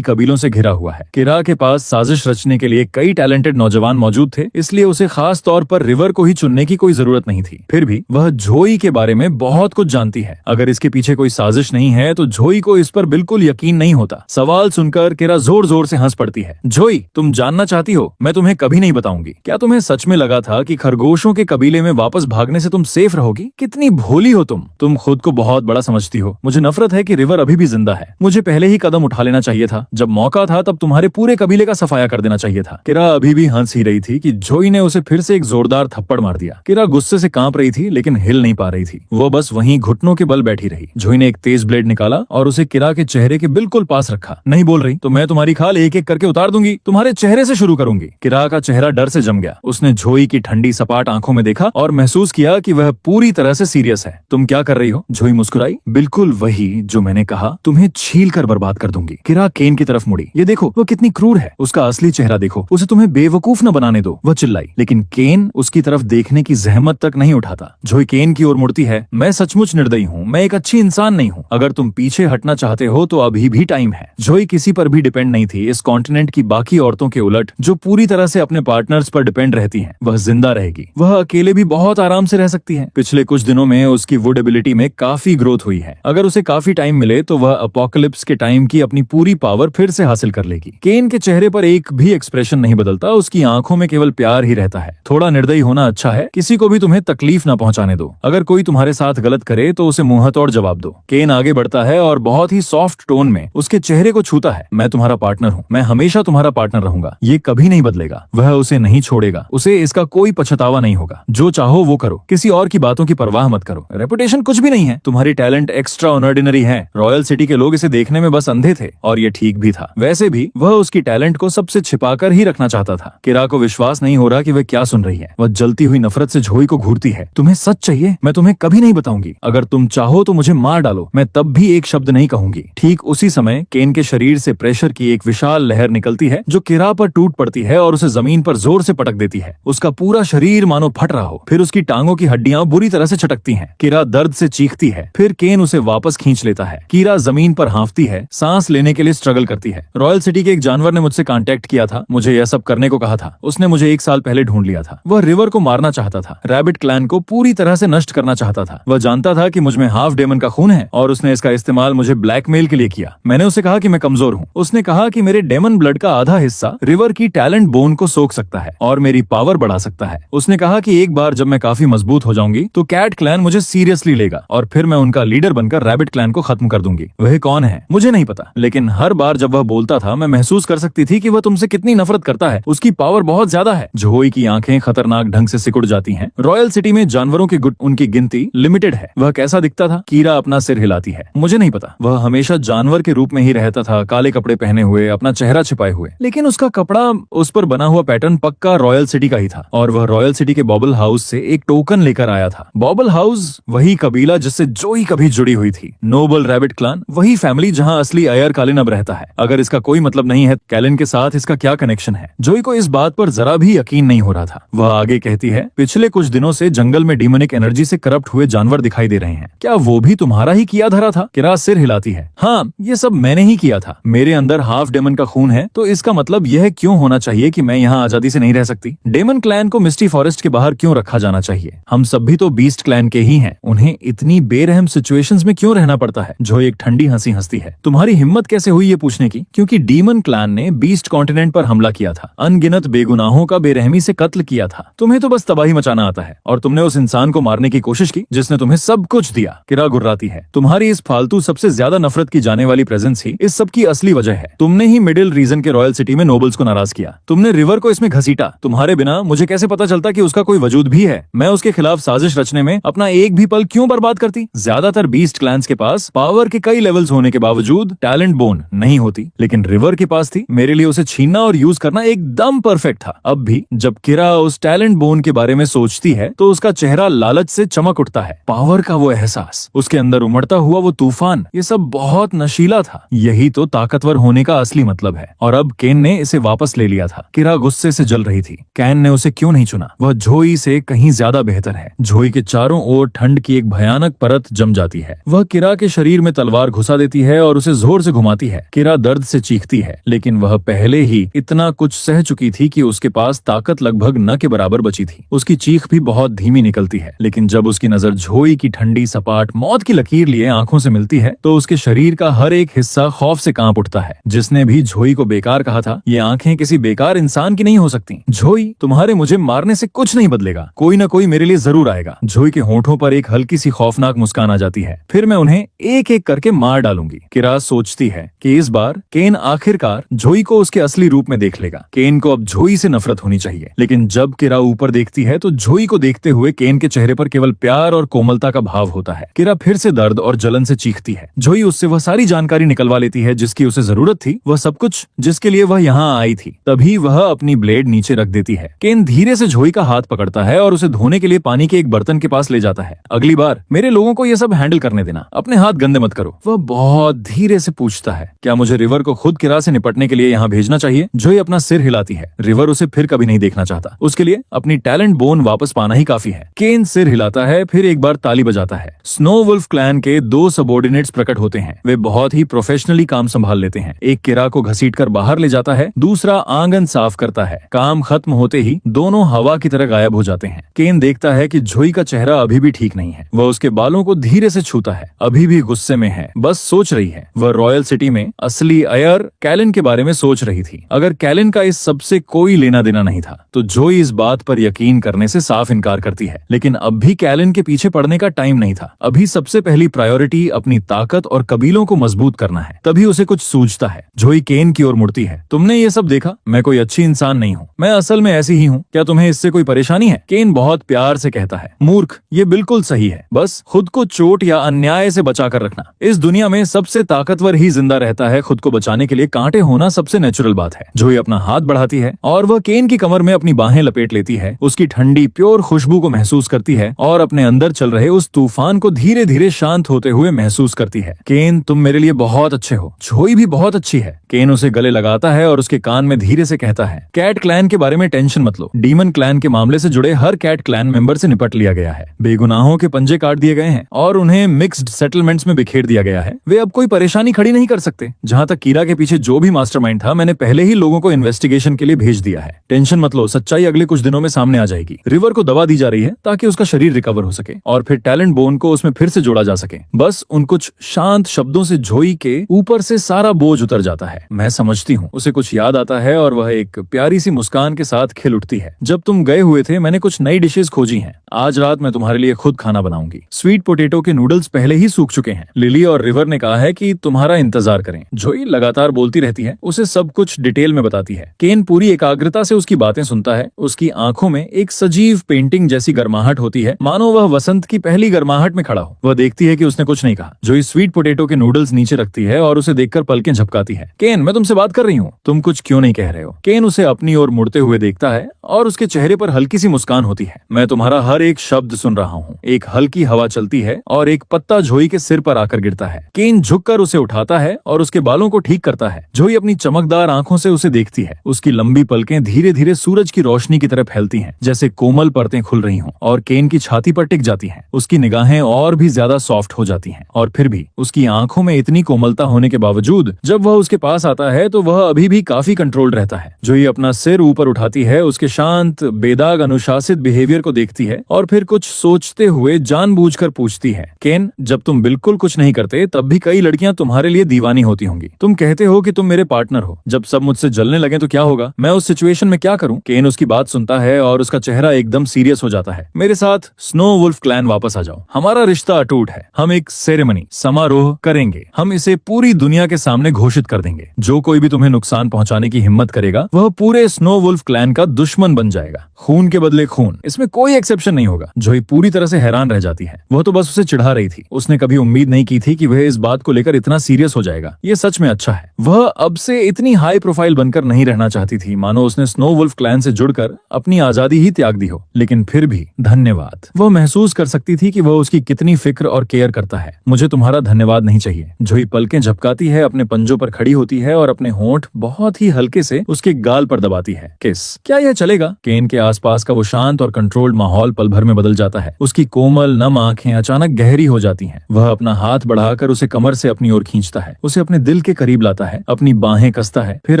कबीलों से घिरा हुआ है। किरा के पास साजिश रचने के लिए कई टैलेंटेड नौजवान मौजूद थे, इसलिए उसे खास तौर पर रिवर को ही चुनने की कोई जरूरत नहीं थी। फिर भी वह जोई के बारे में बहुत कुछ जानती है। अगर इसके पीछे कोई साजिश नहीं है तो जोई को इस पर बिल्कुल यकीन नहीं होता। सवाल सुनकर किरा जोर जोर से हंस पड़ती है। जोई, तुम जानना चाहती हो? मैं तुम्हें कभी नहीं बताऊंगी। क्या तुम्हें सच में लगा था कि खरगोशों के कबीले में वापस भागने से तुम सेफ रहोगी? कितनी भोली हो तुम खुद को बहुत बड़ा समझती हो। मुझे नफरत है कि रिवर अभी भी जिंदा है। मुझे पहले ही कदम उठा लेना चाहिए था। जब मौका था तब तुम्हारे पूरे कबीले का सफाया कर देना चाहिए था। किरा अभी भी हंस ही रही थी कि जोई ने उसे फिर से एक जोरदार थप्पड़ मार दिया। किरा गुस्से से कांप रही थी, लेकिन हिल नहीं पा रही थी। वो बस वहीं घुटनों के बल बैठी रही। जोई ने एक तेज ब्लेड निकाला और उसे किरा के चेहरे के बिल्कुल पास रखा। नहीं बोल रही तो मैं तुम्हारी खाल एक एक करके उतार दूंगी। तुम्हारे चेहरे से शुरू करूंगी। किरा का चेहरा डर से जम गया। उसने जोई की ठंडी सपाट आंखों में देखा और महसूस किया कि वह पूरी तरह से सीरियस है। तुम क्या कर रही हो? जोई मुस्कुराई। बिल्कुल वही जो मैंने कहा, तुम्हें छील कर बर्बाद कर दूंगी। किरा केन की तरफ मुड़ी। ये देखो वो कितनी क्रूर है। उसका असली चेहरा देखो। उसे तुम्हें बेवकूफ न बनाने दो, वह चिल्लाई। लेकिन केन उसकी तरफ देखने की जहमत तक नहीं उठाता। जोई केन की ओर मुड़ती है। मैं सचमुच निर्दयी हूँ, मैं एक अच्छी इंसान नहीं हूँ। अगर तुम पीछे हटना चाहते हो तो अभी भी टाइम है। जोई किसी पर भी डिपेंड नहीं थी। इस कॉन्टिनेंट की बाकी औरतों के उलट, जो पूरी तरह से अपने पार्टनर्स पर डिपेंड रहती हैं, वह जिंदा रहेगी। वह अकेले भी बहुत आराम से रह सकती है। पिछले कुछ दिनों में उसकी वुड एबिलिटी में काफी ग्रोथ हुई है। अगर उसे काफी टाइम मिले तो वह अपोकलिप्स के टाइम की अपनी पूरी पावर फिर से हासिल कर लेगी। केन के चेहरे पर एक भी एक्सप्रेशन नहीं बदलता। उसकी आंखों में केवल प्यार ही रहता है। थोड़ा निर्दयी होना अच्छा है। किसी को भी तुम्हें तकलीफ न पहुंचाने दो। अगर कोई तुम्हारे साथ गलत करे तो उसे मुंहतोड़ जवाब दो। केन आगे बढ़ता है और बहुत ही सॉफ्ट टोन में उसके चेहरे को छूता है। मैं तुम्हारा पार्टनर हूँ। मैं हमेशा तुम्हारा पार्टनर रहूंगा। ये कभी नहीं बदलेगा। वह उसे नहीं छोड़ेगा। उसे इसका कोई पछतावा नहीं होगा। जो चाहो वो करो। किसी और की बातों की परवाह मत करो। रेपुटेशन कुछ भी नहीं है। तुम्हारी टैलेंट एक्स्ट्रा ऑर्डिनरी है। रॉयल सिटी के लोग इसे देखने में बस अंधे थे, और ये ठीक भी था। वैसे भी वह उसकी टैलेंट को सबसे छिपाकर ही रखना चाहता था। किरा को विश्वास नहीं हो रहा कि वह क्या सुन रही है। वह जलती हुई नफरत से जोई को घूरती है। तुम्हें सच चाहिए? मैं तुम्हें कभी नहीं बताऊंगी। अगर तुम चाहो तो मुझे मार डालो, मैं तब भी एक शब्द नहीं कहूंगी। ठीक उसी समय केन के शरीर से प्रेशर की एक विशाल लहर निकलती है जो किरा पर टूट पड़ती है और उसे जमीन पर जोर से पटक देती है। उसका पूरा शरीर मानो फट रहा हो। फिर उसकी टांगों की हड्डियां बुरी तरह से छटकती हैं। किरा दर्द से चीखती है। फिर केन उसे वापस खींच लेता है। कीरा जमीन पर हांफती है, सांस लेने के लिए स्ट्रगल करती है। रॉयल सिटी के एक जानवर ने मुझसे कांटेक्ट किया था, मुझे यह सब करने को कहा था। उसने मुझे 1 साल पहले ढूंढ लिया था। वह रिवर को मारना चाहता था, रैबिट क्लैन को पूरी तरह से नष्ट करना चाहता था। वह जानता था कि मुझ में हाफ डेमन का खून है और उसने इसका इस्तेमाल मुझे ब्लैकमेल के लिए किया। मैंने उसे कहा कि मैं कमजोर हूँ। उसने कहा कि मेरे डेमन ब्लड का आधा हिस्सा रिवर की टैलेंट बोन को सोख सकता है और मेरी पावर बढ़ा सकता है। उसने कहा कि एक बार जब मैं काफी मजबूत हो जाऊंगी तो कैट क्लैन मुझे सीरियसली लेगा और फिर मैं उनका लीडर बनकर रैबिट क्लैन को खत्म कर दूंगी। वह कौन है मुझे नहीं पता, लेकिन हर बार जब वह बोलता था मैं महसूस कर सकती थी कि वह तुमसे कितनी नफरत करता है। उसकी पावर बहुत ज्यादा है। जोई की आंखें खतरनाक ढंग से सिकुड़ जाती हैं। रॉयल सिटी में जानवरों की उनकी गिनती लिमिटेड है। वह कैसा दिखता था? कीरा अपना सिर हिलाती है। मुझे नहीं पता। वह हमेशा जानवर के रूप में ही ही रहता था, काले कपड़े पहने हुए, अपना चेहरा छिपाए हुए। लेकिन उसका कपड़ा, उस पर बना हुआ पैटर्न पक्का रॉयल सिटी का ही था और वह रॉयल सिटी के बॉबल हाउस से एक टोकन लेकर आया था। बॉबल हाउस वही कबीला जिससे जोई कभी जुड़ी हुई थी। नोबल रैबिट क्लान वही फैमिली जहां असली अयर कालिन अब रहता है। अगर इसका कोई मतलब नहीं है, कैलिन के साथ इसका क्या कनेक्शन है? जोई को इस बात पर जरा भी यकीन नहीं हो रहा था। वह आगे कहती है, पिछले कुछ दिनों से जंगल में डीमोनिक एनर्जी से करप्ट हुए जानवर दिखाई दे रहे हैं। क्या वो भी तुम्हारा ही किया धरा था? किरा सिर हिलाती है। हाँ, ये सब मैंने ही किया था। मेरे अंदर हाफ डेमन का खून है, तो इसका मतलब यह क्यों होना चाहिए कि मैं यहाँ आजादी से नहीं रह सकती? डेमन क्लैन को मिस्टी फॉरेस्ट के बाहर क्यों रखा जाना चाहिए? हम सब भी तो बीस्ट क्लैन के ही हैं। उन्हें इतनी बेरहम सिचुएशंस में क्यों रहना पड़ता है? जो एक ठंडी हंसी हंसती है। तुम्हारी हिम्मत कैसे हुई ये पूछने की? क्योंकि डीमन क्लैन ने बीस्ट कॉन्टिनेंट पर हमला किया था, अनगिनत बेगुनाहों का बेरहमी से कत्ल किया था। तुम्हें तो बस तबाही मचाना आता है और तुमने उस इंसान को मारने की कोशिश की जिसने तुम्हें सब कुछ दिया। किरा गुर्राती है। तुम्हारी इस फालतू सबसे ज्यादा नफरत की जाने वाली प्रेजेंस ही इस सब की असली वजह है। तुमने ही मिडिल रीजन के रॉयल सिटी में नोबल्स को नाराज किया। तुमने रिवर को इसमें घसीटा। तुम्हारे बिना मुझे कैसे पता चलता कि उसका कोई वजूद भी है? मैं उसके खिलाफ साजिश रचने में अपना एक भी पल क्यों बर्बाद करती? ज्यादातर बीस्ट क्लैंस के पास पावर के कई लेवल्स होने के बावजूद टैलेंट बोन नहीं होती, लेकिन रिवर के पास थी। मेरे लिए उसे छीनना और यूज करना एकदम परफेक्ट था। अब भी जब किरा उस टैलेंट बोन के बारे में सोचती है तो उसका चेहरा लालच से चमक उठता है। पावर का वो एहसास, उसके अंदर उमड़ता हुआ वो तूफान, ये सब बहुत नशीला था। यही तो ताकतवर होने का असली मतलब है। और अब केन ने इसे वापस ले लिया था। किरा गुस्से से जल रही थी। कैन ने उसे क्यों नहीं चुना? वह जोई से कहीं ज्यादा बेहतर है। जोई के चारों ओर ठंड की एक भयानक परत जम जाती है। वह किरा के शरीर में तलवार घुसा देती है और उसे जोर से घुमाती है। किरा दर्द से चीखती है, लेकिन वह पहले ही इतना कुछ सह चुकी थी कि उसके पास ताकत लगभग न के बराबर बची थी। उसकी चीख भी बहुत धीमी निकलती है, लेकिन जब उसकी नजर जोई की ठंडी सपाट मौत की लकीर लिए आंखों से मिलती है तो उसके शरीर का हर एक हिस्सा खौफ से कांप उठता है। जिसने भी जोई को बेकार कहा था, ये आंखें किसी बेकार इंसान की नहीं हो सकती। जोई, तुम्हारे मुझे मारने से कुछ नहीं बदलेगा। कोई न कोई मेरे लिए जरूर आएगा। जोई के होंठों पर एक हल्की सी खौफनाक मुस्कान आ जाती है। फिर मैं उन्हें एक एक करके मार डालूंगी। किरा सोचती है कि इस बार केन आखिरकार जोई को उसके असली रूप में देख लेगा। केन को अब जोई से नफरत होनी चाहिए। लेकिन जब किरा ऊपर देखती है तो जोई को देखते हुए केन के चेहरे पर केवल प्यार और कोमलता का भाव होता है। किरा फिर से दर्द और जलन से चीखती है। जोई उससे वह सारी जानकारी निकलवा लेती है जिसकी उसे जरूरत थी, वह सब कुछ जिसके लिए वह यहाँ आई थी। तभी वह अपनी ब्लेड नीचे रख देती है। केन धीरे से जोई का हाथ पकड़ता है और उसे धोने के लिए पानी के एक बर्तन के पास ले जाता है। अगली बार मेरे लोगों को ये सब हैंडल करने देना, अपने हाथ गंदे मत करो। वह बहुत धीरे से पूछता है, क्या मुझे रिवर को खुद किरा से निपटने के लिए यहाँ भेजना चाहिए? जोई अपना सिर हिलाती है। रिवर उसे फिर कभी नहीं देखना चाहता। उसके लिए अपनी टैलेंट बोन वापस पाना ही काफी है। केन सिर हिलाता है, फिर एक बार ताली बजाता है। स्नो वुल्फ क्लैन के दो सबऑर्डिनेट्स प्रकट होते हैं। वे बहुत ही प्रोफेशनली काम संभाल लेते हैं। एक किरा को घसीटकर बाहर ले जाता है, दूसरा आंगन साफ करता है। काम खत्म होते ही दोनों हवा की तरह गायब हो जाते हैं। केन देखता है कि जोई का चेहरा अभी भी ठीक नहीं है। वह उसके बालों को धीरे से छूता है। अभी भी गुस्से में है, बस सोच रही है। वह रॉयल सिटी में असली अयर कैलिन के बारे में सोच रही थी। अगर कैलिन का इस सबसे कोई लेना देना नहीं था तो जोई इस बात पर यकीन करने से साफ इनकार करती है। लेकिन अब भी कैलिन के पीछे पड़ने का टाइम नहीं था। अभी सबसे पहली प्रायोरिटी अपनी ताकत और कबीलों को मजबूत करना है। तभी उसे कुछ सूझता है। जोई केन की ओर मुड़ती है। तुमने ये सब देखा? मैं कोई अच्छी इंसान नहीं हूँ, मैं असल में ऐसी ही हूँ। क्या तुम्हें इससे कोई परेशानी है? केन बहुत प्यार से कहता है, मूर्ख, ये बिल्कुल सही है। बस खुद को चोट या अन्याय से बचा कर रखना। इस दुनिया में सबसे ताकतवर ही जिंदा रहता है। खुद को बचाने के लिए कांटे होना सबसे नेचुरल बात है। जोई अपना हाथ बढ़ाती है और वह केन की कमर में अपनी बाहें लपेट लेती है। उसकी ठंडी प्योर खुशबू को महसूस करती है और अपने अंदर चल रहे उस तूफान को धीरे धीरे शांत होते हुए महसूस करती है। केन, तुम मेरे लिए बहुत अच्छे हो। जोई भी बहुत अच्छी है। केन उसे गले लगाता है और उसके कान में धीरे से कहता है, कैट क्लैन के बारे में टेंशन मत लो। डीमन क्लैन के मामले से जुड़े हर कैट क्लैन मेंबर से निपट लिया गया है। बेगुनाहों के पंजे काट दिए गए हैं और उन्हें मिक्स्ड सेटलमेंट्स में बिखेर दिया गया है। वे अब कोई परेशानी खड़ी नहीं कर सकते। जहाँ तक कीरा के पीछे जो भी मास्टरमाइंड था, मैंने पहले ही लोगों को इन्वेस्टिगेशन के लिए भेज दिया है। टेंशन मत लो, सच्चाई अगले कुछ दिनों में सामने आ जाएगी। रिवर को दवा दी जा रही है ताकि उसका शरीर रिकवर हो सके और फिर टैलेंट बोन को उसमें फिर से जोड़ा जा सके। बस उन कुछ शांत शब्दों से जोई के ऊपर से सारा बोझ उतर जाता है। मैं समझती हूँ। उसे कुछ याद आता है और वह एक प्यारी सी मुस्कान के साथ खिल उठती है। जब तुम गए हुए थे मैंने कुछ नई डिशेस खोजी हैं। आज रात मैं तुम्हारे लिए खुद खाना बनाऊंगी। स्वीट पोटैटो के नूडल्स पहले ही सूख चुके हैं। लिली और रिवर ने कहा है कि तुम्हारा इंतजार करें। जोई लगातार बोलती रहती है, उसे सब कुछ डिटेल में बताती है। केन पूरी एकाग्रता से उसकी बातें सुनता है। उसकी आंखों में एक सजीव पेंटिंग जैसी गर्माहट होती है, मानो वह वसंत की पहली गर्माहट में खड़ा हो। वह देखती है कि उसने कुछ नहीं कहा। जोई स्वीट पोटैटो के नूडल्स नीचे रखती है है और उसे देखकर पलकें झपकाती है। केन, मैं तुमसे बात कर रही हूँ, तुम कुछ क्यों नहीं कह रहे हो? केन उसे अपनी ओर मुड़ते हुए देखता है और उसके चेहरे पर हल्की सी मुस्कान होती है। मैं तुम्हारा हर एक शब्द सुन रहा हूँ। एक हल्की हवा चलती है और एक पत्ता जोई के सिर पर आकर गिरता है। केन झुककर उसे उठाता है और उसके बालों को ठीक करता है। जोई अपनी चमकदार आंखों से उसे देखती है। उसकी लंबी पलकें धीरे धीरे सूरज की रोशनी की तरह फैलती हैं, जैसे कोमल परतें खुल रही हों और केन की छाती पर टिक जाती हैं। उसकी निगाहें और भी ज्यादा सॉफ्ट हो जाती हैं और फिर भी उसकी आंखों में इतनी कोमलता होने के बावजूद जब वह उसके पास आता है तो वह अभी भी काफी कंट्रोल्ड रहता है। जोई अपना सिर ऊपर उठाती है, उसके शांत बेदाग अनुशासित बिहेवियर को देखती है और फिर कुछ सोचते हुए जानबूझकर पूछती है, केन, जब तुम बिल्कुल कुछ नहीं करते तब भी कई लड़कियां तुम्हारे लिए दीवानी होती होंगी। तुम कहते हो कि तुम मेरे पार्टनर हो, जब सब मुझसे जलने लगे तो क्या होगा? मैं उस सिचुएशन में क्या करूं? केन उसकी बात सुनता है और उसका चेहरा एकदम सीरियस हो जाता है। मेरे साथ स्नो वुल्फ क्लैन वापस आ जाओ। हमारा रिश्ता अटूट है। हम एक सेरेमनी समारोह करेंगे। हम इसे पूरी दुनिया के सामने घोषित कर देंगे। जो कोई भी तुम्हें नुकसान पहुंचाने की हिम्मत करेगा वह पूरे स्नो वुल्फ क्लैन का दुश्मन बन जाएगा। खून के बदले खून, इसमें कोई एक्सेप्शन नहीं होगा। जोई पूरी तरह से हैरान रह जाती है। वह तो बस उसे चिढ़ा रही थी। उसने कभी उम्मीद नहीं की थी कि वह इस बात को लेकर इतना सीरियस हो जाएगा। ये सच में अच्छा है। वह अब से इतनी हाई प्रोफाइल बनकर नहीं रहना चाहती थी, मानो उसने स्नो वुल्फ क्लैन से जुड़कर अपनी आजादी ही त्याग दी हो। लेकिन फिर भी धन्यवाद। वह महसूस कर सकती थी कि वह उसकी कितनी फिक्र और केयर करता है। मुझे तुम्हारा धन्यवाद नहीं चाहिए। जोई पलकें झपकाती है, अपने पंजों पर खड़ी होती है और अपने होंठ बहुत ही हल्के से उसके गाल पर दबाती है। किस, क्या यह चलेगा? केन के आसपास का वो शांत और कंट्रोल्ड माहौल पल भर में बदल जाता है। उसकी कोमल नम आंखें अचानक गहरी हो जाती हैं। वह अपना हाथ बढ़ाकर उसे कमर से अपनी ओर खींचता है, उसे अपने दिल के करीब लाता है, अपनी बाहें कसता है, फिर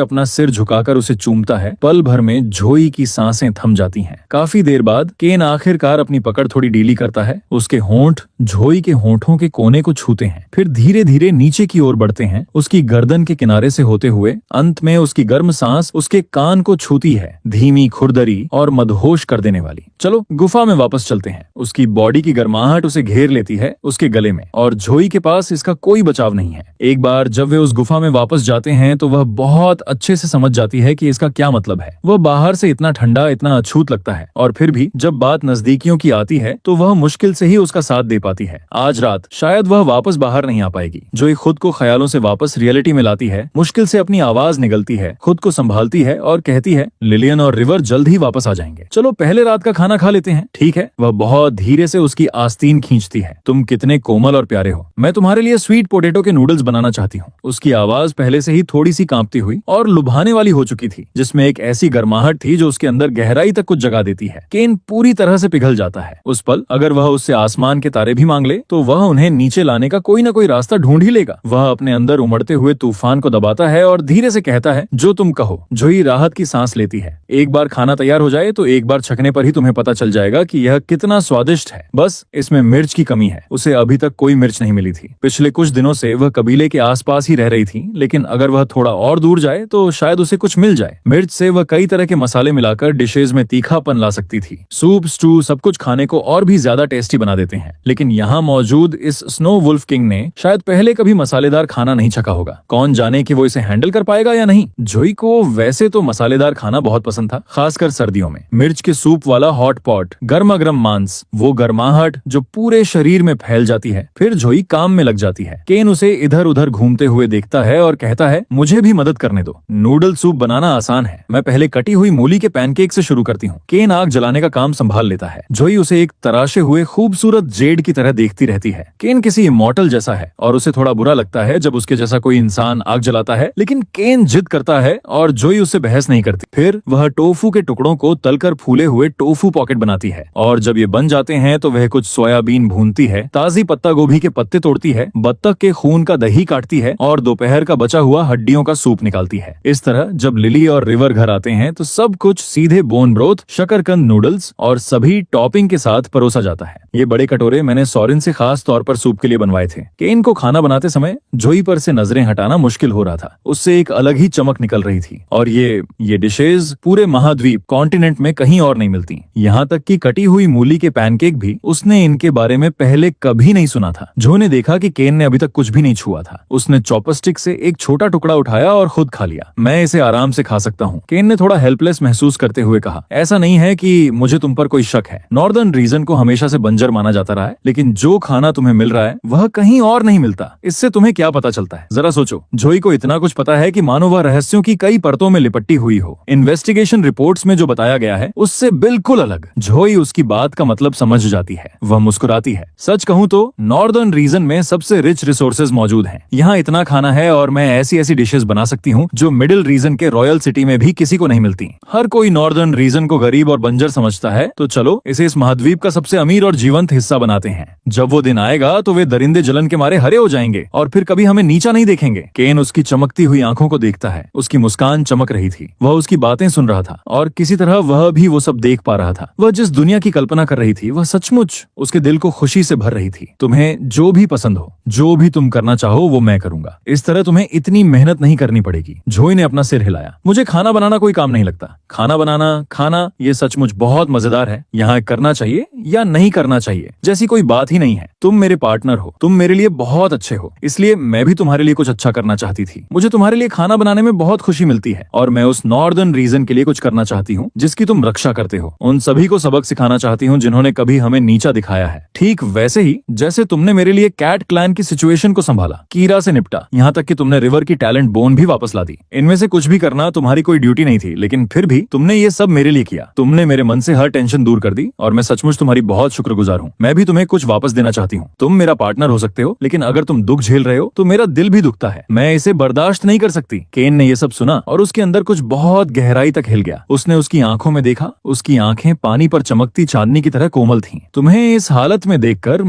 अपना सिर झुकाकर उसे चूमता है। पल भर में जोई की सांसें थम जाती हैं। काफी देर बाद केन आखिरकार अपनी पकड़ थोड़ी ढीली करता है। उसके होंठ जोई के होंठों के कोने को छूते हैं, फिर धीरे धीरे नीचे की ओर बढ़ते हैं, उसकी गर्दन के किनारे से होते हुए अंत में उसकी गर्म सांस उसके कान को छूती है, धीमी, खुरदरी और मदहोश कर देने वाली। चलो गुफा में वापस चलते हैं। उसकी बॉडी की गर्माहट उसे घेर लेती है उसके गले में और जोई के पास इसका कोई बचाव नहीं है। एक बार जब वे उस गुफा में वापस जाते हैं तो वह बहुत अच्छे से समझ जाती है कि इसका क्या मतलब है। वह बाहर से इतना ठंडा, इतना अछूत लगता है और फिर भी जब बात नजदीकियों की आती है तो वह मुश्किल से ही उसका साथ दे पाती है। आज रात शायद वह वापस बाहर नहीं आ पाएगी। जोई खुद को ख्यालों से वापस रियलिटी में लाती है, मुश्किल से अपनी आवाज निगलती है, खुद को संभालती है और कहती है, लिलियन और रिवर जल्द ही वापस आ जाएंगे। चलो पहले रात का खाना खा लेते हैं, ठीक है? वह बहुत धीरे से उसकी आस्तीन खींचती है। तुम कितने कोमल और प्यारे हो। मैं तुम्हारे लिए स्वीट पोटैटो के नूडल्स बनाना चाहती हूँ। उसकी आवाज पहले से ही थोड़ी सी कांपती हुई और लुभाने वाली हो चुकी थी, जिसमें एक ऐसी गर्माहट थी जो उसके अंदर गहराई तक कुछ जगा देती है। केन पूरी तरह से पिघल जाता है। उस पल अगर वह उससे आसमान के तारे भी मांग ले तो वह उन्हें नीचे लाने का कोई न कोई रास्ता ढूंढ ही लेगा। वह अपने अंदर उमड़ते हुए तूफान को दबाता है और धीरे से कहता है, जो तुम कहो। जोई राहत की सांस लेती है। एक बार खाना तैयार हो जाए तो एक बार छकने पर ही तुम्हें पता चल जाएगा कि यह कितना स्वादिष्ट है। बस इसमें मिर्च की कमी है। उसे अभी तक कोई मिर्च नहीं मिली थी। पिछले कुछ दिनों से वह कबीले के आसपास ही रह रही थी, लेकिन अगर वह थोड़ा और दूर जाए तो शायद उसे कुछ मिल जाए। मिर्च से वह कई तरह के मसाले मिलाकर डिशेज में तीखापन ला सकती थी। सूप, स्टू, सब कुछ खाने को और भी ज्यादा टेस्टी बना देते हैं। लेकिन यहाँ मौजूद इस स्नो वुल्फ किंग ने शायद पहले कभी मसालेदार खाना नहीं छका होगा। कौन जाने कि वो इसे हैंडल कर पाएगा या नहीं। जोई को वैसे तो मसालेदार खाना बहुत पसंद था, खासकर सर्दियों में। मिर्च के सूप वाला हॉट पॉट, गर्मा गर्म मांस, वो गर्माहट जो पूरे शरीर में फैल जाती है। फिर जोई काम में लग जाती है। केन उसे इधर उधर घूमते हुए देखता है और कहता है, मुझे भी मदद करने दो। नूडल सूप बनाना आसान है। मैं पहले कटी हुई मूली के पैनकेक से शुरू करती हूँ। केन आग जलाने का काम संभाल लेता है। जोई उसे एक तराशे हुए खूबसूरत जेड की तरह देखती रहती है। केन किसी इमॉर्टल जैसा है और उसे थोड़ा बुरा लगता है जब उसके जैसा कोई इंसान आग जलाता है, लेकिन केन जिद करता है और जोई उससे बहस नहीं करती। फिर वह टोफू के टुकड़ों को तलकर फूले हुए टोफू पॉकेट बनाती है और जब ये बन जाते हैं तो वह कुछ सोयाबीन भूनती है, ताजी पत्ता गोभी के पत्ते तोड़ती है, बत्तख के खून का दही काटती है और दोपहर का बचा हुआ हड्डियों का सूप निकालती है। इस तरह जब लिली और रिवर घर आते हैं तो सब कुछ सीधे बोन ब्रोथ, शकरकंद नूडल्स और सभी टॉपिंग के साथ परोसा जाता है। ये बड़े कटोरे मैंने सॉरेन से खास तौर पर सूप के लिए बनवाए थे। केन को खाना बनाते समय जोई पर से नजरें हटाना मुश्किल हो रहा था। उससे एक अलग ही चमक निकल रही थी और ये डिशेज पूरे महाद्वीप कॉन्टिनेंट में कहीं और नहीं मिलती। यहाँ तक कि कटी हुई मूली के पैनकेक भी उसने इनके बारे में पहले कभी नहीं सुना था। जो ने देखा कि केन ने अभी तक कुछ भी नहीं छुआ था। उसने चॉपस्टिक से एक छोटा टुकड़ा उठाया और खुद खा लिया। मैं इसे आराम से खा सकता हूँ, केन ने थोड़ा हेल्पलेस महसूस करते हुए कहा। ऐसा नहीं है कि मुझे तुम पर कोई शक है। नॉर्दर्न रीजन को हमेशा से बंजर माना जाता रहा है, लेकिन जो खाना तुम्हें मिल रहा है वह कहीं और नहीं मिलता। इससे तुम्हें क्या क्या पता चलता है। जरा सोचो, जोई को इतना कुछ पता है कि मानो वह रहस्यों की कई परतों में लिपटी हुई हो। इन्वेस्टिगेशन रिपोर्ट्स में जो बताया गया है उससे बिल्कुल अलग। जोई उसकी बात का मतलब समझ जाती है। वह मुस्कुराती है। सच कहूँ तो नॉर्दर्न रीजन में सबसे रिच रिसोर्सेज मौजूद हैं। यहाँ इतना खाना है और मैं ऐसी ऐसी डिशेस बना सकती हूँ जो मिडिल रीजन के रॉयल सिटी में भी किसी को नहीं मिलती। हर कोई नॉर्दर्न रीजन को गरीब और बंजर समझता है, तो चलो इसे इस महाद्वीप का सबसे अमीर और जीवंत हिस्सा बनाते हैं। जब वो दिन आएगा तो वे दरिंदे जलन के मारे हरे हो जाएंगे और फिर कभी हमें नीचा नहीं देखेंगे। केन उसकी चमकती हुई आंखों को देखता है। उसकी मुस्कान चमक रही थी। वह उसकी बातें सुन रहा था और किसी तरह वह भी वो सब देख पा रहा था। वह जिस दुनिया की कल्पना कर रही थी वह सचमुच उसके दिल को खुशी से भर रही थी। तुम्हें जो भी पसंद हो, जो भी तुम करना चाहो वो मैं करूंगा। इस तरह तुम्हें इतनी मेहनत नहीं करनी पड़ेगी। जोई ने अपना सिर हिलाया। मुझे खाना बनाना कोई काम नहीं लगता। खाना बनाना, खाना, ये सचमुच बहुत मजेदार है। यहाँ करना चाहिए या नहीं करना चाहिए जैसी कोई बात ही नहीं है। तुम मेरे पार्टनर हो, तुम मेरे लिए बहुत अच्छे हो, इसलिए मैं भी तुम्हारे लिए कुछ अच्छा करना चाहती थी। मुझे तुम्हारे लिए खाना बनाने में बहुत खुशी मिलती है और मैं उस नॉर्दर्न रीजन के लिए कुछ करना चाहती हूँ जिसकी तुम रक्षा करते हो। उन सभी को सबक सिखाना चाहती हूँ जिन्होंने कभी हमें नीचा दिखाया है, ठीक वैसे ही जैसे तुमने मेरे लिए कैट क्लैन की सिचुएशन को संभाला, कीरा से निपटा, यहाँ तक कि तुमने रिवर की टैलेंट बोन भी वापस ला दी। इनमें से कुछ भी करना तुम्हारी कोई ड्यूटी नहीं थी, लेकिन फिर भी तुमने ये सब मेरे लिए किया। तुमने मेरे मन से हर टेंशन दूर कर दी और मैं सचमुच तुम्हारी बहुत शुक्रगुजार हूँ। मैं भी तुम्हें कुछ वापस देना चाहती हूँ। तुम मेरा पार्टनर हो सकते हो, लेकिन अगर तुम दुख झेल रहे हो तो मेरा दिल भी दुखता है। मैं इसे बर्दाश्त नहीं कर सकती। केन ने ये सब सुना और उसके अंदर कुछ बहुत गहराई तक हिल गया। उसने उसकी आंखों में देखा। उसकी आंखें पानी पर चमकती चांदनी की तरह कोमल थीं। तुम्हें इस हालत में देखकर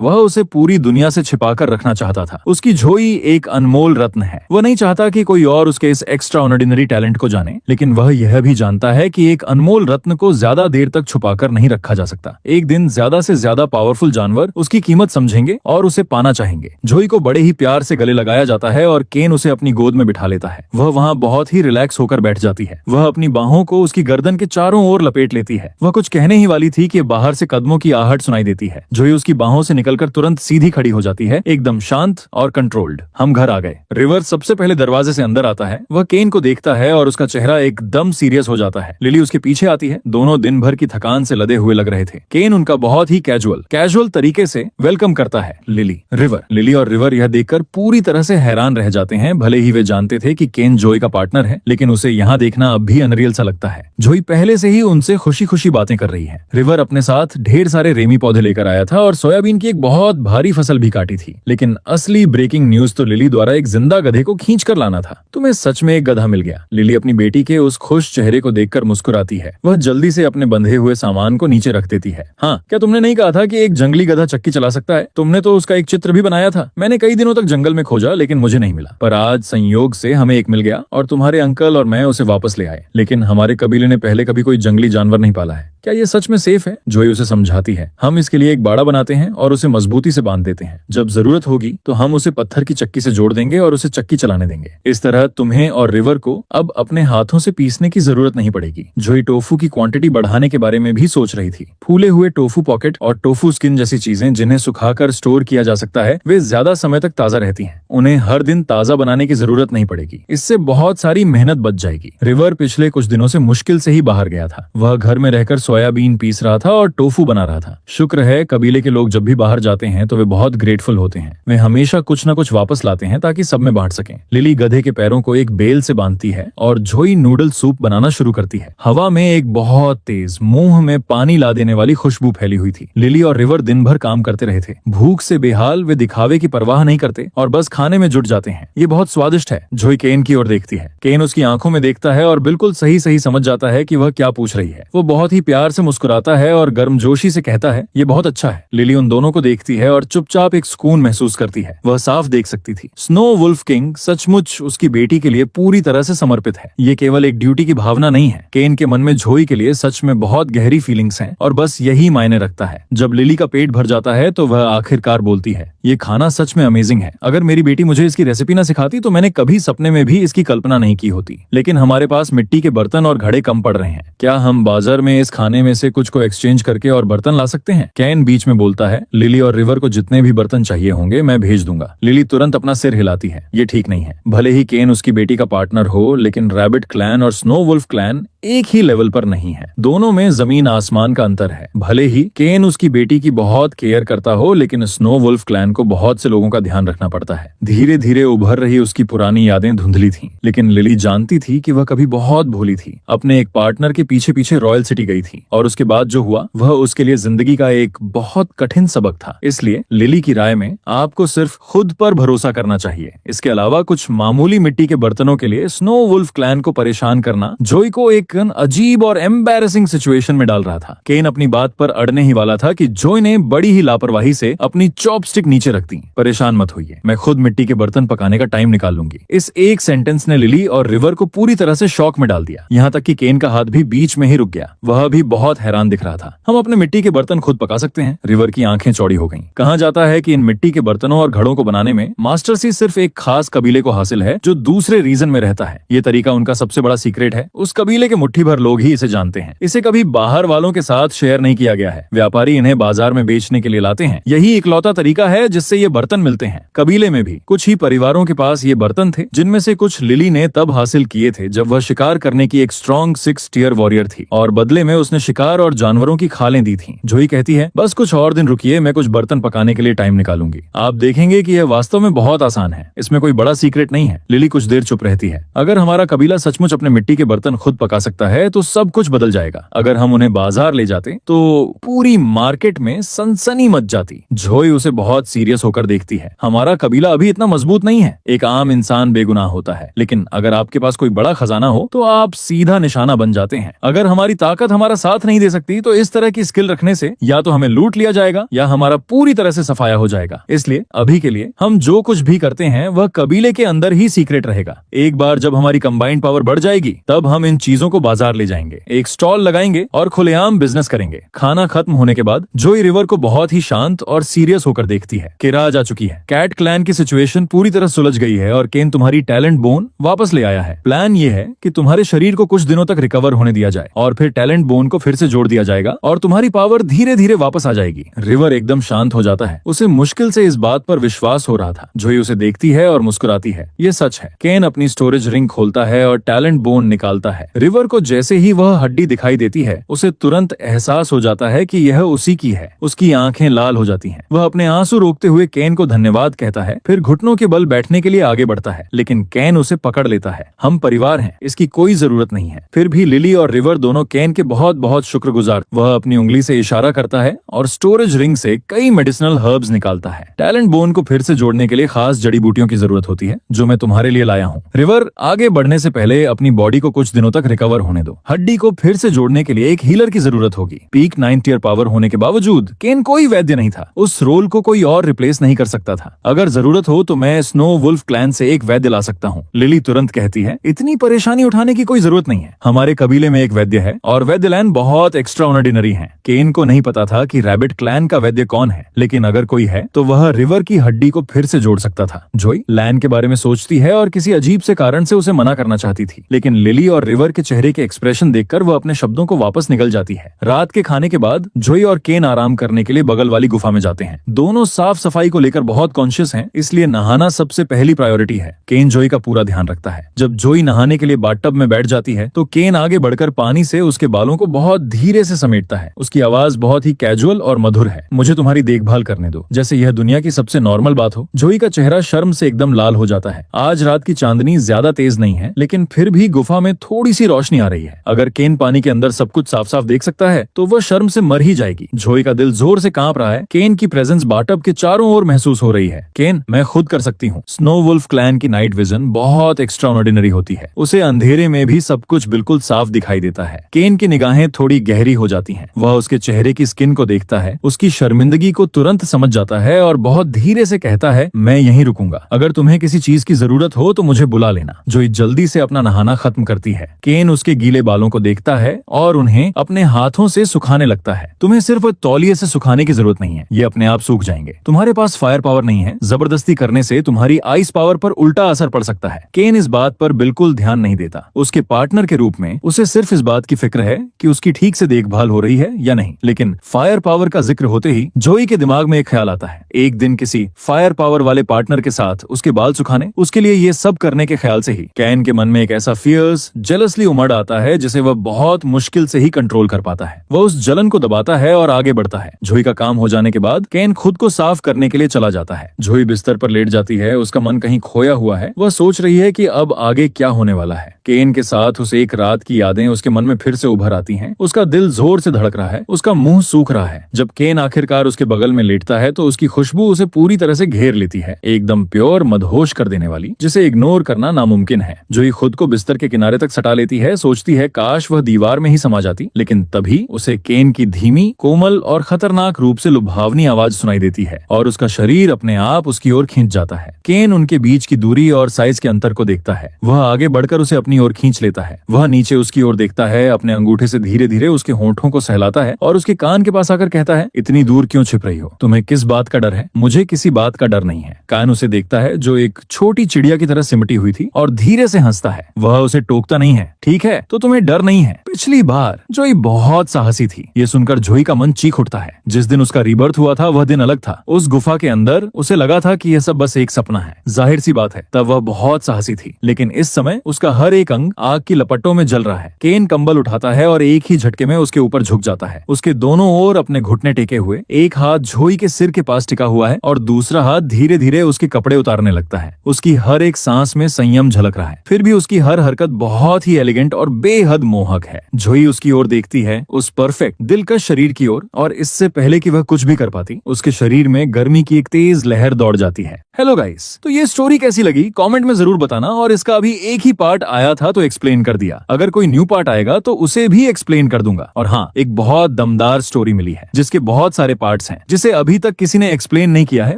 वह उसे पूरी दुनिया से छिपाकर रखना चाहता था। उसकी जोई एक अनमोल रत्न है। वह नहीं चाहता कि कोई और उसके इस एक्स्ट्रा ऑर्डिनरी टैलेंट को जाने, लेकिन वह यह भी जानता है कि एक अनमोल रत्न को ज्यादा देर तक छुपाकर नहीं रखा जा सकता। एक दिन ज्यादा से ज्यादा पावरफुल जानवर उसकी कीमत समझेंगे और उसे पाना चाहेंगे। जोई को बड़े ही प्यार से गले लगाया जाता है और केन उसे अपनी गोद में बिठा लेता है। वह वहाँ बहुत ही रिलैक्स होकर बैठ जाती है। वह अपनी बाहों को उसकी गर्दन के चारों ओर लपेट लेती है। वह कुछ कहने ही वाली थी कि बाहर से कदमों की आहट सुनाई देती है। जोई उसकी बाहों से निकलकर तुरंत सीधी खड़ी हो जाती है, एकदम शांत और कंट्रोल्ड। हम घर आ गए। रिवर सबसे पहले दरवाजे से अंदर आता है। वह केन को देखता है और उसका चेहरा एकदम सीरियस हो जाता है। लिली उसके पीछे आती है। दोनों दिन भर की थकान से लदे हुए लग रहे थे। केन उनका बहुत ही कैजुअल तरीके से वेलकम करता है। लिली और रिवर यह देखकर पूरी तरह से हैरान रह जाते हैं। भले ही वे जानते थे कि केन जोई का पार्टनर है, लेकिन उसे यहाँ देखना अब भी अनरियल सा लगता है। जोई पहले से ही उनसे खुशी खुशी बातें कर रही है। रिवर अपने साथ ढेर सारे रेमी पौधे लेकर आया था और सोयाबीन की एक बहुत भारी फसल भी काटी थी। लेकिन असली ब्रेकिंग न्यूज तो लिली द्वारा एक जिंदा गधे को खींच कर लाना था। तुम्हें सच में एक गधा मिल गया। लिली अपनी बेटी के उस खुश चेहरे को देखकर मुस्कुराती है। वह जल्दी से अपने बंधे हुए सामान को नीचे रख देती है। हाँ, क्या तुमने नहीं कहा था कि एक जंगली गधा चक्की चला सकता है? तुमने तो उसका एक चित्र भी बनाया था। मैंने कई दिनों तक जंगल में खोजा, लेकिन मुझे नहीं मिला। पर आज संयोग से हमें एक मिल गया और तुम्हारे अंकल और मैं उसे वापस ले आए। लेकिन हमारे कबीले ने पहले कभी कोई जंगली जानवर नहीं पाला है। क्या ये सच में सेफ है? जोई उसे समझाती है। हम इसके लिए एक बाड़ा बनाते हैं और उसे मजबूती से बांध देते हैं। जब जरूरत होगी तो हम उसे पत्थर की चक्की से जोड़ देंगे और उसे चक्की चलाने देंगे। इस तरह तुम्हें और रिवर को अब अपने हाथों से पीसने की जरूरत नहीं पड़ेगी। जोई टोफू की क्वांटिटी बढ़ाने के बारे में भी सोच रही थी। फूले हुए टोफू पॉकेट और टोफू स्किन जैसी चीजें जिन्हें सुखाकर स्टोर किया जा सकता है, वे ज्यादा समय तक ताजा रहती हैं। उन्हें हर दिन ताजा बनाने की जरूरत नहीं पड़ेगी। इससे बहुत सारी मेहनत बच जाएगी। रिवर पिछले कुछ दिनों से मुश्किल से ही बाहर गया था। वह घर में रहकर सोयाबीन पीस रहा था और टोफू बना रहा था। शुक्र है कबीले के लोग जब भी बाहर जाते हैं तो वे बहुत ग्रेटफुल होते हैं। वे हमेशा कुछ न कुछ वापस लाते हैं ताकि सब में बांट सकें। लिली गधे के पैरों को एक बेल से बांधती है और जोई नूडल सूप बनाना शुरू करती है। हवा में एक बहुत तेज, मुंह में पानी ला देने वाली खुशबू फैली हुई थी। लिली और रिवर दिन भर काम करते रहे थे। भूख से बेहाल वे दिखावे की परवाह नहीं करते और बस खाने में जुट जाते हैं। ये बहुत स्वादिष्ट है। जोई केन की ओर देखती है। केन उसकी आंखों में देखता है और बिल्कुल सही सही समझ जाता है कि वह क्या पूछ रही है। वो बहुत ही प्यार से मुस्कुराता है और गर्मजोशी से कहता है, ये बहुत अच्छा है। लिली उन दोनों को देखती है और चुपचाप एक सुकून महसूस करती है। वह साफ देख सकती थी स्नो वुल्फ किंग सचमुच उसकी बेटी के लिए पूरी तरह से समर्पित है। ये केवल एक ड्यूटी की भावना नहीं है। केन के मन में जोई के लिए सच में बहुत गहरी फीलिंग्स हैं और बस यही मायने रखता है। जब लिली का पेट भर जाता है तो वह आखिरकार बोलती है, ये खाना सच में अमेजिंग है। अगर मेरी बेटी मुझे इसकी रेसिपी न सिखाती तो मैंने कभी सपने में भी इसकी कल्पना नहीं की होती। लेकिन हमारे पास मिट्टी के बर्तन और घड़े कम पड़ रहे हैं। क्या हम बाजार में इस खाने में से कुछ को एक्सचेंज करके और बर्तन ला सकते हैं? केन बीच में बोलता है, लिली और रिवर को जितने भी बर्तन चाहिए होंगे मैं भेज दूंगा। लिली तुरंत अपना सिर हिलाती है। ये ठीक नहीं है। भले ही केन उसकी बेटी का पार्टनर हो, लेकिन रैबिट क्लैन और स्नो वुल्फ क्लैन एक ही लेवल पर नहीं है। दोनों में जमीन आसमान का अंतर है। भले ही केन उसकी बेटी की बहुत केयर करता हो, लेकिन स्नो वुल्फ क्लैन को बहुत से लोगों का ध्यान ध्यान रखना पड़ता है। धीरे धीरे उभर रही उसकी पुरानी यादें धुंधली थीं, लेकिन लिली जानती थी कि वह कभी बहुत भोली थी। अपने एक पार्टनर के पीछे पीछे रॉयल सिटी गई थी और उसके बाद जो हुआ वह उसके लिए जिंदगी का एक बहुत कठिन सबक था। इसलिए लिली की राय में आपको सिर्फ खुद पर भरोसा करना चाहिए। इसके अलावा कुछ मामूली मिट्टी के बर्तनों के लिए स्नो वुल्फ क्लैन को परेशान करना जोई को एक अजीब और एम्बैरेसिंग सिचुएशन में डाल रहा था। केन अपनी बात पर अड़ने ही वाला था कि जोई ने बड़ी ही लापरवाही से अपनी चॉपस्टिक नीचे रख दी। परेशान मत होइए, मैं खुद मिट्टी के बर्तन पकाने का टाइम निकाल लूंगी। इस एक सेंटेंस ने लिली और रिवर को पूरी तरह से शॉक में डाल दिया। यहाँ तक कि केन का हाथ भी बीच में ही रुक गया। वह भी बहुत हैरान दिख रहा था। हम अपने मिट्टी के बर्तन खुद पका सकते हैं? रिवर की आंखें चौड़ी हो गईं। कहा जाता है कि इन मिट्टी के बर्तनों और घड़ों को बनाने में मास्टरसी सिर्फ एक खास कबीले को हासिल है जो दूसरे रीजन में रहता है। ये तरीका उनका सबसे बड़ा सीक्रेट है। उस कबीले के मुट्ठी भर लोग ही इसे जानते हैं। इसे कभी बाहर वालों के साथ शेयर नहीं किया गया है। व्यापारी इन्हें बाजार में बेचने के लिए लाते हैं। यही इकलौता तरीका है जिससे ये बर्तन मिलते हैं। कबीले में भी कुछ ही परिवारों के पास ये बर्तन थे, जिनमें से कुछ लिली ने तब हासिल किए थे जब वह शिकार करने की एक स्ट्रॉन्ग 6 टियर वॉरियर थी और बदले में उसने शिकार और जानवरों की खालें दी थी। जोई कहती है, बस कुछ और दिन रुकिए, मैं कुछ बर्तन पकाने के लिए टाइम निकालूंगी। आप देखेंगे कि यह वास्तव में बहुत आसान है। इसमें कोई बड़ा सीक्रेट नहीं है। लिली कुछ देर चुप रहती है। अगर हमारा कबीला सचमुच अपने मिट्टी के बर्तन खुद पका सकता है तो सब कुछ बदल जाएगा। अगर हम उन्हें बाजार ले जाते तो पूरी मार्केट में सनसनी मच जाती। जोई उसे बहुत सीरियस होकर देखती है। हमारा कबीला अभी इतना मजबूत नहीं है। एक आम इंसान बेगुनाह होता है, लेकिन अगर आपके पास कोई बड़ा खजाना हो तो आप सीधा निशाना बन जाते हैं। अगर हमारी ताकत हमारा साथ नहीं दे सकती तो इस तरह की स्किल रखने से या तो हमें लूट लिया जाएगा या हमारा पूरी तरह से सफाया हो जाएगा। इसलिए अभी के लिए हम जो कुछ भी करते हैं वह कबीले के अंदर ही सीक्रेट रहेगा। एक बार जब हमारी कंबाइंड पावर बढ़ जाएगी तब हम इन चीजों को बाजार ले जाएंगे, एक स्टॉल लगाएंगे और खुलेआम बिजनेस करेंगे। खाना खत्म होने के बाद जोई रिवर को बहुत ही शांत और सीरियस होकर देखती है। किराज आ चुकी है। कैट क्लैन की सिचुएशन पूरी तरह सुलझ गई है और केन तुम्हारी टैलेंट बोन वापस ले आया है। प्लान ये है कि तुम्हारे शरीर को कुछ दिनों तक रिकवर होने दिया जाए और फिर टैलेंट बोन को फिर से जोड़ दिया जाएगा और तुम्हारी पावर धीरे धीरे वापस आ जाएगी। रिवर एकदम शांत हो जाता है। उसे मुश्किल से इस बात पर विश्वास हो रहा था। जोई उसे देखती है और मुस्कुराती है। ये सच है। केन अपनी स्टोरेज रिंग खोलता है और टैलेंट बोन निकालता है। रिवर को जैसे ही वह हड्डी दिखाई देती है उसे तुरंत एहसास हो जाता है कि यह उसी की है। उसकी आंखें लाल हो जाती हैं। वह अपने आंसू रोकते हुए केन को धन्यवाद कहता है, फिर घुटनों के बल बैठने के लिए आगे बढ़ता है, लेकिन केन उसे पकड़ लेता है। हम परिवार हैं, इसकी कोई जरूरत नहीं है। फिर भी लिली और रिवर दोनों केन के बहुत बहुत शुक्रगुजार। वह अपनी उंगली से इशारा करता है और स्टोरेज रिंग से कई मेडिसिनल हर्ब्स निकालता है। टैलेंट बोन को फिर से जोड़ने के लिए खास जड़ी बूटियों की जरूरत होती है जो मैं तुम्हारे लिए लाया हूँ। रिवर, आगे बढ़ने से पहले अपनी बॉडी को कुछ दिनों तक रिकवर होने दो। हड्डी को फिर से जोड़ने के लिए एक हीलर की जरूरत होगी। पीक 9 टियर पावर होने के बावजूद केन कोई वैद्य नहीं था। उस रोल को कोई और रिप्लेस नहीं कर सकता था। अगर जरूरत हो तो मैं स्नो वुल्फ क्लैन से एक वैद्य ला सकता हूँ। लिली तुरंत कहती है, इतनी परेशानी उठाने की कोई जरूरत नहीं है। हमारे कबीले में एक वैद्य है और वैद्यलैन बहुत एक्स्ट्रा ऑर्डिनरी है। केन को नहीं पता था कि रैबिट क्लैन का वैद्य कौन है, लेकिन अगर कोई है तो वह रिवर की हड्डी को फिर से जोड़ सकता था। जोई लैन के बारे में सोचती है और किसी अजीब से कारण से उसे मना करना चाहती थी, लेकिन लिली और रिवर के चेहरे के एक्सप्रेशन देखकर वह अपने शब्दों को वापस निकल जाती है। रात के खाने के बाद जोई और केन आराम करने के लिए बगल वाली गुफा में जाते हैं। दोनों साफ सफाई को लेकर बहुत कॉन्शियस हैं, इसलिए नहाना सबसे पहली प्रायोरिटी है। केन जोई का पूरा ध्यान रखता है। जब जोई नहाने के लिए बाथटब में बैठ जाती है तो केन आगे बढ़कर पानी से उसके बालों को बहुत धीरे से समेटता है। उसकी आवाज बहुत ही कैजुअल और मधुर है। मुझे तुम्हारी देखभाल करने दो, जैसे यह दुनिया की सबसे नॉर्मल बात हो। जोई का चेहरा शर्म से एकदम लाल हो जाता है। आज रात की चांदनी ज्यादा तेज नहीं है, लेकिन फिर भी गुफा में थोड़ी सी रोशनी आ रही है। अगर केन पानी के अंदर सब कुछ साफ साफ देख सकता है तो वह शर्म से मर ही जाएगी। जोई का दिल जोर से कांप रहा है। केन की प्रेजेंस बाथटब के चारों ओर महसूस हो रही है। केन, मैं खुद कर सकती हूँ। स्नो वुल्फ क्लैन की नाइट विजन बहुत एक्स्ट्रा ऑर्डिनरी होती है। उसे अंधेरे में भी सब कुछ बिल्कुल साफ दिखाई देता है। केन की निगाहें थोड़ी गहरी हो जाती हैं। वह उसके चेहरे की स्किन को देखता है, उसकी शर्मिंदगी को तुरंत समझ जाता है और बहुत धीरे से कहता है, मैं यहीं रुकूंगा। अगर तुम्हें किसी चीज की जरूरत हो तो मुझे बुला लेना। जोई जल्दी से अपना नहाना खत्म करती है। केन उसके गीले बालों को देखता है और उन्हें अपने हाथों से सुखाने लगता है। तुम्हें सिर्फ तौलिए से सुखाने की जरूरत नहीं है, ये अपने आप सूख जाएंगे। तुम्हारे पास फायर पावर नहीं है, जबरदस्ती करने से तुम्हारी आइस पावर पर उल्टा असर पड़ सकता है। केन इस बात पर बिल्कुल ध्यान नहीं देता। उसके पार्टनर के रूप में उसे सिर्फ इस बात की फिक्र है कि उसकी ठीक से देखभाल हो रही है या नहीं। लेकिन फायर पावर का जिक्र होते ही जोई के दिमाग में एक ख्याल आता है, एक दिन किसी फायर पावर वाले पार्टनर के साथ उसके बाल सुखाने। उसके लिए ये सब करने के ख्याल से ही केन के मन में एक ऐसा फियर्स जेलसली उमड़ आता है जिसे वह बहुत मुश्किल से ही कंट्रोल कर पाता है। वह उस जलन को दबाता है और आगे बढ़ता है। जोई का काम हो जाने के बाद केन खुद को साफ करने के लिए चला जाता है। है। जोई बिस्तर पर लेट जाती है, उसका मन कहीं खोया हुआ है। वह सोच रही है कि अब आगे क्या होने वाला है। केन के साथ उस एक रात की यादें उसके मन में फिर से उभर आती हैं। उसका दिल जोर से धड़क रहा है, उसका मुंह सूख रहा है। जब केन आखिरकार उसके बगल में लेटता है तो उसकी खुशबू उसे पूरी तरह से घेर लेती है, एकदम प्योर, मदहोश कर देने वाली, जिसे इग्नोर करना नामुमकिन है। जोई खुद को बिस्तर के किनारे तक सटा लेती है, सोचती है काश वह दीवार में ही समा जाती। लेकिन तभी उसे केन की धीमी, कोमल और खतरनाक रूप से लुभावनी आवाज सुनाई देती है और उसका शरीर अपने आप उसकी ओर खींच जाता है। केन उनके बीच की दूरी और साइज के अंतर को देखता है। वह आगे बढ़कर उसे अपनी ओर खींच लेता है। वह नीचे उसकी ओर देखता है, अपने अंगूठे से धीरे धीरे उसके होंठों को सहलाता है और उसके कान के पास आकर कहता है, इतनी दूर क्यों छिप रही हो? तुम्हें किस बात का डर है? मुझे किसी बात का डर नहीं है। कान उसे देखता है, जो एक छोटी चिड़िया की तरह सिमटी हुई थी, और धीरे से हंसता है। वह उसे टोकता नहीं है। ठीक है, तो तुम्हें डर नहीं है। पिछली बार जोई बहुत साहसी थी। ये सुनकर जोई का मन चीख उठता है। जिस दिन उसका रीबर्थ हुआ था वह दिन अलग था। उस गुफा के अंदर उसे लगा था कि यह सब बस एक सपना है। जाहिर सी बात है, तब वह बहुत साहसी थी। लेकिन इस समय उसका हर एक अंग आग की लपटों में जल रहा है। केन कंबल उठाता है और एक ही झटके में उसके ऊपर झुक जाता है। उसके दोनों ओर अपने घुटने टेके हुए, एक हाथ जोई के सिर के पास टिका हुआ है और दूसरा हाथ धीरे धीरे उसके कपड़े उतारने लगता है। उसकी हर एक सांस में संयम झलक रहा है, फिर भी उसकी हर हरकत बहुत ही एलिगेंट और बेहद मोहक है। जोई उसकी ओर देखती है, उस परफेक्ट दिलकश शरीर की ओर, और इससे पहले कि वह कुछ भी कर पाती, उसके शरीर में गर्मी की एक तेज लहर दौड़ जाती है। हेलो गाइस, तो ये स्टोरी कैसी लगी कमेंट में जरूर बताना। और इसका अभी एक ही पार्ट आया था तो एक्सप्लेन कर दिया। अगर कोई न्यू पार्ट आएगा तो उसे भी एक्सप्लेन कर दूंगा। और हाँ, एक बहुत दमदार स्टोरी मिली है जिसके बहुत सारे पार्ट्स हैं, जिसे अभी तक किसी ने एक्सप्लेन नहीं किया है।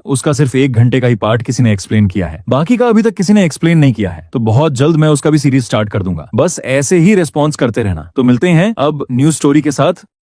उसका सिर्फ 1 घंटे का ही पार्ट किसी ने एक्सप्लेन किया है, बाकी का अभी तक किसी ने एक्सप्लेन नहीं किया है। तो बहुत जल्द मैं उसका भी सीरीज स्टार्ट कर दूंगा। बस ऐसे ही रिस्पॉन्स करते रहना। तो मिलते हैं अब न्यू स्टोरी के साथ।